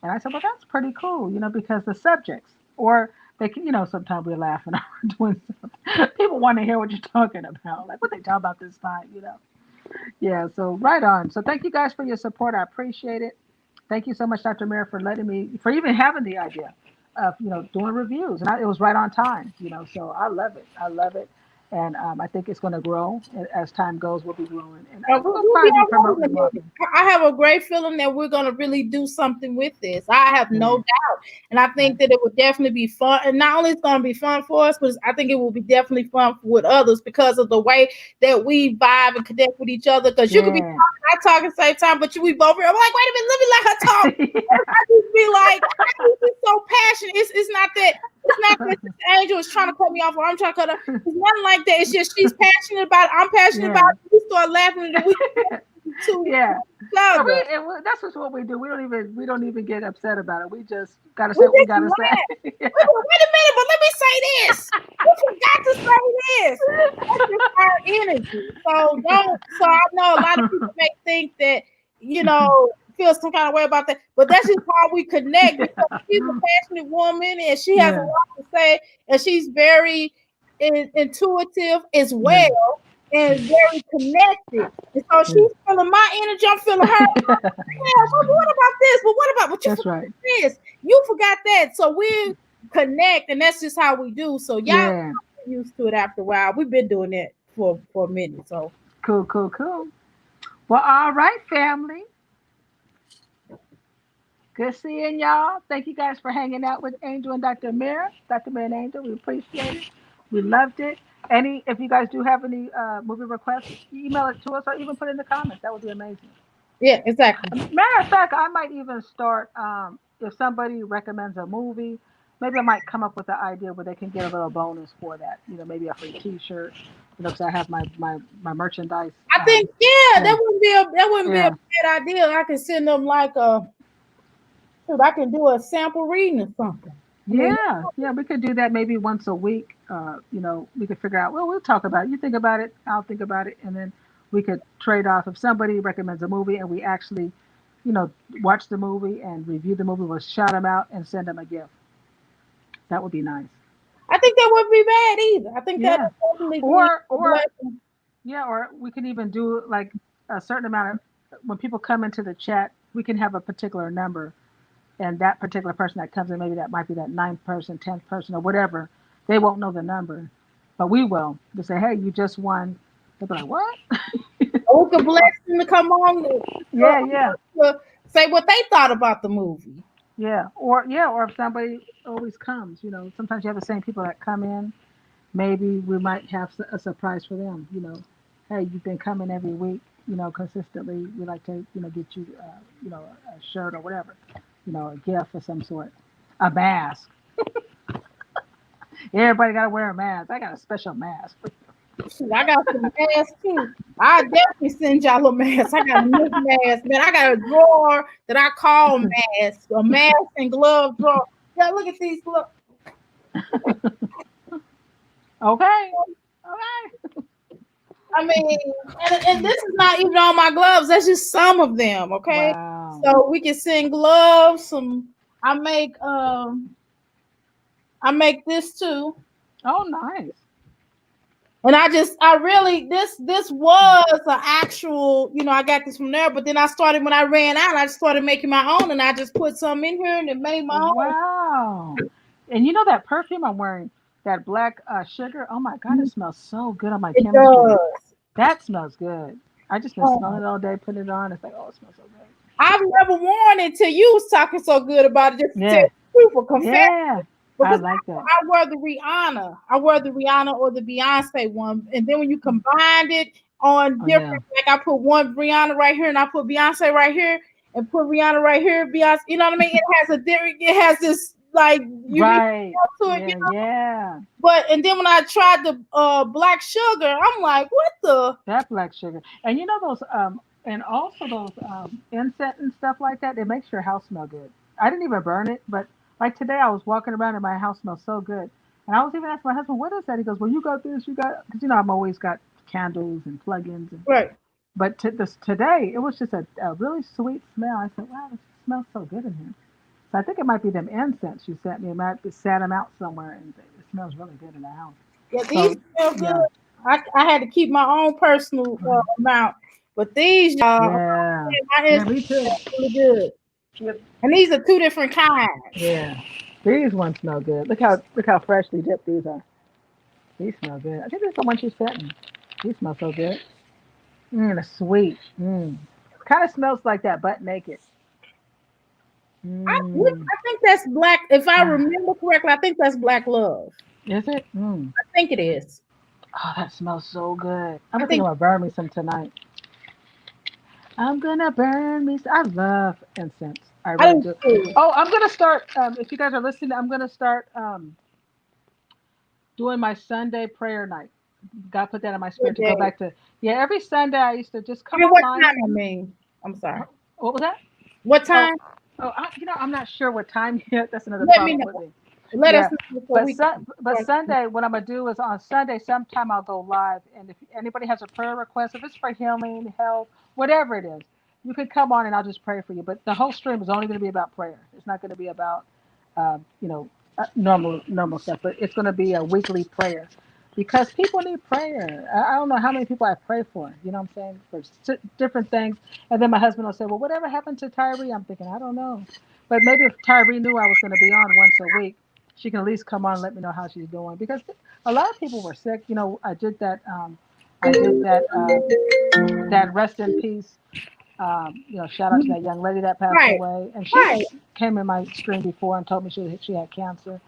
And I said, well, that's pretty cool, because the subjects or they can, sometimes we're laughing or doing something. People want to hear what you're talking about. Like what they talk about this time, Yeah, so right on. So thank you guys for your support. I appreciate it. Thank you so much, Dr. Mira, for even having the idea of, doing reviews. And it was right on time, so I love it. And I think it's going to grow as time goes. We'll be growing. And I have a great feeling that we're going to really do something with this. I have no doubt. And I think that it will definitely be fun. And not only it's going to be fun for us, but I think it will be definitely fun with others because of the way that we vibe and connect with each other. Because you could be talking, I talk at the same time, but we both are. I'm like, wait a minute, let me let her talk. I just be like, she's so passionate. It's not that. It's not that this Angel is trying to cut me off or I'm trying to cut her. It's nothing like that. It's just she's passionate about it. I'm passionate about it. We start laughing and we that's just what we do. We don't even get upset about it. We just gotta say what we gotta say. Wait a minute, but let me say this. We forgot to say this. That's just our energy. So I know a lot of people may think that, feel some kind of way about that. But that's just how we connect because she's a passionate woman and she has a Yeah. lot to say, and she's very intuitive as Yeah. well and very connected. And so Yeah. she's feeling my energy. I'm feeling her. Yeah, well, what about this? But what about what you That's forgot right. this? You forgot that. So we connect, and that's just how we do. So y'all Yeah. get used to it after a while. We've been doing that for a minute. So Cool, cool, cool. Well, all right, family. Good seeing y'all. Thank you guys for hanging out with Angel and Dr. Amir. Dr. Amir and Angel, we appreciate it. We loved it. If you guys do have any movie requests, email it to us or even put it in the comments. That would be amazing. yeah, exactly. Matter of fact, I might even start if somebody recommends a movie. Maybe I might come up with an idea where they can get a little bonus for that. Maybe a free T-shirt. Because I have my merchandise. I think yeah, Yeah, that wouldn't be a yeah, bad idea. I can send them like a shoot, I can do a sample reading or something. I mean, yeah. We could do that maybe once a week. We could figure out. Well, we'll talk about it. You think about it. I'll think about it, and then we could trade off. If somebody recommends a movie and we actually, you know, watch the movie and review the movie, we'll shout them out and send them a gift. That would be nice. I think that wouldn't be bad either. I think that Yeah. would definitely be Or a or blessing. yeah, or we could even do like a certain amount of when people come into the chat, we can have a particular number, and that particular person that comes in, maybe that might be that ninth person, 10th person, or whatever. They won't know the number, but we will. They say, "Hey, you just won." They'll be like, "What?" We could bless them to come on Yeah, yeah, to say what they thought about the movie. or if somebody always comes, sometimes you have the same people that come in. Maybe we might have a surprise for them. Hey, you've been coming every week, consistently. We like to, get you, a shirt or whatever, a gift of some sort, a mask. Everybody got to wear a mask. I got a special mask. Shoot, I got some masks too. I definitely send y'all a mask. I got a new mask, man. I got a drawer that I call mask, a mask and glove drawer. Yeah, look at these. Look, Okay, okay. I mean, and this is not even all my gloves. That's just some of them. Okay, Wow. so we can send gloves. Some I make I make this too. Oh, nice. And I really, this was an actual, I got this from there. But then I started when I ran out, I just started making my own, and I just put some in here and it made my own. Wow. And that perfume I'm wearing, that black sugar. Oh my God, it smells so good on my It chemistry. does. That smells good. I just been smelling it all day, putting it on. It's like, oh, it smells so good. I've never worn it till you was talking so good about it. Just to tell Yeah, the truth for confess, yeah. I because like that. I wear the Rihanna, I wear the Rihanna or the Beyonce one, and then when you combined it on Oh different, yeah. like I put one Rihanna right here, and I put Beyonce right here, and put Rihanna right here, Beyonce. You know what I mean? It has a different. It has this like unique Right. feel to it. Yeah, yeah. But and then when I tried the black sugar, I'm like, what the? That black sugar. And those and also those incense and stuff like that, it makes your house smell good. I didn't even burn it, but like today I was walking around and my house smells so good. And I was even asking my husband, what is that? He goes, well, you got this, you got, because I'm always got candles and plugins. Right. But today, it was just a really sweet smell. I said, wow, this smells so good in here. So I think it might be them incense you sent me. It might be sat them out somewhere and it smells really good in the house. Yeah, these So, smell good. yeah. I had to keep my own personal amount, but these y'all, Yeah. my Yeah, instruments me too. smell really good. Yep. And these are two different kinds. Yeah. These ones smell good. Look how freshly dipped these are. These smell good. I think these are the ones you sent me. These smell so good. They're sweet. Kind of smells like that butt naked. Mm. I think that's black. If I remember correctly, I think that's black love. Is it? Mm. I think it is. Oh, that smells so good. I'm I thinking think about burn me some tonight. I'm gonna burn me. I love incense. I I really do do. too. Oh, I'm gonna start. If you guys are listening, I'm gonna start doing my Sunday prayer night. God put that in my Good spirit to go day. back to. Yeah, every Sunday I used to just I come mean, what online. time? I mean, I'm sorry. What was that? What Oh, time? I'm not sure what time yet. That's another Let me problem with know. me. Let us Yeah, know so but we can. Sunday, what I'm gonna do is on Sunday, sometime I'll go live, and if anybody has a prayer request, if it's for healing, health, whatever it is, you can come on and I'll just pray for you. But the whole stream is only going to be about prayer. It's not going to be about, you know, normal stuff. But it's going to be a weekly prayer because people need prayer. I don't know how many people I pray for. You know what I'm saying? For different things. And then my husband will say, "Well, whatever happened to Tyree?" I'm thinking, I don't know. But maybe if Tyree knew I was going to be on once a week, she can at least come on and let me know how she's doing because a lot of people were sick. You know, I did that. I did that rest in peace. You know, shout out to that young lady that passed Right, away, and she right. came in my stream before and told me she had cancer,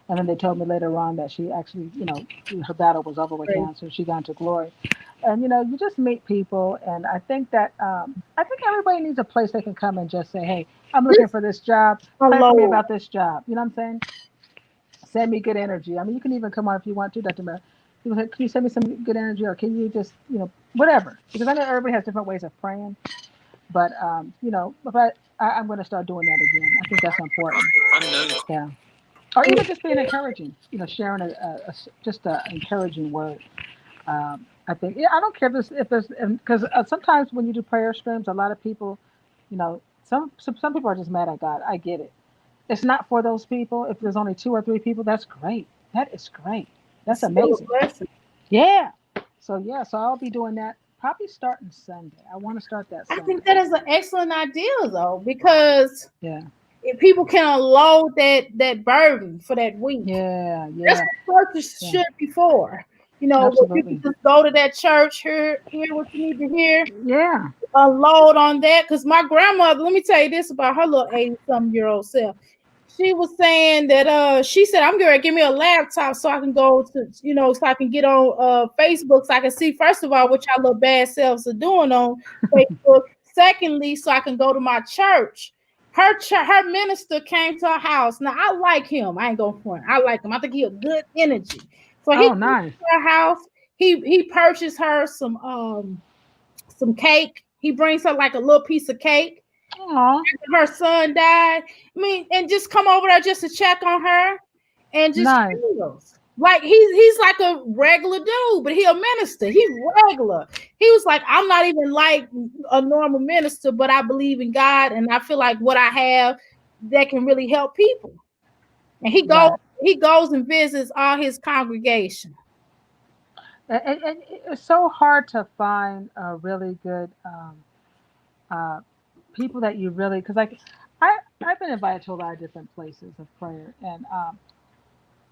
and then they told me later on that she actually, you know, her battle was over with Right. cancer. She got into glory, and you know, you just meet people, and I think everybody needs a place they can come and just say, hey, I'm looking This for this job. Pray for me alone. about this job. You know what I'm saying? Send me good energy. I mean, you can even come on if you want to, Dr. Mary. People say, can you send me some good energy, or can you just, you know, whatever? Because I know everybody has different ways of praying, but you know, I'm going to start doing that again. I think that's important. Yeah. Or even just being encouraging. You know, sharing just a encouraging word. I think, yeah, I don't care if there's because sometimes when you do prayer streams, a lot of people, you know, some people are just mad at God. I get it. It's not for those people. If there's only two or three people, that's great. That is great. That's It's still a amazing. blessing. Yeah. So yeah, so I'll be doing that probably starting Sunday. I want to start that I Sunday. think that is an excellent idea though, because Yeah. if people can unload that burden for that week. Yeah. That's Yeah. what church Yeah. should be for. You know, where you can Absolutely. just go to that church, hear what you need to hear, Yeah. unload on that. Because my grandmother, let me tell you this about her little 80-some-year-old self. She was saying that she said, I'm gonna give me a laptop so I can go to, so I can get on Facebook, so I can see first of all what y'all little bad selves are doing on Facebook. Secondly, so I can go to my church. Her minister came to her house. Now I like him. I ain't going front. I like him. I think he a good energy. So he Oh, came to nice. her house. He purchased her some cake. He brings her like a little piece of cake. Oh, Her son died. I mean, and just come over there just to check on her and just nice. chills. Like he's like a regular dude, but he a minister. He's regular. He was like, I'm not even like a normal minister, but I believe in God, and I feel like what I have that can really help people. And Right. he goes and visits all his congregation. And it's so hard to find a really good uh, people that you really because like I've been invited to a lot of different places of prayer, and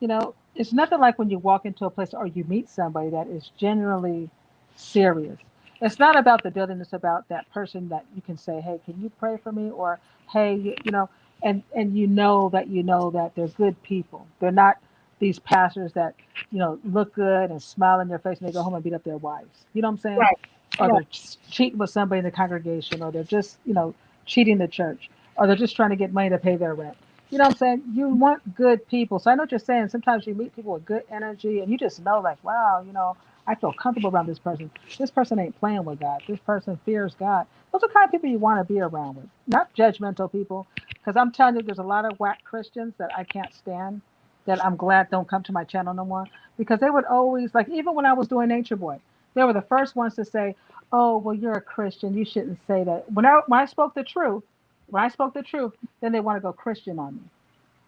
you know, it's nothing like when you walk into a place or you meet somebody that is genuinely serious. It's not about the building, it's about that person that you can say, hey, can you pray for me? Or, hey, you know, and you know that they're good people. They're not these pastors that, you know, look good and smile in your face and they go home and beat up their wives. You know what I'm saying? Right, Or right. they're cheating with somebody in the congregation, or they're just, you know, cheating the church, or they're just trying to get money to pay their rent. You know what I'm saying? You want good people. So I know what you're saying. Sometimes you meet people with good energy and you just know, like, wow, you know, I feel comfortable around this person. This person ain't playing with God. This person fears God. Those are the kind of people you want to be around with, not judgmental people. Because I'm telling you, there's a lot of whack Christians that I can't stand that I'm glad don't come to my channel no more. Because they would always, like, even when I was doing Nature Boy, they were the first ones to say, oh, well, you're a Christian. You shouldn't say that. When I spoke the truth, when I spoke the truth, then they want to go Christian on me.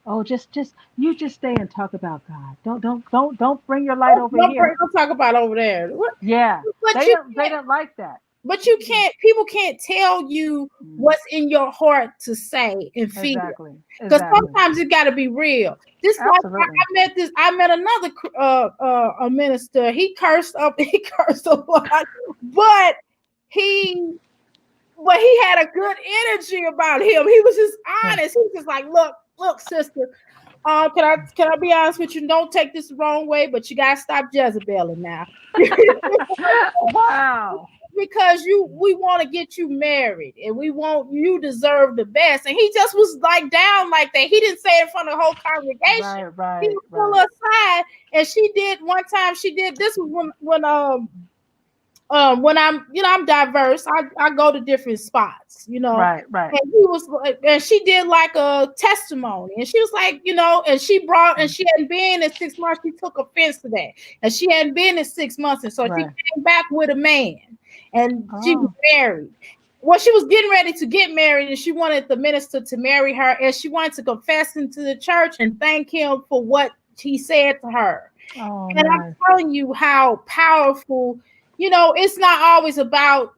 Oh, just you just stay and talk about God. Don't bring your light over here. Don't talk about over there. What? Yeah, But you they can't. didn't like that. But you Yeah. can't. People can't tell you Mm, what's in your heart to say and feel. exactly, Because exactly, sometimes you got to be real. Just like absolutely. I met another a minister. He cursed up. He cursed a lot, but he he had a good energy about him. He was just Yeah. honest. He was just like, look, sister. Can I be honest with you? Don't take this the wrong way, but you gotta stop Jezebelling now. Wow. Because we want to get you married and we want you deserve the best. And he just was like down like that. He didn't say it in front of the whole congregation. Right, He right, was pull right, her aside, and she did one time. She did this was when I'm diverse. I go to different spots, right, right. and he was like, and she did like a testimony, and she was like, and she brought, and Mm, she hadn't been in 6 months. She took offense to that, and she hadn't been in 6 months, and so she right. came back with a man, and she was Oh, married. well, she was getting ready to get married, and she wanted the minister to marry her, and she wanted to confess into the church and thank him for what he said to her. Oh, And I'm nice. telling you how powerful, it's not always about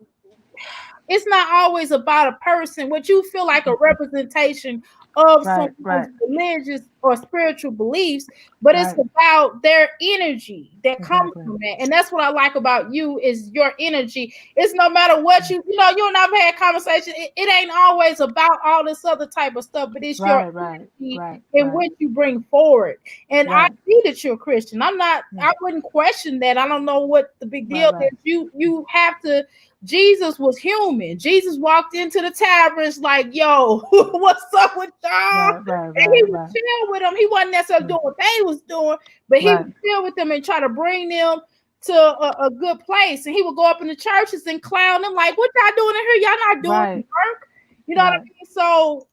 a person, what you feel like a representation of Right, someone's right, religious or spiritual beliefs, but it's right. about their energy that comes Exactly. from that. And that's what I like about you is your energy. It's no matter what you and I've had conversation. It ain't always about all this other type of stuff, but it's your Right, right, energy right, in right, which you bring forward. And I right. see that you're a Christian. Yeah. I wouldn't question that. I don't know what the big Right, deal right. is. You have to. Jesus was human. Jesus walked into the taverns like, yo, what's up with y'all? Right, right, And he right, would right. chill with them. He wasn't necessarily doing what they was doing, but he Right, would chill with them and try to bring them to a good place. And he would go up in the churches and clown them like, what y'all doing in here? Y'all not doing right, work. You know what I right. mean? So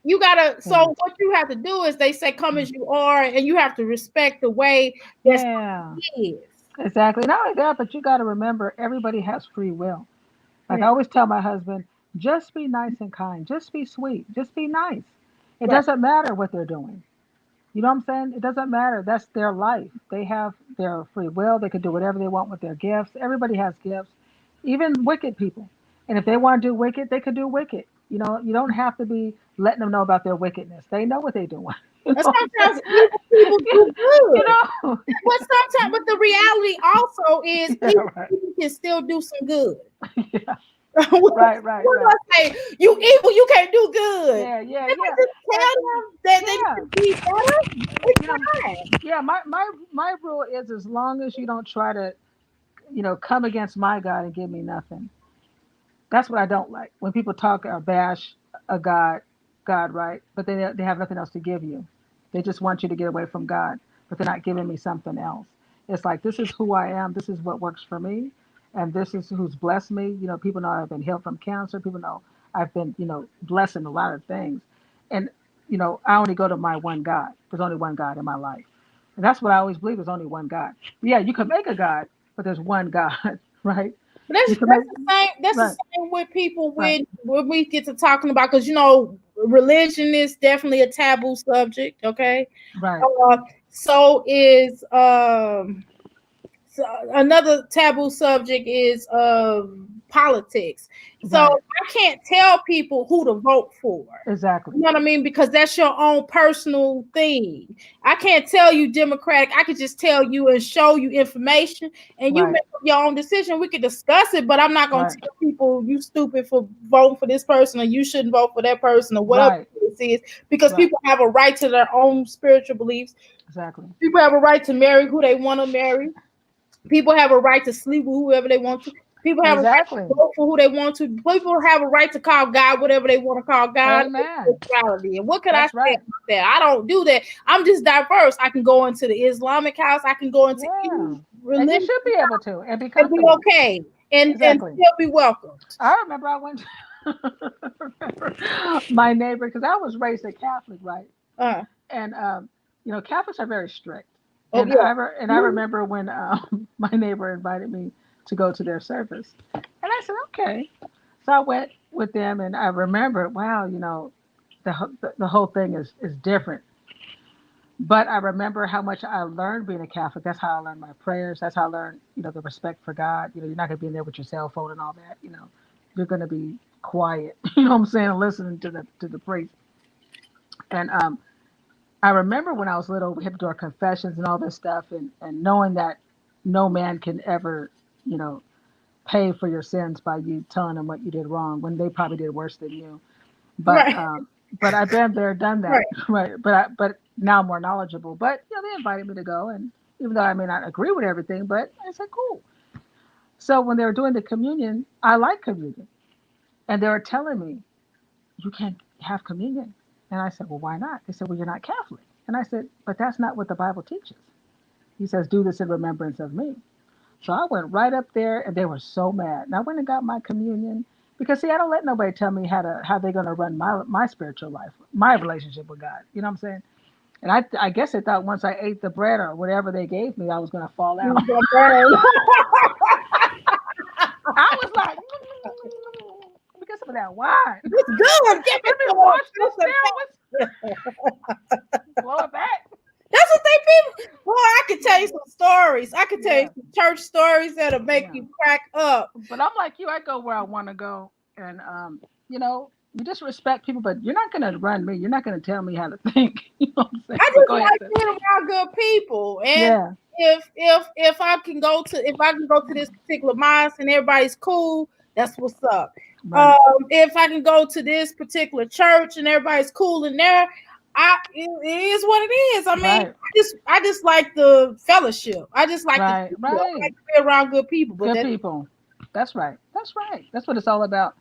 Yeah. what you have to do is they say, come as you are, and you have to respect the way that Yeah. somebody is. Exactly. Not only that, but you got to remember everybody has free will. Like I Yeah. always tell my husband, just be nice and kind. Just be sweet. Just be nice. It Right. doesn't matter what they're doing. You know what I'm saying? It doesn't matter. That's their life. They have their free will. They can do whatever they want with their gifts. Everybody has gifts, even wicked people. And if they want to do wicked, they could do wicked. You don't have to be letting them know about their wickedness. They know what they're doing. You And know what I'm sometimes saying? evil people do you good. know? But the reality also is yeah, evil right. people can still do some good. Yeah, What right, right, do right. I say? You evil, you can't do good. Yeah, yeah, If I yeah. just And tell them that they need yeah, to be better, it's you know, fine. yeah. My rule is as long as you don't try to come against my God and give me nothing. That's what I don't like when people talk or bash a God, right? But they have nothing else to give you. They just want you to get away from God, but they're not giving me something else. It's like this is who I am. This is what works for me, and this is who's blessed me. People know I've been healed from cancer. People know I've been blessed in a lot of things, and I only go to my one God. There's only one God in my life, and that's what I always believe. There's only one God. Yeah, you can make a God, but there's one God, right? But You that's can that's make the same. That's the right, same with people right. when we get to talking about, because religion is definitely a taboo subject. Okay, Right, uh, so is so another taboo subject is politics. So right, I can't tell people who to vote for. exactly. You know what I mean? Because that's your own personal thing. I can't tell you Democratic. I could just tell you and show you information, and you Right, make up your own decision. We could discuss it, but I'm not going to right, tell people you stupid for voting for this person, or you shouldn't vote for that person, or whatever right, this is, because right, people have a right to their own spiritual beliefs. exactly. People have a right to marry who they want to marry. People have a right to sleep with whoever they want to. People have a right to Exactly. vote for who they want to. People have a right to call God whatever they want to call God. Amen. Spirituality. And what could I That's say right. about that? I don't do that. I'm just diverse. I can go into the Islamic house. I can go into Yeah. any And you religion should be able to and be and be comfortable. okay and Exactly. still be welcomed. I remember I went remember my neighbor because I was raised a Catholic, right? Uh, And Catholics are very strict. oh And yeah. I remember when my neighbor invited me to go to their service, and I said okay. So I went with them, and I remember, wow, the whole thing is different. But I remember how much I learned being a Catholic. That's how I learned my prayers. That's how I learned, the respect for God. You're not gonna be in there with your cell phone and all that. You're gonna be quiet. You know what I'm saying? Listening to the priest. And I remember when I was little, we had to do our confessions and all this stuff, and knowing that no man can ever, you know, pay for your sins by you telling them what you did wrong when they probably did worse than you. But Right. I've been there, done that, Right. right? But now I'm more knowledgeable. But they invited me to go, and even though I may not agree with everything, but I said cool. So when they were doing the communion, I like communion, and they were telling me you can't have communion, and I said, well, why not? They said, well, you're not Catholic, and I said, but that's not what the Bible teaches. He says, do this in remembrance of me. So I went right up there, and they were so mad. And I went and got my communion because, see, I don't let nobody tell me how they're going to run my spiritual life, my relationship with God. You know what I'm saying? And I guess they thought once I ate the bread or whatever they gave me, I was going to fall You out. gonna burn. I was like, of that wine. It's good. Give Let it me to wash this them. down with blow it back. That's what they people. Boy, I could tell you some stories. I could tell you Yeah, some church stories that'll make yeah. you crack up. But I'm like you. I go where I want to go, and you know, you just respect people. But you're not gonna run me. You're not gonna tell me how to think. You know what I'm saying? I But just go ahead, like sis. being around good people, and Yeah, if I can go to this particular mosque and everybody's cool, that's what's up. right, If I can go to this particular church and everybody's cool in there, it is what it is. I mean, right, I just like the fellowship. I just like the right, people. I like right. to be around good people, but Good that people. That's right. That's right. That's what it's all about.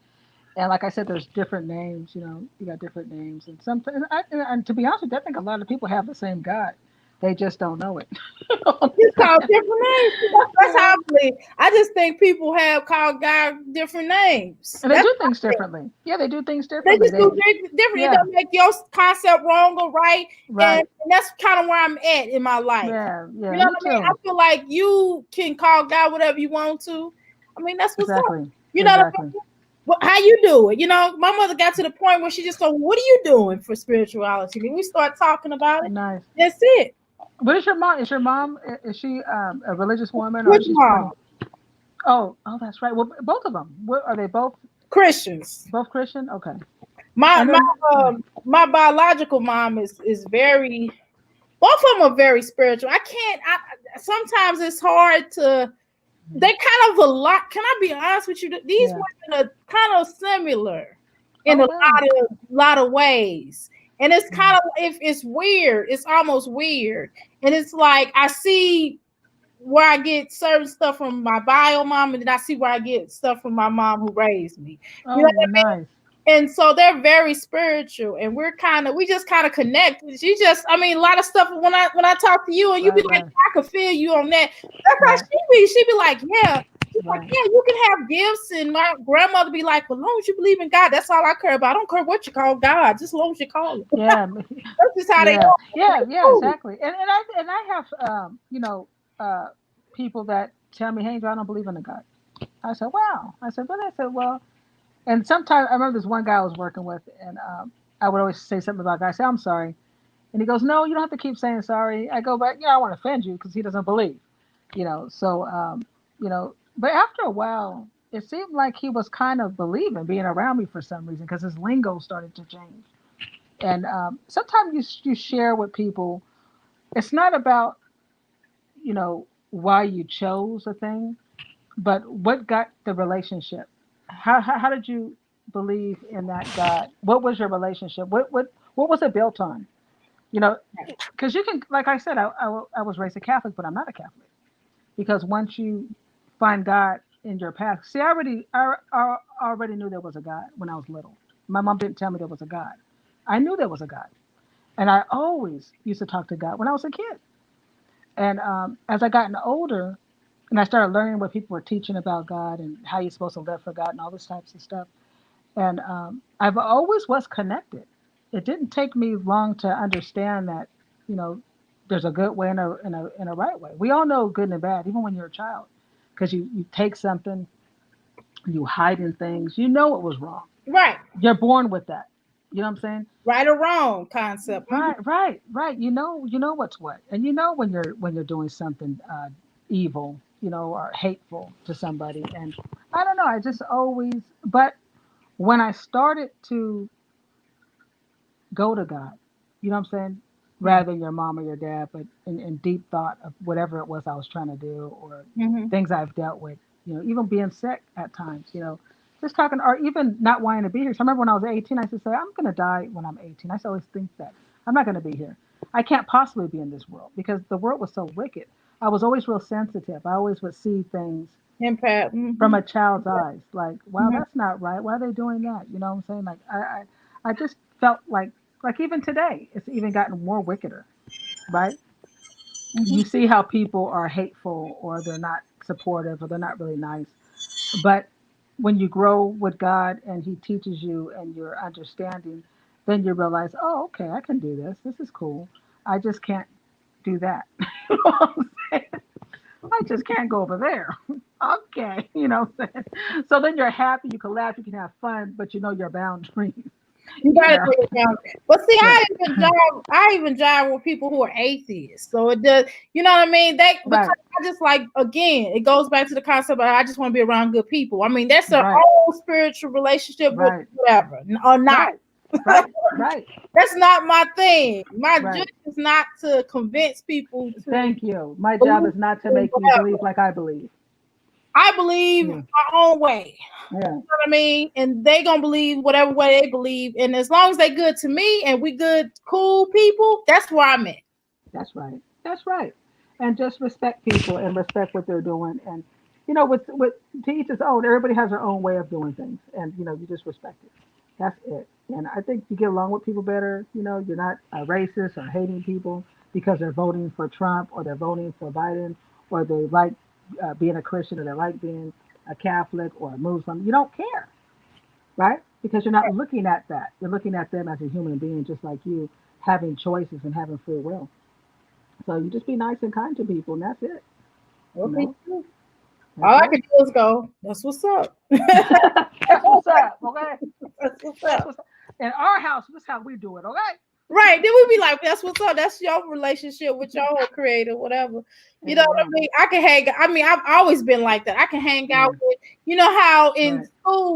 And like I said, there's different names. You know, you got different names, and sometimes, and to be honest with you, I think a lot of people have the same God. They just don't know it. You know what it's I'm called saying? different names. That's how Yeah. I believe. I just think people have called God different names. And they That's do what things I think. differently. Yeah, they do things They differently. just do They, different. It yeah, don't make your concept wrong or right, right. and that's kind of where I'm at in my life. Yeah, You yeah, know me what I mean? I too. feel like you can call God whatever you want to. I mean, that's what's up. Exactly, You know what I exactly. mean? How you do it? You know, my mother got to the point where she just said, "What are you doing for spirituality?" And we start talking about it. Nice. That's it. What is your mom? Is your mom? Is she a religious woman, or Which is she pretty? mom? Oh, oh, that's right. Well, both of them. What, are they Christians. both Christian? Okay. My And my then, yeah, my biological mom is very. Both of them are very spiritual. I can't. Sometimes it's hard to. They kind of a lot. Can I be honest with you? These yeah. women are kind of similar in Oh a wow. lot of ways, and it's kind Mhm. of if it's weird. It's almost weird, and it's like I see where I get certain stuff from my bio mom, and then I see where I get stuff from my mom who raised me. You know Oh, what I mean? nice. And so they're very spiritual, and we just kind of connect. She just, I mean, a lot of stuff when I talk to you, and you be Right, like, right, I could feel you on that. That's how right, she be like, yeah. She's like, right. yeah, you can have gifts, and my grandmother be like, well, as long as you believe in God, that's all I care about. I don't care what you call God, just as long as you call it. Yeah, That's just how they yeah, are. yeah, Like, yeah. cool. Exactly. And I have uh people that tell me, "Hey, Angel, I don't believe in a God." I said, "Wow." I said, "But," I said, "Well." And sometimes I remember this one guy I was working with, and I would always say something about God. I say, "I'm sorry," and he goes, "No, you don't have to keep saying sorry." I go, "But I want to offend you because he doesn't believe." So but after a while it seemed like he was kind of believing being around me for some reason because his lingo started to change. And sometimes you share with people, it's not about why you chose a thing, but what got the relationship. How did you believe in that God? What was your relationship? What was it built on? you know because you can, like I said, I was raised a Catholic, but I'm not a Catholic. Because once you find God in your path, see, I already knew there was a God when I was little. My mom didn't tell me there was a God. I knew there was a God, and I always used to talk to God when I was a kid. And as I gotten older, and I started learning what people were teaching about God and how you're supposed to live for God and all this types of stuff, and I've always was connected. It didn't take me long to understand that, you know, there's a good way and a right way. We all know good and bad, even when you're a child, because you take something, you hide in things. You know it was wrong. Right, You're born with that. You know what I'm saying? right or wrong concept. Right, right, right. You know what's what, and you know when you're doing something evil, or hateful to somebody. And I don't know. I just always, but when I started to go to God. You know what I'm saying? Rather than your mom or your dad, but in deep thought of whatever it was I was trying to do, or Mm-hmm. things I've dealt with, even being sick at times, just talking, or even not wanting to be here. So I remember when I was 18, I used to say, I'm going to die when I'm 18. I used to always think that. I'm not going to be here. I can't possibly be in this world because the world was so wicked. I was always real sensitive. I always would see things Impact. from Mm-hmm. a child's eyes. Like, wow, Mm-hmm. that's not right. Why are they doing that? You know what I'm saying? Like, I just felt like even today, it's even gotten more wickeder, right? You Mm-hmm. see how people are hateful, or they're not supportive, or they're not really nice. But when you grow with God and He teaches you and you're understanding, then you realize, oh, okay, I can do this. This is cool. I just can't do that. You know what I'm saying? I just can't go over there. Okay, you know what I'm saying? So then you're happy, you can laugh, you can have fun, but you know your boundaries. You You gotta know, do it down. But see, yeah, I even jive with people who are atheists. So it does, you know what I mean? They because right, I just like again, it goes back to the concept of I just want to be around good people. I mean, that's their right, own spiritual relationship with right, whatever or not. right, right, right, That's not my thing. My job right. is not to convince people to Thank you. My job believe is not to in make you whatever. believe like I believe. I believe Yeah, my own way. yeah, You know what I mean? And they gonna believe whatever way they believe. And as long as they good to me and we good, cool people, that's where I'm at. that's right. That's right. And just respect people and respect what they're doing. And you know, with to each his own. Everybody has their own way of doing things, and you know, you just respect it. That's it. And I think you get along with people better. You know, you're not a racist or hating people because they're voting for Trump or they're voting for Biden or they like being a Christian or they like being a Catholic or a Muslim. You don't care, right? Because you're not looking at that. You're looking at them as a human being, just like you, having choices and having free will. So you just be nice and kind to people, and that's it. You Okay. know, All that's I it. can do is go, that's what's up. That's That's what's up, okay? what's That's up. what's up. In our house, this is how we do it, okay? Right. Then we be like, that's what's up. That's your relationship with your creator, whatever. You know what I Amen. mean? I can hang. I mean, I've always been like that. I can hang out Yeah, with, you know how in right.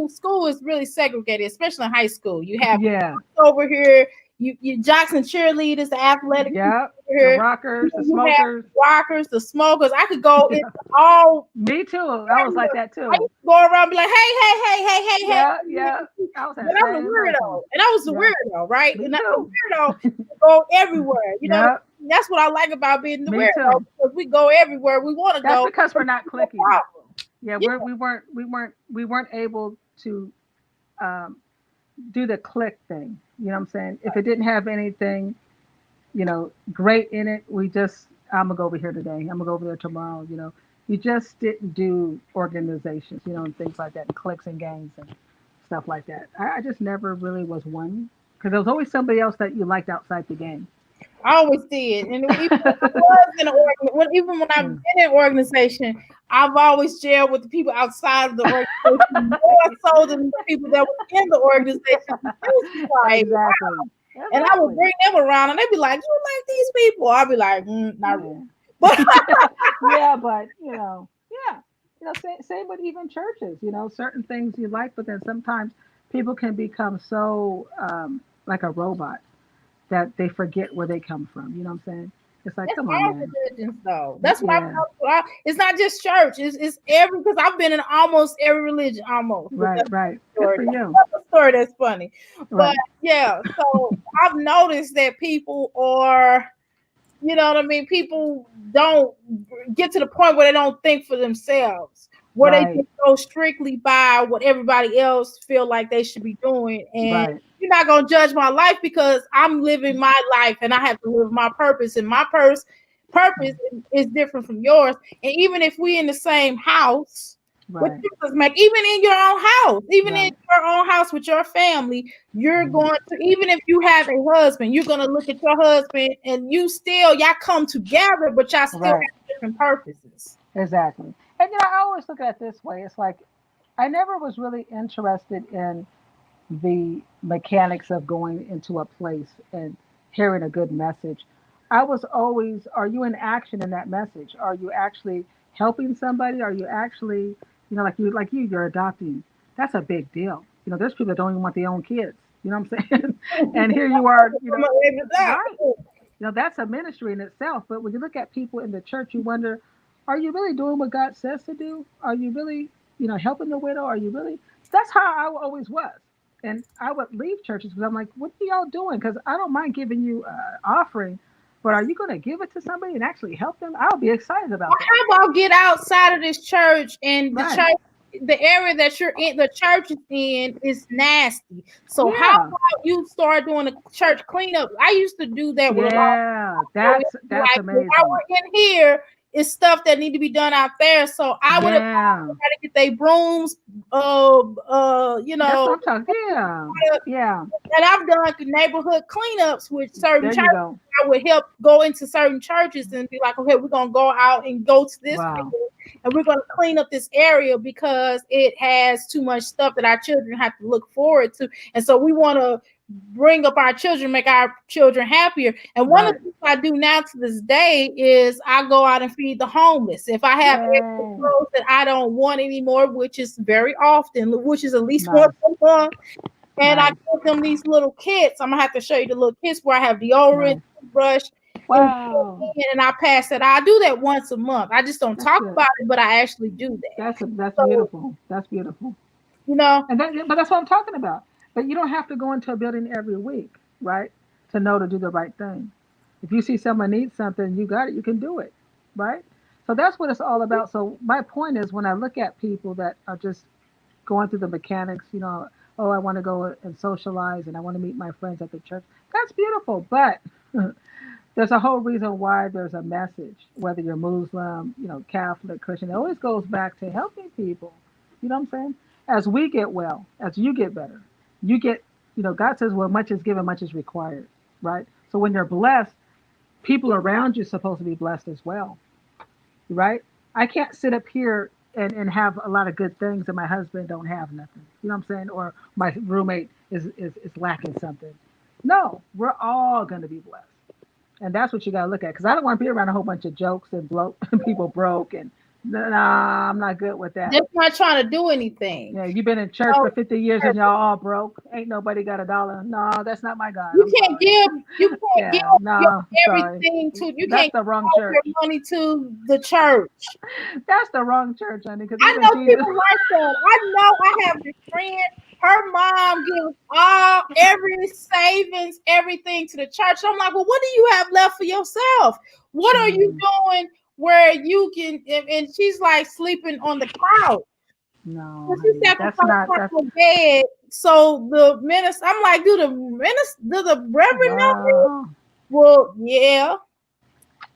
school is really segregated, especially in high school. You have Yeah, over here, you jocks and cheerleaders, the athletic people yeah. over The here. rockers, the You have smokers. rockers, the smokers. I could go into Yeah. all Me too. I was like that I too. used to go around and be like, hey, hey, hey, hey, hey, hey. Yeah, yeah. I was But that I was a same person. weirdo. And I was the Yeah, weirdo, right? me And I was too. a weirdo to go everywhere. You know what Yeah, I mean? That's what I like about being the me weirdo too. because we go everywhere we want to That's go. because we're It's not no clicking. problem. Yeah, Yeah, we weren't able to um, do the click thing. You know what I'm saying? If it didn't have anything, great in it, we just I'm gonna go over here today. I'm gonna go over there tomorrow. You just didn't do organizations, and things like that, and clicks and gangs and stuff like that. I just never really was one because there was always somebody else that you liked outside the game. I always did. And even when I was in even when I've Yeah. been in organization, I've always jailed with the people outside of the organization more so than the people that were in the organization. It was just like, Exactly. and I would Exactly. bring them around, and they'd be like, "You like these people?" I'd be like, "Not really." Yeah. But Yeah, but yeah, same with even churches. Certain things you like, but then sometimes people can become so like a robot that they forget where they come from. You know what I'm saying? It's like, that's come on, all man. religions, though. That's why Yeah, it's not just church. It's every because I've been in almost every religion, almost. But right, that's right. a Good story. for That's you. another story that's funny. But Right, yeah, so I've noticed that people are, you know what I mean. People don't get to the point where they don't think for themselves, where they right, just go strictly by what everybody else feel like they should be doing. And right, you're not gonna judge my life because I'm living my life and I have to live my purpose. And my purpose is different from yours. And even if we in the same house, what right, difference make? Even in your own house, even in right. your own house with your family, you're Mhm. going to, even if you have a husband, you're going to look at your husband and y'all come together, but y'all still Right, have different purposes. exactly. And I always look at it this way. It's like I never was really interested in the mechanics of going into a place and hearing a good message. I was always, are you in action in that message? Are you actually helping somebody? Are you actually, you're adopting. That's a big deal. There's people that don't even want their own kids. You know what I'm saying? And here you are, right. That's a ministry in itself. But when you look at people in the church, you wonder, are you really doing what God says to do? Are you really, helping the widow? Are you really? That's how I always was. And I would leave churches because I'm like, what are y'all doing? Because I don't mind giving you an offering, but are you going to give it to somebody and actually help them? I'll be excited about that. How about get outside of this church and Right. the area that you're in, the church is in, is nasty. So how Yeah. about you start doing a church cleanup? I used to do that with a lot of Yeah. people. That's Like, while amazing. we're in here, it's stuff that need to be done out there. So I would advise Yeah. everybody to get their brooms, you That's know, what I'm talking. Yeah. Yeah. and I've done neighborhood cleanups with certain There you churches. go. I would help go into certain churches and be like, okay, we're gonna go out and go to this Wow. field and we're gonna clean up this area because it has too much stuff that our children have to look forward to. And so we want to bring up our children, make our children happier. And one of Right. the things I do now to this day is I go out and feed the homeless. If I have extra Yay. clothes that I don't want anymore, which is very often, which is at least Nice. once a month, and I Nice. give them these little kits. I'm gonna have to show you the little kits where I have deodorant, Nice. brush, Wow. and I pass it. I do that once a month. I just don't That's talk good. about it, but I actually do that. That's So beautiful. That's beautiful. you know, And but that's what I'm talking about. But you don't have to go into a building every week, right? To know to do the right thing. If you see someone needs something, you got it, you can do it, right? So that's what it's all about. So my point is when I look at people that are just going through the mechanics, oh, I want to go and socialize and I want to meet my friends at the church. That's beautiful. But there's a whole reason why there's a message, whether you're Muslim, Catholic, Christian, it always goes back to helping people. You know what I'm saying? As we get well, as you get better, you get, God says, well, much is given, much is required, right? So when you're blessed, people around you are supposed to be blessed as well, right? I can't sit up here and have a lot of good things and my husband don't have nothing. You know what I'm saying? Or my roommate is lacking something. No, we're all going to be blessed. And that's what you got to look at. Because I don't want to be around a whole bunch of jokes and people broke. And nah, I'm not good with that. just not trying to do anything. Yeah, you've been in church So for 50 years and y'all all broke. Ain't nobody got a dollar. No, that's not my God. you I'm can't sorry. give Yeah, give no, sorry. everything to you That's can't the give wrong all church. your money to the church. That's the wrong church, honey. Because I even know Jesus. people like that. I know I have a friend. Her mom gives every savings, everything to the church. I'm like, well, what do you have left for yourself? What are you Mm, doing where you can? And she's like sleeping on the couch. So no, she honey. That's sacrificed not. That's her bed. So the minister, I'm like, do the reverend know me? wow. Well, yeah.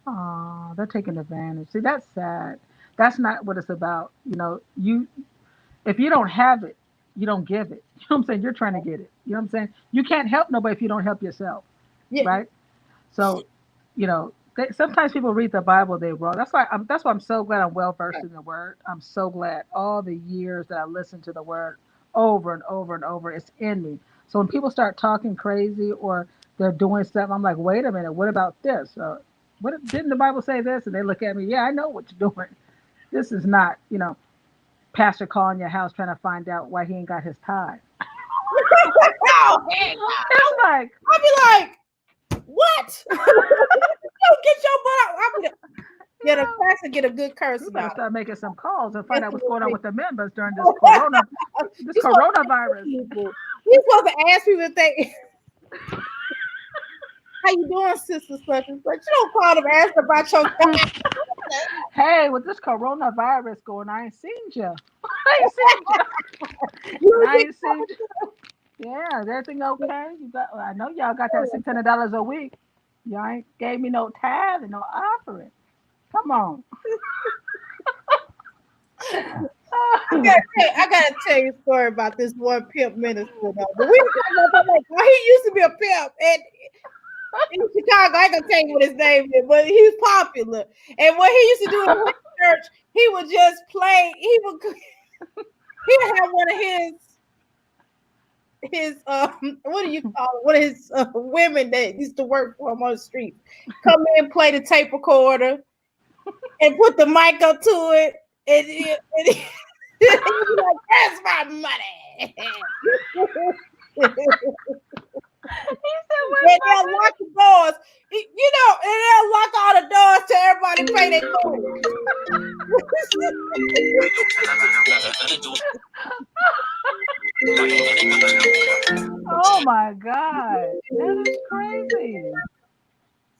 Oh, they're taking advantage. See, that's sad. That's not what it's about. If you don't have it, you don't give it. You know what I'm saying? You're trying to get it. You know what I'm saying? You can't help nobody if you don't help yourself, Yeah. right? So, sometimes people read the Bible they wrong. That's why I'm so glad I'm well versed in the Word. I'm so glad all the years that I listened to the Word over and over and over, it's in me. So when people start talking crazy or they're doing something, I'm like, wait a minute, what about this? What didn't the Bible say this? And they look at me, yeah, I know what you're doing. This is not, pastor calling your house trying to find out why he ain't got his tithe. Oh, heck It's no. like, I'll be like, what? You get your butt out. I'll be you get a know, pastor, get a good you cursing better out. start making some calls and find Yes, out it what's will going on be. with the members during this You're supposed to ask coronavirus. people. You're supposed to ask people if they how you doing, sister such and such. You don't call them ask about your Hey, with this coronavirus going, I ain't seen you. I ain't seen you. you I ain't seen you. Yeah, is everything okay? I know y'all got that $600 a week. Y'all ain't gave me no tithe and no offering. Come on. I gotta tell you a story about this one pimp minister though. But we talking about that like, well, he used to be a pimp and in Chicago. I ain't gonna tell you what his name is, but he's popular. And what he used to do in his church, he would just play. He would have one of his what do you call it? One of his women that used to work for him on the street come in, play the tape recorder, and put the mic up to it, and he would be like, "That's my money." He said, And "Where's my they'll lock the doors, and they'll lock all the doors till everybody pay their money. Oh my God, that is crazy.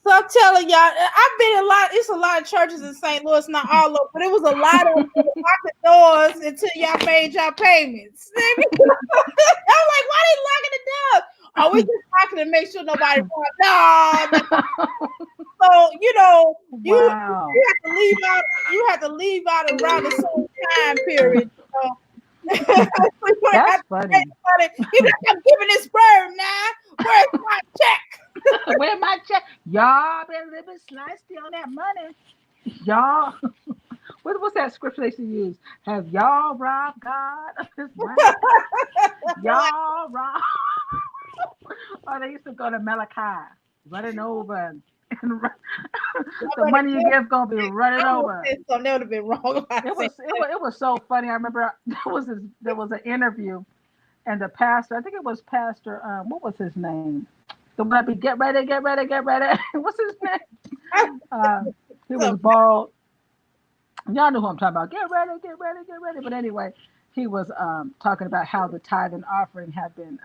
So I'm telling y'all, I've been in a lot. It's a lot of churches in St. Louis, not all of them, but it was a lot of them that locked the doors until y'all made y'all payments. I'm like, why they locking the doors? Oh, we just locking to make sure nobody. No, So you Wow. have to leave out. You have to leave out around the same time period. You have That's to pay funny. somebody. You got to give this bird now. Where's my check? Where my check? Y'all been living slicey on that money. Y'all, what's that scripture they used to use? Have y'all robbed God of his money? Y'all robbed. Or they used to go to Malachi, running over and the Somebody money you give give gonna be running I would over. say something that would have been wrong if I said It was so funny. I remember there was an interview and the pastor, I think it was Pastor, what was his name? The one that be get ready, get ready, get ready. What's his name? that. Uh, he was So, bald. Y'all know who I'm talking about. Get ready, get ready, get ready. But anyway, he was talking about how the tithe and offering had been,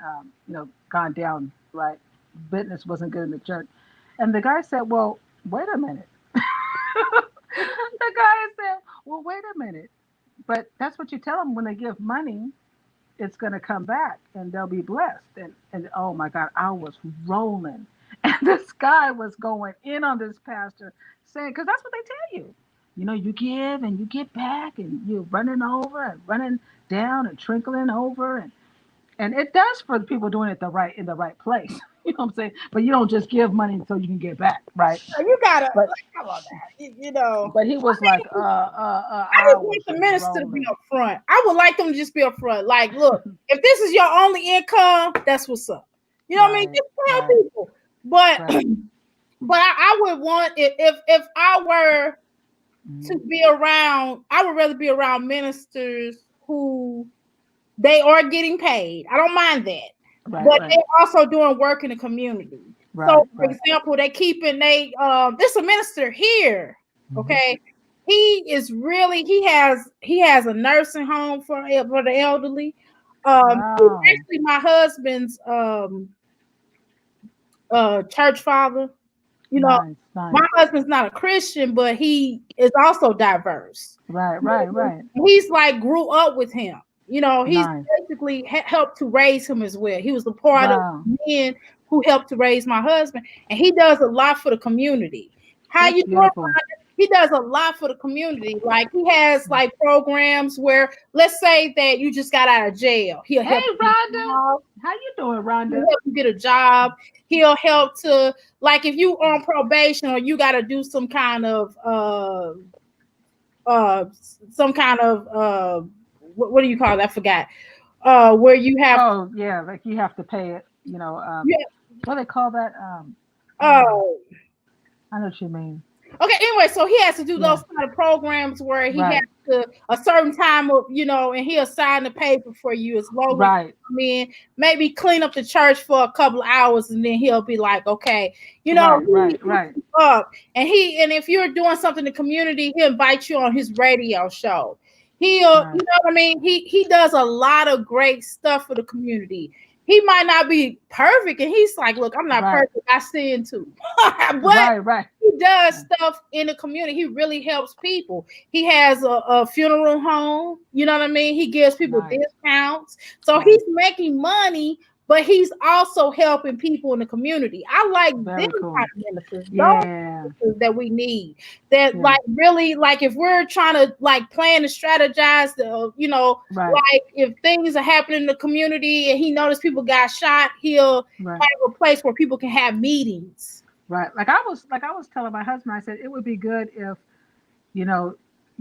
gone down. Right, business wasn't good in the church, and the guy said, "Well, wait a minute." The guy said, "Well, wait a minute." But that's what you tell them when they give money, it's going to come back and they'll be blessed. And oh my God, I was rolling. And this guy was going in on this pastor saying, because that's what they tell you. You know, you give and you get back and you're running over and running down and trickling over. And it does for the people doing it in the right place. You know what I'm saying? But you don't just give money so you can get back, right? you gotta But like, come on now. You know. but he was like, I I just was want the minister to be rolling. upfront. I would like them to just be upfront. Like, look, if this is your only income, that's what's up. You know what I mean? Right, Just tell right, people. But right. I would want if I were to Mhm. be around, I would rather be around ministers who they are getting paid. I don't mind that. Right, But right, they're also doing work in the community. So right, for right. example, they keeping this a minister here. Mhm. Okay. He has a nursing home for the elderly. He's Wow. actually my husband's church father. You know, Nice, nice. my husband's not a Christian, but he is also diverse. Right, right, right. He's like grew up with him. He's Nice. basically helped to raise him as well. He was a part of Wow. men who helped to raise my husband, and he does a lot for the community. How That's you doing, beautiful. Rhonda? He does a lot for the community. Like he has like programs where, let's say that you just got out of jail, he'll Hey, help you. Rhonda. How you doing, He'll Rhonda? help you get a job. He'll help to, like, if you on probation or you got to do uh some kind of what do you call it? I forgot. Where you have Oh, yeah, like you have to pay it, yeah, what do they call that? uh I know what you mean. okay, anyway, so he has to do Yeah. those kind of programs where he has Right. to a certain time of, and he'll sign the paper for you as long as you Right. come in, maybe clean up the church for a couple of hours, and then he'll be like, okay, Right, he right, right. hooks you up, and if you're doing something in the community, he'll invite you on his radio show. You Right. know what I mean? He does a lot of great stuff for the community. He might not be perfect, and he's like, look, I'm not Right. perfect. I sin too, but Right, right. he does Right. stuff in the community. He really helps people. He has a funeral home. You know what I mean? He gives people Nice. discounts. So Nice. he's making money, but he's also helping people in the community. I like them Very kind cool. of ministers. Those Yeah. ministers that we need. That Yeah. like really like if we're trying to like plan and strategize Right. like if things are happening in the community and he noticed people got shot, he'll Right. have a place where people can have meetings. Right. Like I was telling my husband, I said it would be good if, you know,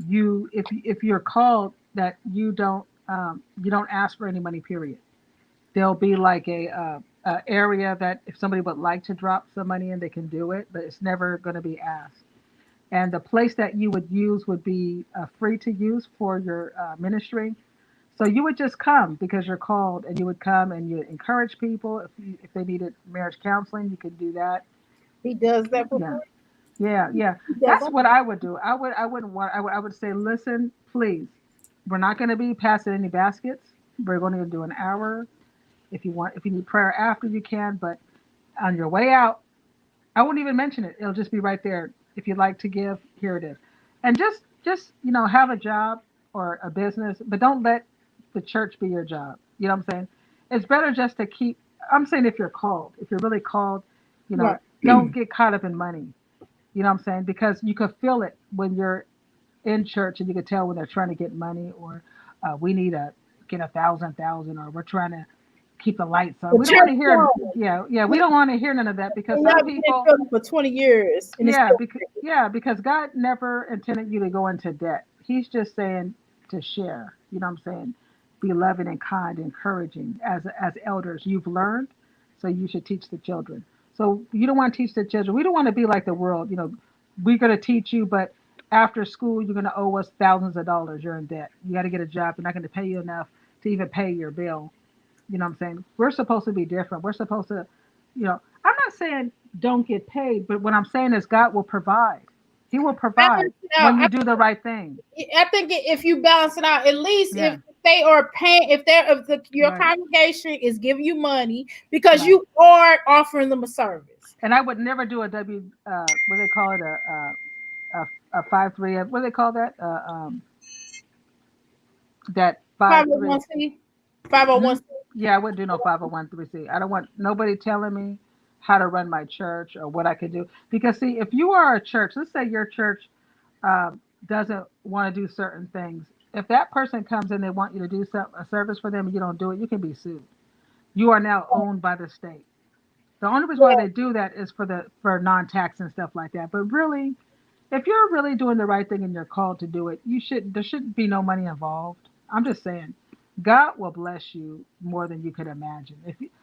if you're called that you don't ask for any money, period. There'll be like a area that if somebody would like to drop some money in, they can do it, but it's never going to be asked. And the place that you would use would be free to use for your ministry. So you would just come because you're called, and you would come and you encourage people. If they needed marriage counseling, you could do that. He does that for Yeah, free. yeah, yeah. He does That's all what that. I would do. I wouldn't want. I would say, listen, please. We're not going to be passing any baskets. We're going to do an hour. If you need prayer after, you can. But on your way out, I won't even mention it. It'll just be right there. If you'd like to give, here it is. And just have a job or a business, but don't let the church be your job. You know what I'm saying? It's better just to keep. I'm saying if you're called, if you're really called, Right. don't get caught up in money. You know what I'm saying? Because you could feel it when you're in church, and you could tell when they're trying to get money, or we need to get a thousand, or we're trying to keep the lights on. The We don't want church to hear, song. yeah, we don't want to hear none of that, because And y'all some been in people, building for 20 years and it's still because God never intended you to go into debt. He's just saying to share. You know what I'm saying? Be loving and kind, encouraging as elders. You've learned, so you should teach the children. So you don't want to teach the children. We don't want to be like the world. We're going to teach you, but after school you're going to owe us thousands of dollars. You're in debt. You got to get a job. We're not going to pay you enough to even pay your bill. You know what I'm saying? We're supposed to be different. We're supposed to, I'm not saying don't get paid, but what I'm saying is God will provide. He will provide balanced it out. when you do the right thing. I think if you balance it out, at least if Yeah, they are paying, your right, congregation is giving you money because right. you are offering them a service. And I would never do a what do they call it, a 5-3, what do they call that? That 5-3. 501c, Hmm? 501c. Yeah, I wouldn't do no 501(c). I don't want nobody telling me how to run my church or what I could do. Because see, if you are a church, let's say your church doesn't want to do certain things. If that person comes and they want you to do a service for them and you don't do it, you can be sued. You are now owned by the state. The only reason why Yeah, they do that is for non-tax and stuff like that. But really, if you're really doing the right thing and you're called to do it, there shouldn't be no money involved. I'm just saying, God will bless you more than you could imagine.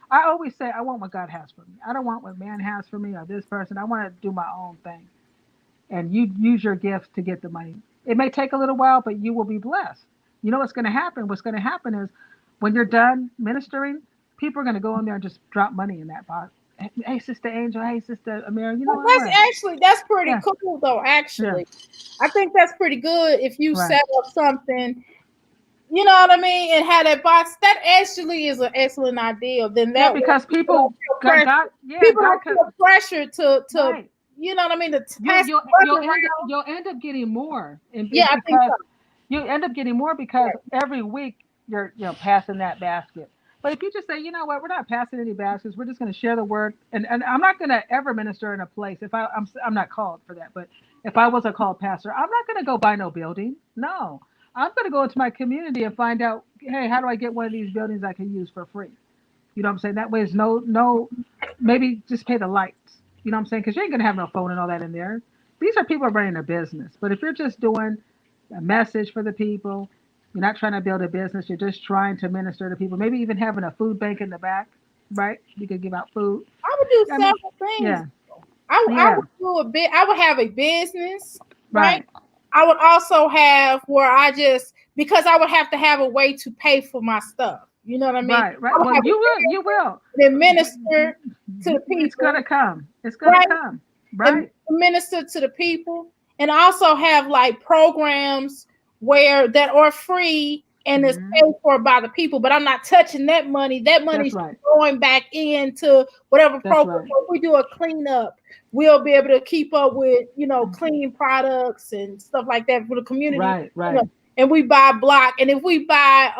I always say, I want what God has for me. I don't want what man has for me or this person. I want to do my own thing. And you use your gifts to get the money. It may take a little while, but you will be blessed. You know what's going to happen? What's going to happen is when you're done ministering, people are going to go in there and just drop money in that box. Hey, Sister Angel. Hey, Sister Amira. You know well, what? that's pretty Yeah, cool though. yeah, Actually, I think that's pretty good if you right. set up something. You know what I mean, and have that box. That actually is an excellent idea. Then Yeah, that way because people don't people feel got, pressure. got yeah, People God, don't feel pressure to right. you know what I mean, to You pass you'll the buck you'll end around. you'll end up getting more, Yeah, and I think because so. you end up getting more because every week you're passing that basket. But if you just say, you know what, we're not passing any baskets, we're just going to share the word, and I'm not going to ever minister in a place if I'm not called for that. But if I was a called pastor, I'm not going to go buy no building. No, I'm going to go into my community and find out, hey, how do I get one of these buildings I can use for free? You know what I'm saying? That way, it's no, maybe just pay the lights. You know what I'm saying? Because you ain't gonna have no phone and all that in there. These are people running a business. But if you're just doing a message for the people, you're not trying to build a business. You're just trying to minister to people. Maybe even having a food bank in the back, right? You could give out food. I would do I mean, several things. yeah, I yeah, would do a bit. I would have a business, right? right, I would also have where I just because I would have to have a way to pay for my stuff. You know what I mean? right, right. I would Well, have a you will. then minister to the It's people, gonna come. It's gonna right? come. And Right. minister to the people, and also have like programs where that are free and is Hmm. paid for by the people. But I'm not touching that money. That That's money's right. going back into whatever That's program. right. So if we do a cleanup, we'll be able to keep up with clean products and stuff like that for the community. Right. You know, Right. and we buy block, and if we buy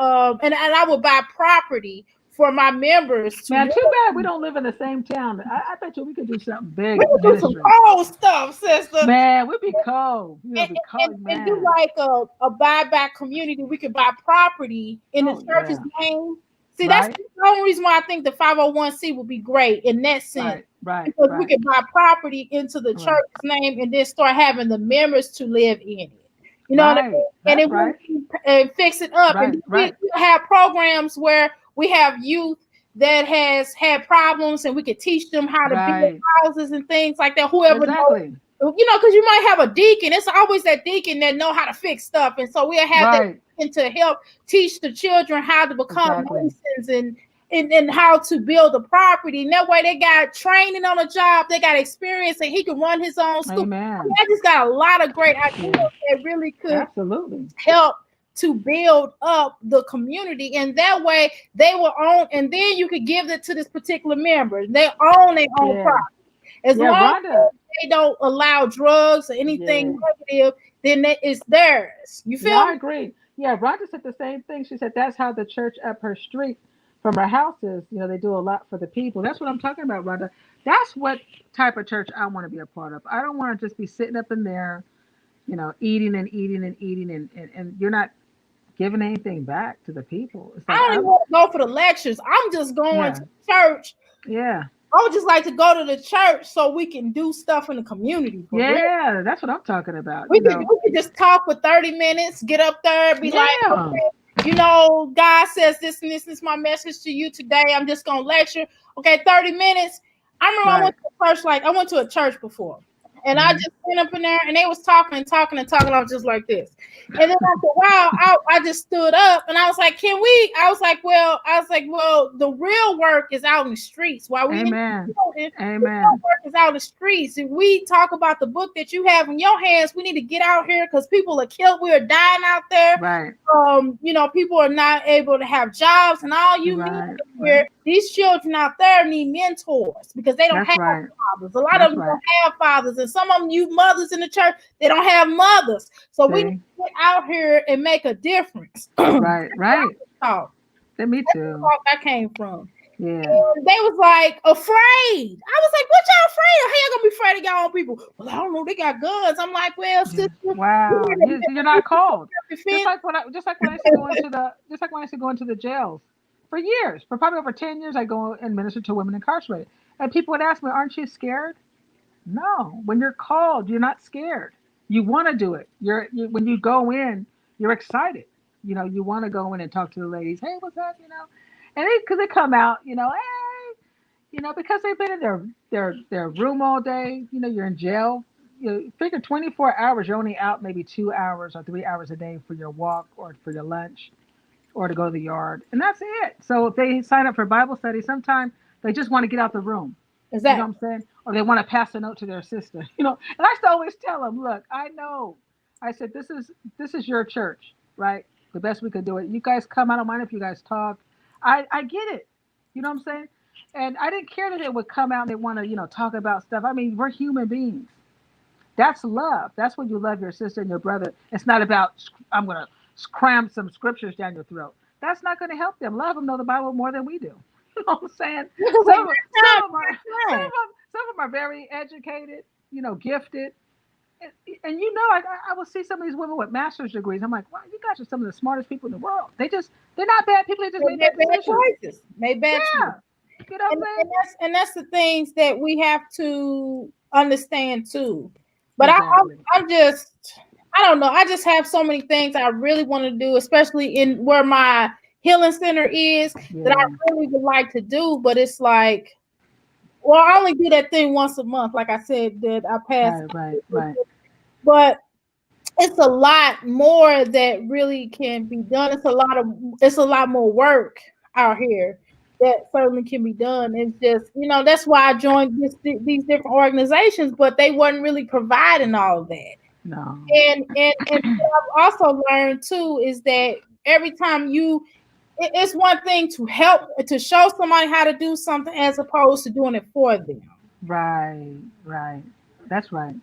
and I would buy property for my members to Man, too bad we live. don't live in the same town. I bet you we could do something We big can do some ministry. cold stuff, sister. Man, we'd be cold. and, Be and, cold, and do man. like a buyback community. We could buy property in the Oh church's yeah. name. See, that's Right. the only reason why I think the 501c would be great in that sense. Right. Right. Because we Right. could buy property into the Right. church's name and then start having the members to live in it. You know what I Right. mean? And That's then right. we fix it up. And Right. then we Right. have programs where we have youth that has had problems and we could teach them how to build Right. houses and things like that. Whoever knows, Exactly. because you might have a deacon. It's always that deacon that know how to fix stuff, and so we'll have that Right. deacon to help teach the children how to become Exactly. masons and how to build a property. And that way, they got training on a job, they got experience, and he can run his own school. I mean, Amen. I just got a lot of great ideas Yeah. that really could Absolutely. help to build up the community, and that way they will own, and then you could give it to this particular member. They own their own Yeah. property as Yeah. long Rhonda. they don't allow drugs or anything Yeah. negative, then it's theirs. You Yeah, feel I me? agree. Yeah, Rhonda said the same thing. She said that's how the church up her street from her house is. They do a lot for the people. That's what I'm talking about, Rhonda. That's what type of church I want to be a part of. I don't want to just be sitting up in there, eating and eating and eating, and you're not giving anything back to the people. It's I like don't even want to go for the lectures. I'm just going yeah, to church. yeah, I would just like to go to the church so we can do stuff in the community for real. yeah. That's what I'm talking about. We could just talk for 30 minutes, get up there, be like, Yeah, okay, God says this and this is my message to you today. I'm just gonna lecture. Okay, 30 minutes. I remember I right. went to a church, I went to a church before. And I Hmm. just went up in there and they was talking and talking and talking. I was just like this. And then after a while, I just stood up and I was like, can we? Well, the real work is out in the streets. While we in the Amen. building, the real Amen. work is out in the streets. If we talk about the book that you have in your hands, we need to get out here because people are killed. We are dying out there. Right. People are not able to have jobs, and all you men Right. Right. here, these children out there need mentors because they don't That's have right. fathers. A lot of That's them right. don't have fathers, and some of them, you mothers in the church, they don't have mothers. So we need See. to get out here and make a difference. Right. Right. Talk. Me That's the too. talk I came from. Yeah. And they was like afraid. I was like, what y'all afraid of? How y'all gonna be afraid of y'all own people? Well, I don't know. They got guns. I'm like, well, Yeah. sister, Wow. You're not called. defend. Just like when I used to go into the just like when I used to go into the jails for years, for probably over 10 years, I go and minister to women incarcerated, and people would ask me, "Aren't you scared?" No. When you're called, you're not scared. You want to do it. When you go in, you're excited. You want to go in and talk to the ladies. Hey, what's up? And because they come out, hey, because they've been in their room all day. You're in jail. Figure 24 hours. You're only out maybe 2 hours or 3 hours a day for your walk or for your lunch or to go to the yard, and that's it. So if they sign up for Bible study, sometimes they just want to get out the room. You know Exactly. what I'm saying? Or they want to pass a note to their sister. And I used to always tell them, look, I know. I said, this is your church, right? The best we could do it. You guys come. I don't mind if you guys talk. I get it. You know what I'm saying? And I didn't care that they would come out and they want to, talk about stuff. I mean, we're human beings. That's love. That's when you love your sister and your brother. It's not about I'm gonna cram some scriptures down your throat. That's not going to help them. A lot of them know the Bible more than we do. You know what I'm saying? Because Some of time, them are time. some of them are very educated, gifted. And I will see some of these women with master's degrees. I'm like, wow, you guys are some of the smartest people in the world. They're not bad people. They just They made made bad bad decisions. choices. Made bad choices. Yeah, you know what and, I'm and saying? that's the things that we have to understand too. But Exactly. I'm just I don't know. I just have so many things I really want to do, especially in where my healing center is that Yeah. I really would like to do. But it's like, well, I only do that thing once a month. Like I said, that I pass. Right. Right. Right. But it's a lot more that really can be done. It's a lot more work out here that certainly can be done. It's just, that's why I joined these different organizations, but they wasn't really providing all of that. No. And what I've also learned too is that every time it's one thing to help to show somebody how to do something as opposed to doing it for them. Right. Right. That's right.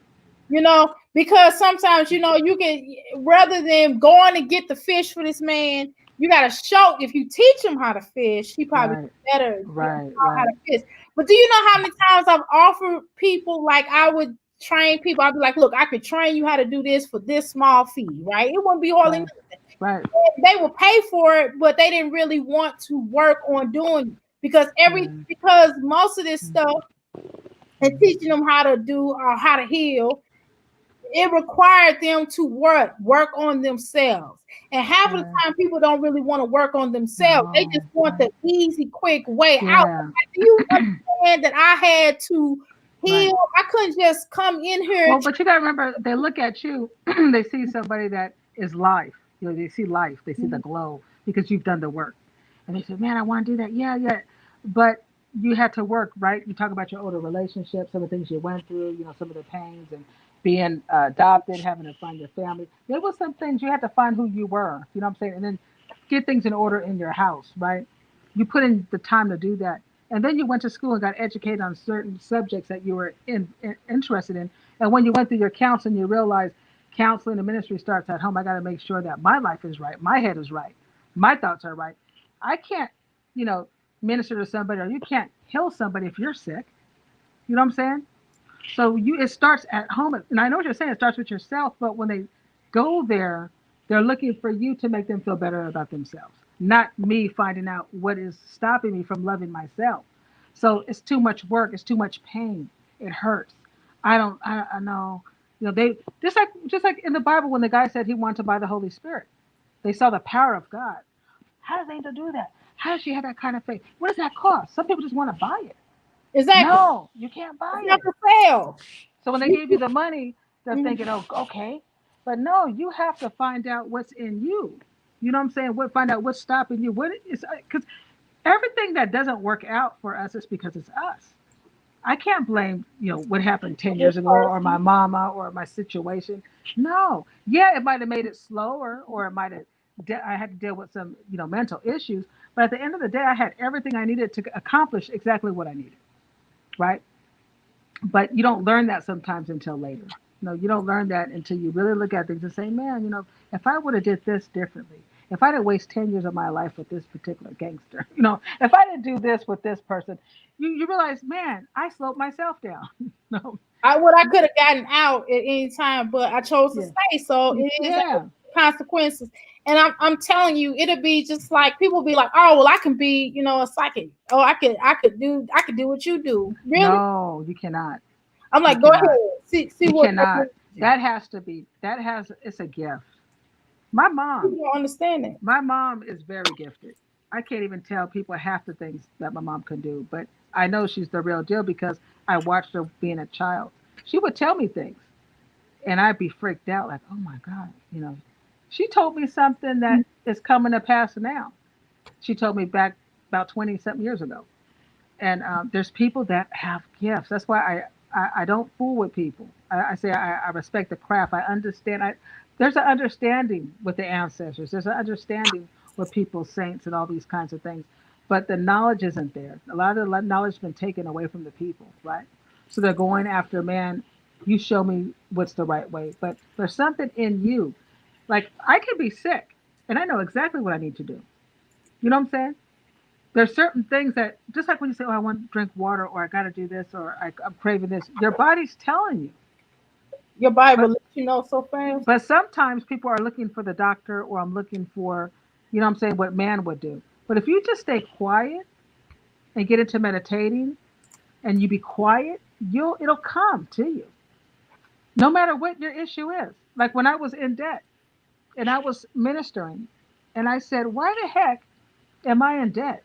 Because sometimes you can, rather than going to get the fish for this man, you got to show. If you teach him how to fish, he probably Right. better Right. how Right. to fish. But do you know how many times I've offered people, like I would train people, I'd be like, look, I could train you how to do this for this small fee, right? It wouldn't be hardly Right. nothing. Right. They will pay for it, but they didn't really want to work on doing it Yeah. because most of this stuff and Mhm. teaching them how to do or how to heal, it required them to work on themselves. And half of the Right. time people don't really want to work on themselves. They just No. want Right. the easy, quick way out. Yeah. Do you understand that I had to Right. heal? I couldn't just come in here Well, and but you gotta remember, they look at you, they see somebody that is life. They see life, they see the glow because you've done the work, and they say, "Man, I want to do that." Yeah, yeah, but you had to work, right? You talk about your older relationships, some of the things you went through, some of the pains, and being adopted, having to find your family. There was some things you had to find who you were. You know what I'm saying? And then get things in order in your house, right? You put in the time to do that, and then you went to school and got educated on certain subjects that you were interested in. And when you went through your counseling, you realized counseling and ministry starts at home. I got to make sure that my life is right, my head is right, my thoughts are right. I can't, you know, minister to somebody, or you can't heal somebody if you're sick. You know what I'm saying? So it starts at home, and I know what you're saying. It starts with yourself, but when they go there, they're looking for you to make them feel better about themselves, not me finding out what is stopping me from loving myself. So it's too much work. It's too much pain. It hurts. I don't. I know. They just like in the Bible when the guy said he wanted to buy the Holy Spirit. They saw the power of God. How does Angel do that? How does she have that kind of faith? What does that cost? Some people just want to buy it. Exactly. No, you can't It's buy not it. for sale. So when they give you the money, they're Mhm. thinking, oh, okay. But no, you have to find out what's in you. You know what I'm saying? Find out what's stopping you. What is because everything that doesn't work out for us is because it's us. I can't blame what happened 10 years ago or my mama or my situation. No, yeah, it might have made it slower or it might have. I had to deal with some mental issues. But at the end of the day, I had everything I needed to accomplish exactly what I needed. Right? But you don't learn that sometimes until later. You don't learn that until you really look at things and say, man, if I would have did this differently, if I didn't waste 10 years of my life with this particular gangster, if I didn't do this with this person, you realize, man, I slowed myself down. no, I could have gotten out at any time, but I chose to yeah, stay. So it is yeah, consequences. And I'm telling you, it'll be just like people be like, oh well, I can be, a psychic. Oh, I could do what you do. Really? no, you cannot, I'm you like, go cannot, ahead. See you what cannot. That has to be, it's a gift. My mom, people don't understand that. My mom is very gifted. I can't even tell people half the things that my mom can do, but I know she's the real deal because I watched her being a child. She would tell me things, and I'd be freaked out, like, "Oh my God!" She told me something that is coming to pass now. She told me back about 20 something years ago. And there's people that have gifts. That's why I don't fool with people. I say I respect the craft. I understand. There's an understanding with the ancestors. There's an understanding with people's saints and all these kinds of things. But the knowledge isn't there. A lot of the knowledge has been taken away from the people, right? So they're going after, man, you show me what's the right way. But there's something in you. Like I could be sick and I know exactly what I need to do. You know what I'm saying? There's certain things that just like when you say, "Oh, I want to drink water," or "I got to do this," or "I'm craving this," your body's telling you. Your Bible But lets you know so fast. but sometimes people are looking for the doctor, or I'm looking for, what I'm saying, what man would do. But if you just stay quiet and get into meditating, and you be quiet, it'll come to you, no matter what your issue is. Like when I was in debt and I was ministering, and I said, "Why the heck am I in debt?"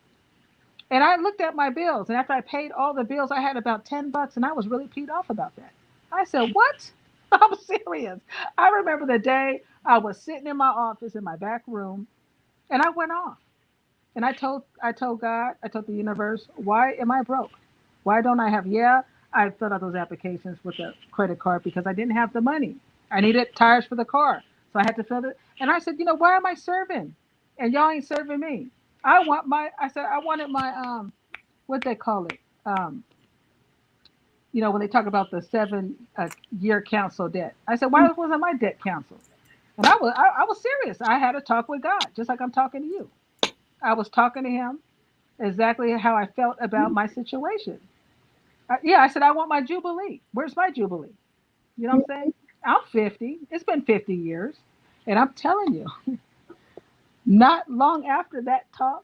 And I looked at my bills, and after I paid all the bills, I had about $10, and I was really peed off about that. I said, "What?" I'm serious. I remember the day I was sitting in my office in my back room, and I went off. And I told God, I told the universe, why am I broke? Why don't I have? Yeah, I filled out those applications with a credit card because I didn't have the money. I needed tires for the car, so I had to fill it. And I said, why am I serving? And y'all ain't serving me. I said I wanted my what they call it, when they talk about the 7 year council debt. I said, why wasn't my debt canceled? And I was serious. I had a talk with God, just like I'm talking to you. I was talking to him exactly how I felt about my situation. Yeah, I said, I want my Jubilee. Where's my Jubilee? You know what I'm saying? I'm 50. It's been 50 years. And I'm telling you, not long after that talk,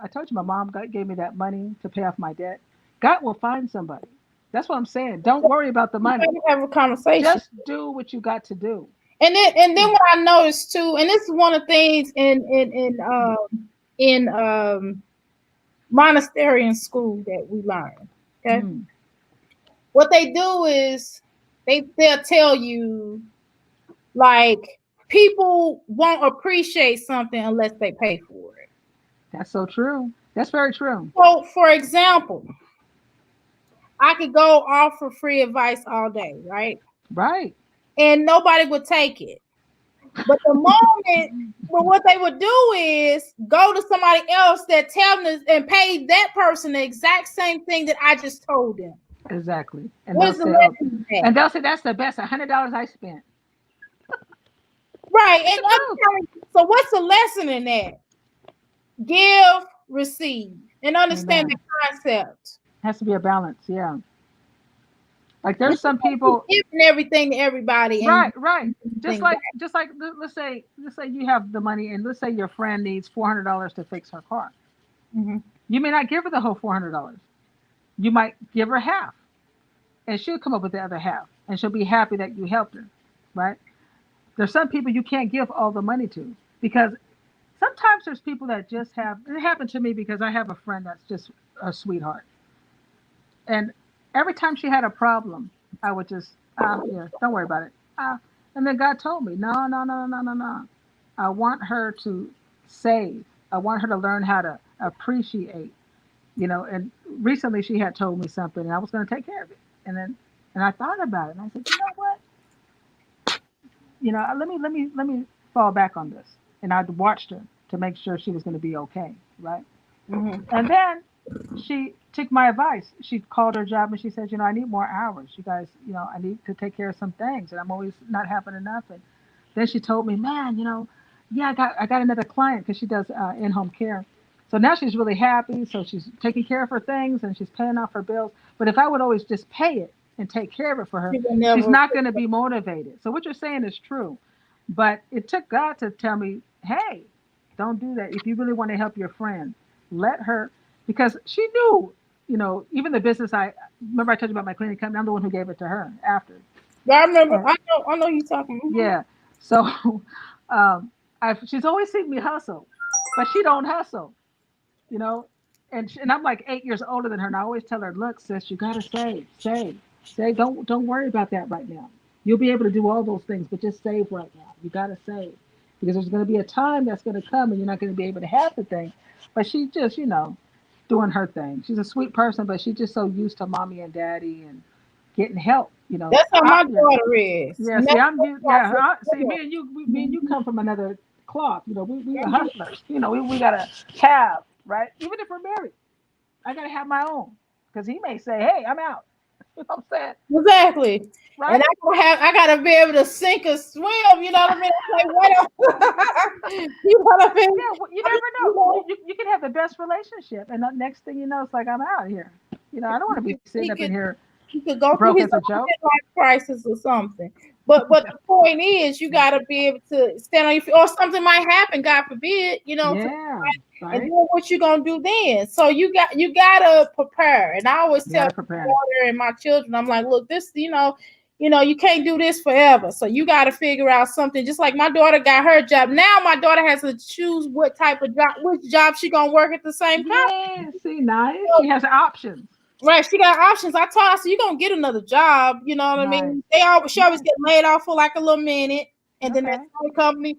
I told you my mom gave me that money to pay off my debt. God will find somebody. That's what I'm saying. Don't worry about the You money. gotta have a conversation. Just do what you got to do. And then what I noticed too, and this is one of the things in monastery and school that we learn. Okay, Mm, what they do is they'll tell you like people won't appreciate something unless they pay for it. that's so true. That's very true. So, for example, I could go offer free advice all day, right? Right. And nobody would take it. But but what they would do is go to somebody else that tell them and pay that person the exact same thing that I just told them. Exactly. And they'll What's the say, oh, lesson in that? and they'll say that's the best $100 I spent. Right. It's And the truth. so what's the lesson in that? Give, receive, and understand the Amen. concept. Has to be a balance. Yeah. Like You there's some can't keep people. giving everything to everybody and Right, right. Just everything like, back. let's say you have the money, and let's say your friend needs $400 to fix her car. Hmm. You may not give her the whole $400. You might give her half, and she'll come up with the other half, and she'll be happy that you helped her. Right? There's some people you can't give all the money to because sometimes there's people that just have. It happened to me because I have a friend that's just a sweetheart, and every time she had a problem, I would just, yeah, don't worry about it. And then God told me, no, no, no, no, no, no. I want her to save. I want her to learn how to appreciate, And recently she had told me something, and I was going to take care of it. And I thought about it, and I said, you know what? Let me fall back on this. And I watched her to make sure she was going to be okay, right? Hmm. And then she took my advice. She called her job and she said, I need more hours. You guys, I need to take care of some things, and I'm always not having enough. And then she told me, man, yeah, I got another client because she does in-home care. So now she's really happy. So she's taking care of her things and she's paying off her bills. But if I would always just pay it and take care of it for her, You will she's never. not going to be motivated. So what you're saying is true. But it took God to tell me, hey, don't do that. If you really want to help your friend, let her, because she knew, even the business I remember I told you about my cleaning company. I'm the one who gave it to her after. I remember. And I know you talking. Hmm. yeah, so she's always seen me hustle, but she don't hustle, you know. And I'm like 8 years older than her, and I always tell her, look, sis, you gotta save, save, save. Don't worry about that right now. You'll be able to do all those things, but just save right now. You gotta save because there's gonna be a time that's gonna come, and you're not gonna be able to have the thing. But she just, doing her thing. She's a sweet person, but she's just so used to mommy and daddy and getting help. That's how my Yeah, daughter is. yeah. And See, that's I'm you. Yeah, see, what me and you come from another cloth. We are hustlers. We gotta have right. Even if we're married, I gotta have my own because he may say, "Hey, I'm out." You know what I'm saying? exactly. And Right? I gotta be able to sink or swim. You know what I mean? It's like, wait, you know what I mean? Yeah. Well, you I mean, never you know. You, know, you you can have the best relationship, and the next thing you know, it's like I'm out of here. I don't want to be sitting he up in could here he could go through broke his as a own joke. midlife crisis or something. But the point is, you got to be able to stand on your feet, or something might happen, God forbid, Yeah. and Right. then what you gonna do then? So you gotta prepare. And I always You tell gotta my prepare. daughter and my children, I'm like, look, this, you can't do this forever. So you gotta figure out something. Just like my daughter got her job. Now my daughter has to choose what type of job, which job she gonna work at the same time. Yeah. See, nice. She has options. Right, she got options. I told her, so you're gonna get another job. You know what I Nice. mean? She always Nice. get laid off for like a little minute, and then that Okay. same company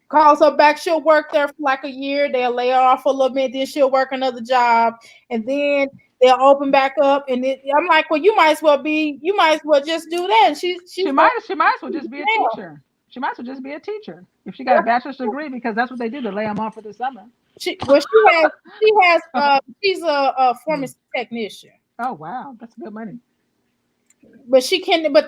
calls her back. She'll work there for like a year. They'll lay her off for a little bit, then she'll work another job, and then they'll open back up. And I'm like, well, you might as well just do that. And She she's gonna might she might as well just be a yeah. teacher. She might as well just be a teacher if she got a bachelor's degree because that's what they do. They lay them off for the summer. She's a pharmacy technician. Oh wow, that's good money. But she can but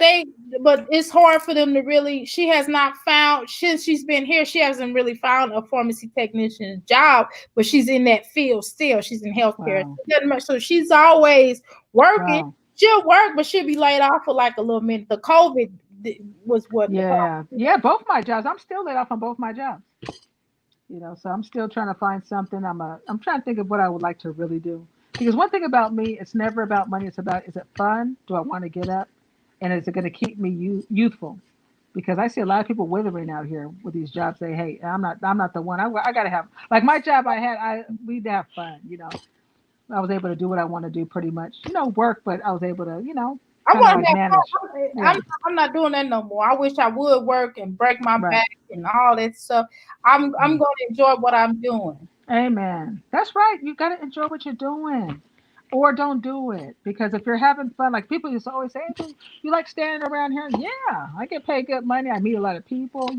it's hard for them to really, she has not found, since she's been here, she hasn't really found a pharmacy technician job, but she's in that field still. She's in healthcare. Wow, So she's always working. wow. She'll work, but she'll be laid off for like a little minute. The COVID was what Yeah, yeah. Both my jobs. I'm still laid off on both my jobs. So I'm still trying to find something. I'm trying to think of what I would like to really do. Because one thing about me, it's never about money. It's about, is it fun? Do I want to get up? And is it going to keep me youthful? Because I see a lot of people withering out here with these jobs they hate. And I'm not the one. I got to have, like my job I had, we'd have fun. I was able to do what I want to do pretty much, work, but I was able to, I kind of want like to manage. have Yeah, I'm not doing that no more. I wish I would work and break my right. back and all that stuff. I'm Mm. going to enjoy what I'm doing. Amen. That's right. You got to enjoy what you're doing, or don't do it. Because if you're having fun, like people used to always say, "Hey, you like standing around here?" Yeah, I get paid good money. I meet a lot of people,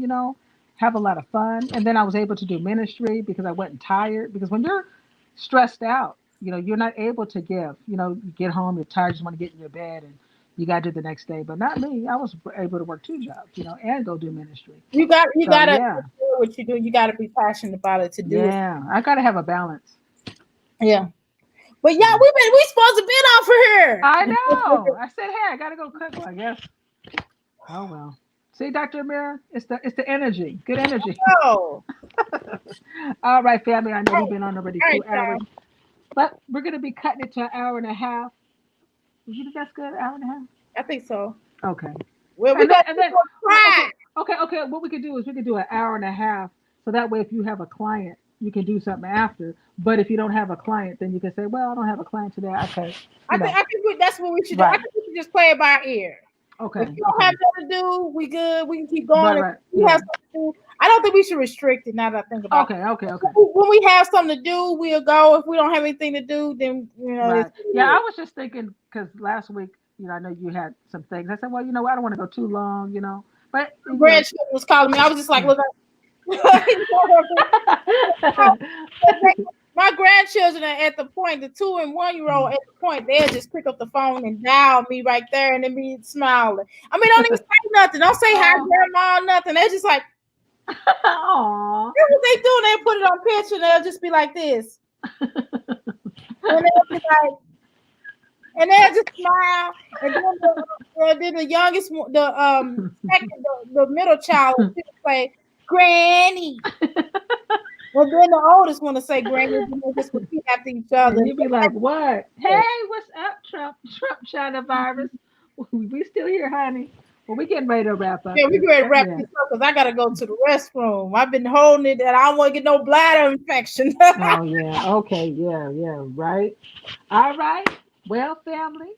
have a lot of fun. And then I was able to do ministry because I wasn't tired. Because when you're stressed out, you're not able to give. You get home, you're tired, you just want to get in your bed and you got to do the next day. But not me. I was able to work two jobs, and go do ministry. You So gotta yeah, enjoy what you do. You gotta be passionate about it to do it. yeah, I got to have a balance. Yeah. But yeah, we supposed to been off I of know. here. I said, hey, I gotta go cook. Well, I guess. Oh well. See, Dr. Amira, it's the energy. Good energy. Oh, All right, family. I know all we've been on already right, 2 hours, y'all. but we're gonna be cutting it to an hour and a half. You think that's good? An hour and a half? I think so. Okay. Well, we And then gonna, and we then gonna try. okay. What we could do is we could do an hour and a half. So that way, if you have a client, you can do something after. But if you don't have a client, then you can say, well, I don't have a client today. Okay. You know. I think that's what we should do. I Right. think we should just play it by ear. If Okay. you don't Okay. have nothing to do, we good. We can keep Right. going. If Right. you have Yeah. something to do, I don't think we should restrict it. Now that I think about Okay. Okay. it, Okay. when we have something to do, we'll go. If we don't have anything to do, then it's Right. Yeah, I was just thinking because last week, I know you had some things. I said, well, I don't want to go too long, but my grandchildren was calling me. I was just like, yeah. look, my grandchildren are at the point, the 2 and 1 year old at the point, they'll just pick up the phone and dial me right there and then be smiling. I mean, don't even say nothing. Don't say hi, Oh, grandma, nothing. They're just like, aw. that's what they do. They put it on picture and they'll just be like this. And they'll be like, and they'll just smile. And then the youngest, second, the middle child will say, Granny. And then the oldest want to say Granny, and they just repeat after each other. And you'd be like, what? Hey, what's up, Trump China virus? We still here, honey. Well, we getting ready to wrap up Yeah, we this. ready to wrap Yeah. this up because I gotta go to the restroom. I've been holding it, and I don't want to get no bladder infection. Oh, yeah. Okay. Yeah. Yeah. Right. All right. Well, family,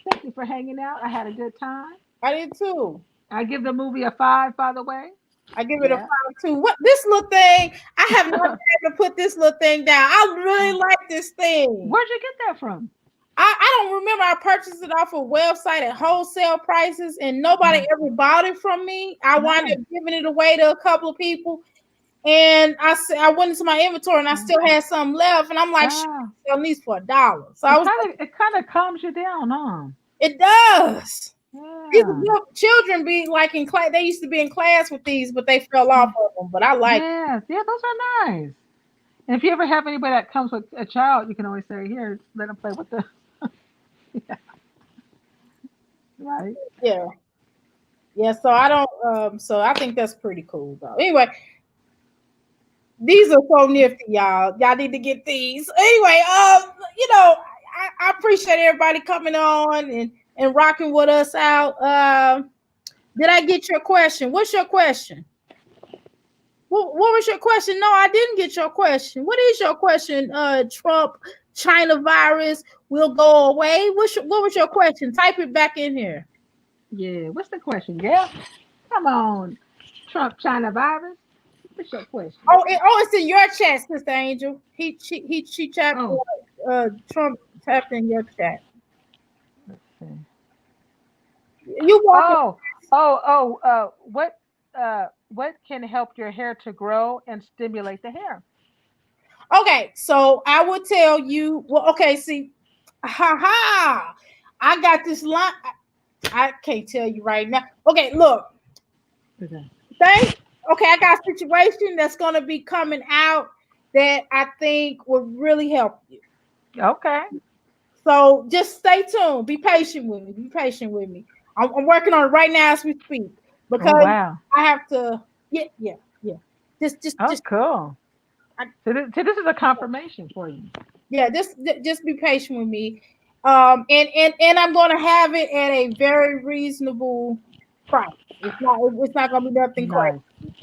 thank you for hanging out. I had a good time. I did too. I give the movie a 5, by the way. I give it a Yeah. 5 too. What this little thing? I have not been able to put this little thing down. I really like this thing. Where'd you get that from? I don't remember. I purchased it off a website at wholesale prices, and nobody Nice. ever bought it from me. I wound Nice. up giving it away to a couple of people, and I went into my inventory, and I still had some left, and I'm like, Wow. selling these for $1. So I It was kind like, of it kind of calms you down, huh? it does. These Yeah. little children be like in class. They used to be in class with these, but they fell off of them. But I like. Yes. Yeah, those are nice. And if you ever have anybody that comes with a child, you can always say, "Here, let them play with the." Yeah, right. Yeah, yeah. So I don't. So I think that's pretty cool, though. Anyway, these are so nifty, y'all. Y'all need to get these. Anyway, I appreciate everybody coming on and rocking with us out. Did I get your question? What's your question? What was your question? No, I didn't get your question. What is your question? Trump, China virus will go away. What was your question? Type it back in here. Yeah. What's the question? Yeah. Come on, Trump China virus. What's your question? It's in your chat, Sister Angel. She tapped. Oh, Trump tapped in your chat. let's see. You walking? Oh, what can help your hair to grow and stimulate the hair? Okay, so I would tell you. Well, okay, see, ha ha. I got this line. I can't tell you right now. Okay, look. Okay. Thank. Okay, I got a situation that's gonna be coming out that I think will really help you. Okay. So just stay tuned. Be patient with me. Be patient with me. I'm working on it right now as we speak Oh because wow. I have to. Yeah, yeah, yeah. Oh Just. cool. I, So this is a confirmation for you. yeah, just be patient with me. And I'm gonna have it at a very reasonable price. It's not gonna be nothing crazy Nice.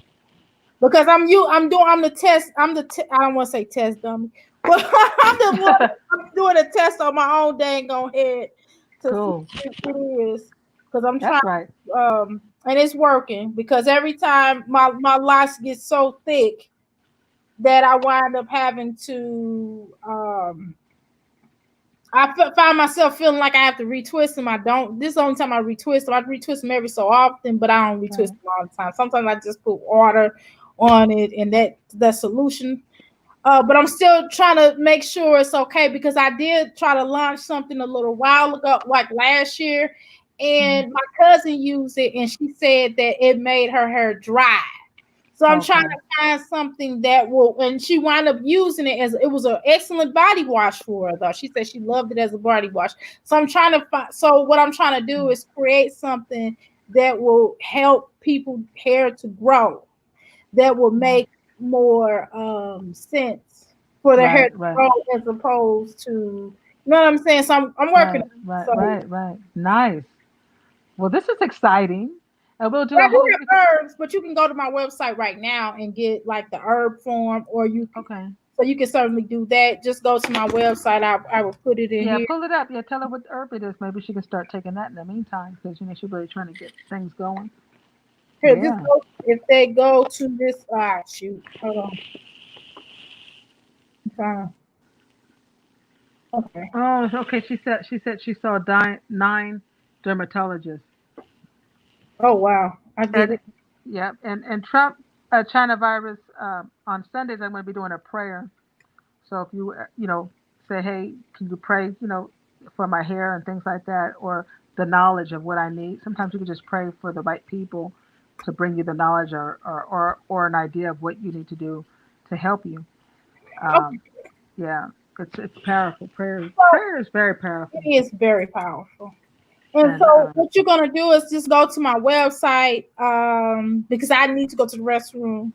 because I'm the test. I don't want to say test dummy, but I'm doing a test on my own dang on head to see Cool. if it is because I'm trying. That's right. And it's working because every time my locks get so thick that I wind up having to find myself feeling like I have to retwist them. I don't. This is the only time I retwist them. I retwist them every so often, but I don't retwist Right. them all the time. Sometimes I just put water on it and that solution. But I'm still trying to make sure it's okay because I did try to launch something a little while ago, like last year, Mhm. and my cousin used it and she said that it made her hair dry. So I'm trying Okay. to find something that will, and she wound up using it as it was an excellent body wash for her, though. She said she loved it as a body wash. So I'm trying to find, so what I'm trying to do is create something that will help people hair to grow, that will Yeah. make more sense for their hair Right. to Right. grow as opposed to, you know what I'm saying? So I'm working Right. on it. Right. So Right. Right. Nice. Well, this is exciting, and we'll do I a do whole. have herbs, but you can go to my website right now and get like the herb form, or you can, Okay. so you can certainly do that. Just go to my website. I will put it in Yeah, here. pull it up. Yeah, tell her what herb it is. Maybe she can start taking that in the meantime because she's really trying to get things going. Here, just Yeah. go, if they go to this, shoot, hold on. I'm trying okay. Oh, okay. She said she saw 9 dermatologists. Oh wow, I did And it. yeah, and Trump, China virus. On Sundays, I'm going to be doing a prayer. So if you say, hey, can you pray, for my hair and things like that, or the knowledge of what I need. Sometimes you can just pray for the right people to bring you the knowledge or an idea of what you need to do to help you. Okay, Um, yeah, it's powerful. Prayer so prayer is very powerful. it is very powerful. And And so what you're gonna do is just go to my website, because I need to go to the restroom.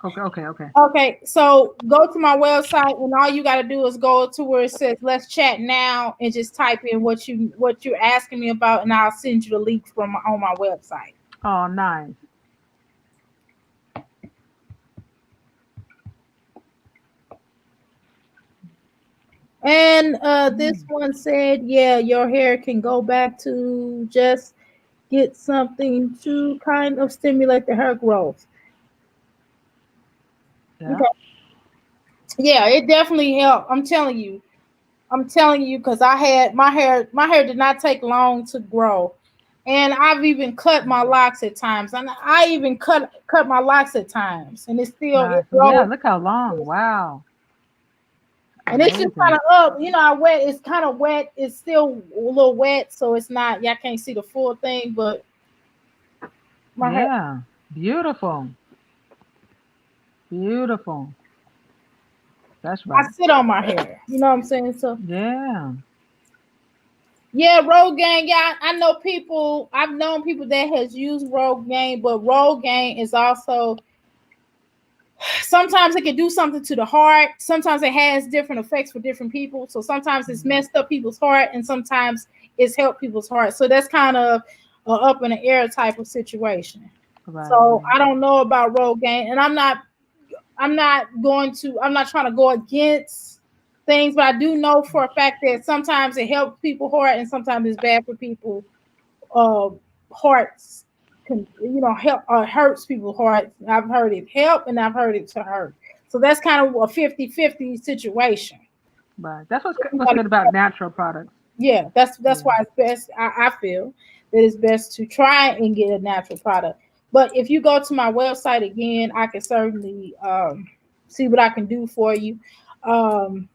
okay, okay, okay. Okay, so go to my website, and all you got to do is go to where it says "Let's chat now" and just type in what you're asking me about, and I'll send you the link from on my website. Oh, nice. And this Mm, one said, "Yeah, your hair can go back to just get something to kind of stimulate the hair growth." yeah. Okay, yeah, it definitely helped. I'm telling you, because I had my hair did not take long to grow. And I've even cut my locks at times. And I even cut my locks at times. And Nice. it Yeah. grows. Look how long. Wow. And it's just kind Amazing. of up. You know, I wet, it's kind of wet. It's still a little wet, so it's not, y'all can't see the full thing, but my hair, Yeah. Beautiful. Beautiful. That's I right. sit on my hair. You know what I'm saying? So Yeah. yeah, Rogaine. Yeah, I know people. I've known people that has used Rogaine, but Rogaine is also, sometimes it can do something to the heart. Sometimes it has different effects for different people. So sometimes it's Mm, messed up people's heart, and sometimes it's helped people's heart. So that's kind of a up in the air type of situation. right, So right, I don't know about Rogaine, and I'm not trying to go against things, but I do know for a fact that sometimes it helps people's heart, and sometimes it's bad for people uh, hearts can, help hurts people's hearts. I've heard it help, and I've heard it to hurt. So that's kind of a 50-50 situation. right. That's what's Everybody, good about natural products. yeah, that's Yeah, why it's best. I feel that it's best to try and get a natural product. But if you go to my website again, I can certainly see what I can do for you. Um,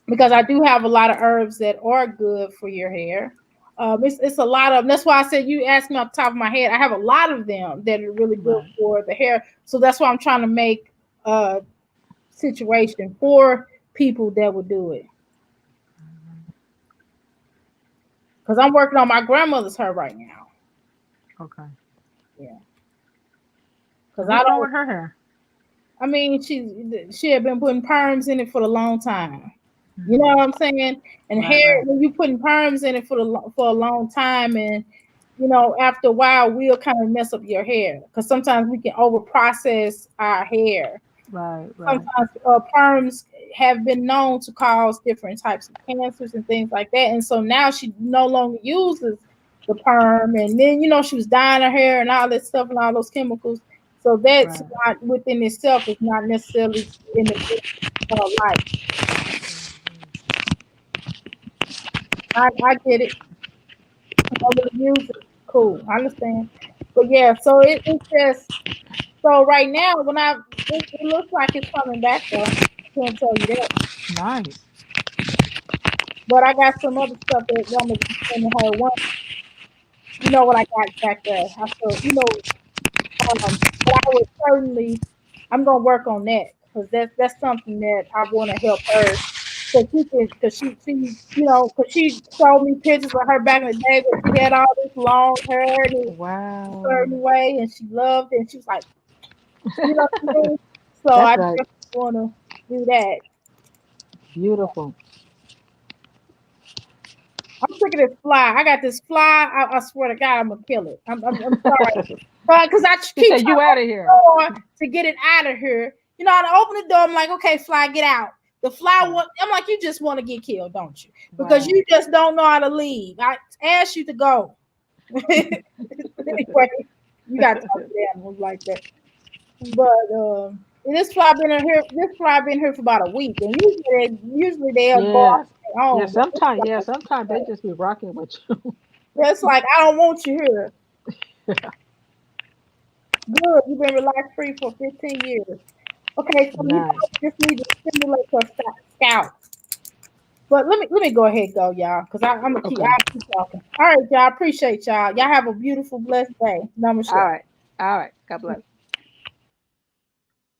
because I do have a lot of herbs that are good for your hair. It's a lot of. That's why I said, you asked me off the top of my head. I have a lot of them that are really good right. for the hair. So that's why I'm trying to make a situation for people that would do it. Because I'm working on my grandmother's hair right now. Okay. Yeah. Because And I what's wrong don't. with her hair? I mean, she had been putting perms in it for a long time. You know what Mm, I'm saying? And right, hair, right, when you putting perms in it for a long time, and after a while, we'll kind of mess up your hair, because sometimes we can over process our hair. right, right, Sometimes perms have been known to cause different types of cancers and things like that. And so now she no longer uses the perm, and then she was dyeing her hair and all that stuff and all those chemicals. So that's right. not within itself is not necessarily in the good light. I get it. Over the music. Cool. I understand. But yeah, so it's just, so right now when it looks like it's coming back though. I can't tell you that. Nice. But I got some other stuff that I'm gonna be sending her. One, you know what I got back there. I feel, but I would certainly, I'm gonna work on that because that's something that I want to help her. Cause she showed me pictures of her back in the day when she had all this long hair and it was a Wow. certain way, and she loved it. And she was like, you know what I mean? So That's I right. just want to do that. Beautiful. I'm sick of this fly. I got this fly. I swear to God, I'm gonna kill it. I'm sorry, but because I He keep said, trying "You to out of open here." the door to get it out of here. I open the door. I'm like, okay, fly, get out. The fly. Yeah. I'm like, you just want to get killed, don't you? Because Wow. you just don't know how to leave. I asked you to go. Anyway, you got to talk to the animals like that. But this fly been in here. This fly been here for about a week, and usually they'll go off Yes. their Yeah. own. But this Sometimes. Yeah. fly, Sometimes they just be rocking with you. that's like I don't want you here. Good, you've been relaxed free for 15 years. Okay, so Nice. we just need to stimulate your scalp. But let me go ahead and go, y'all, because I'm gonna Okay. I'll keep talking. All right, y'all. Appreciate y'all. Y'all have a beautiful, blessed day. All Namaste. right. All right. God bless.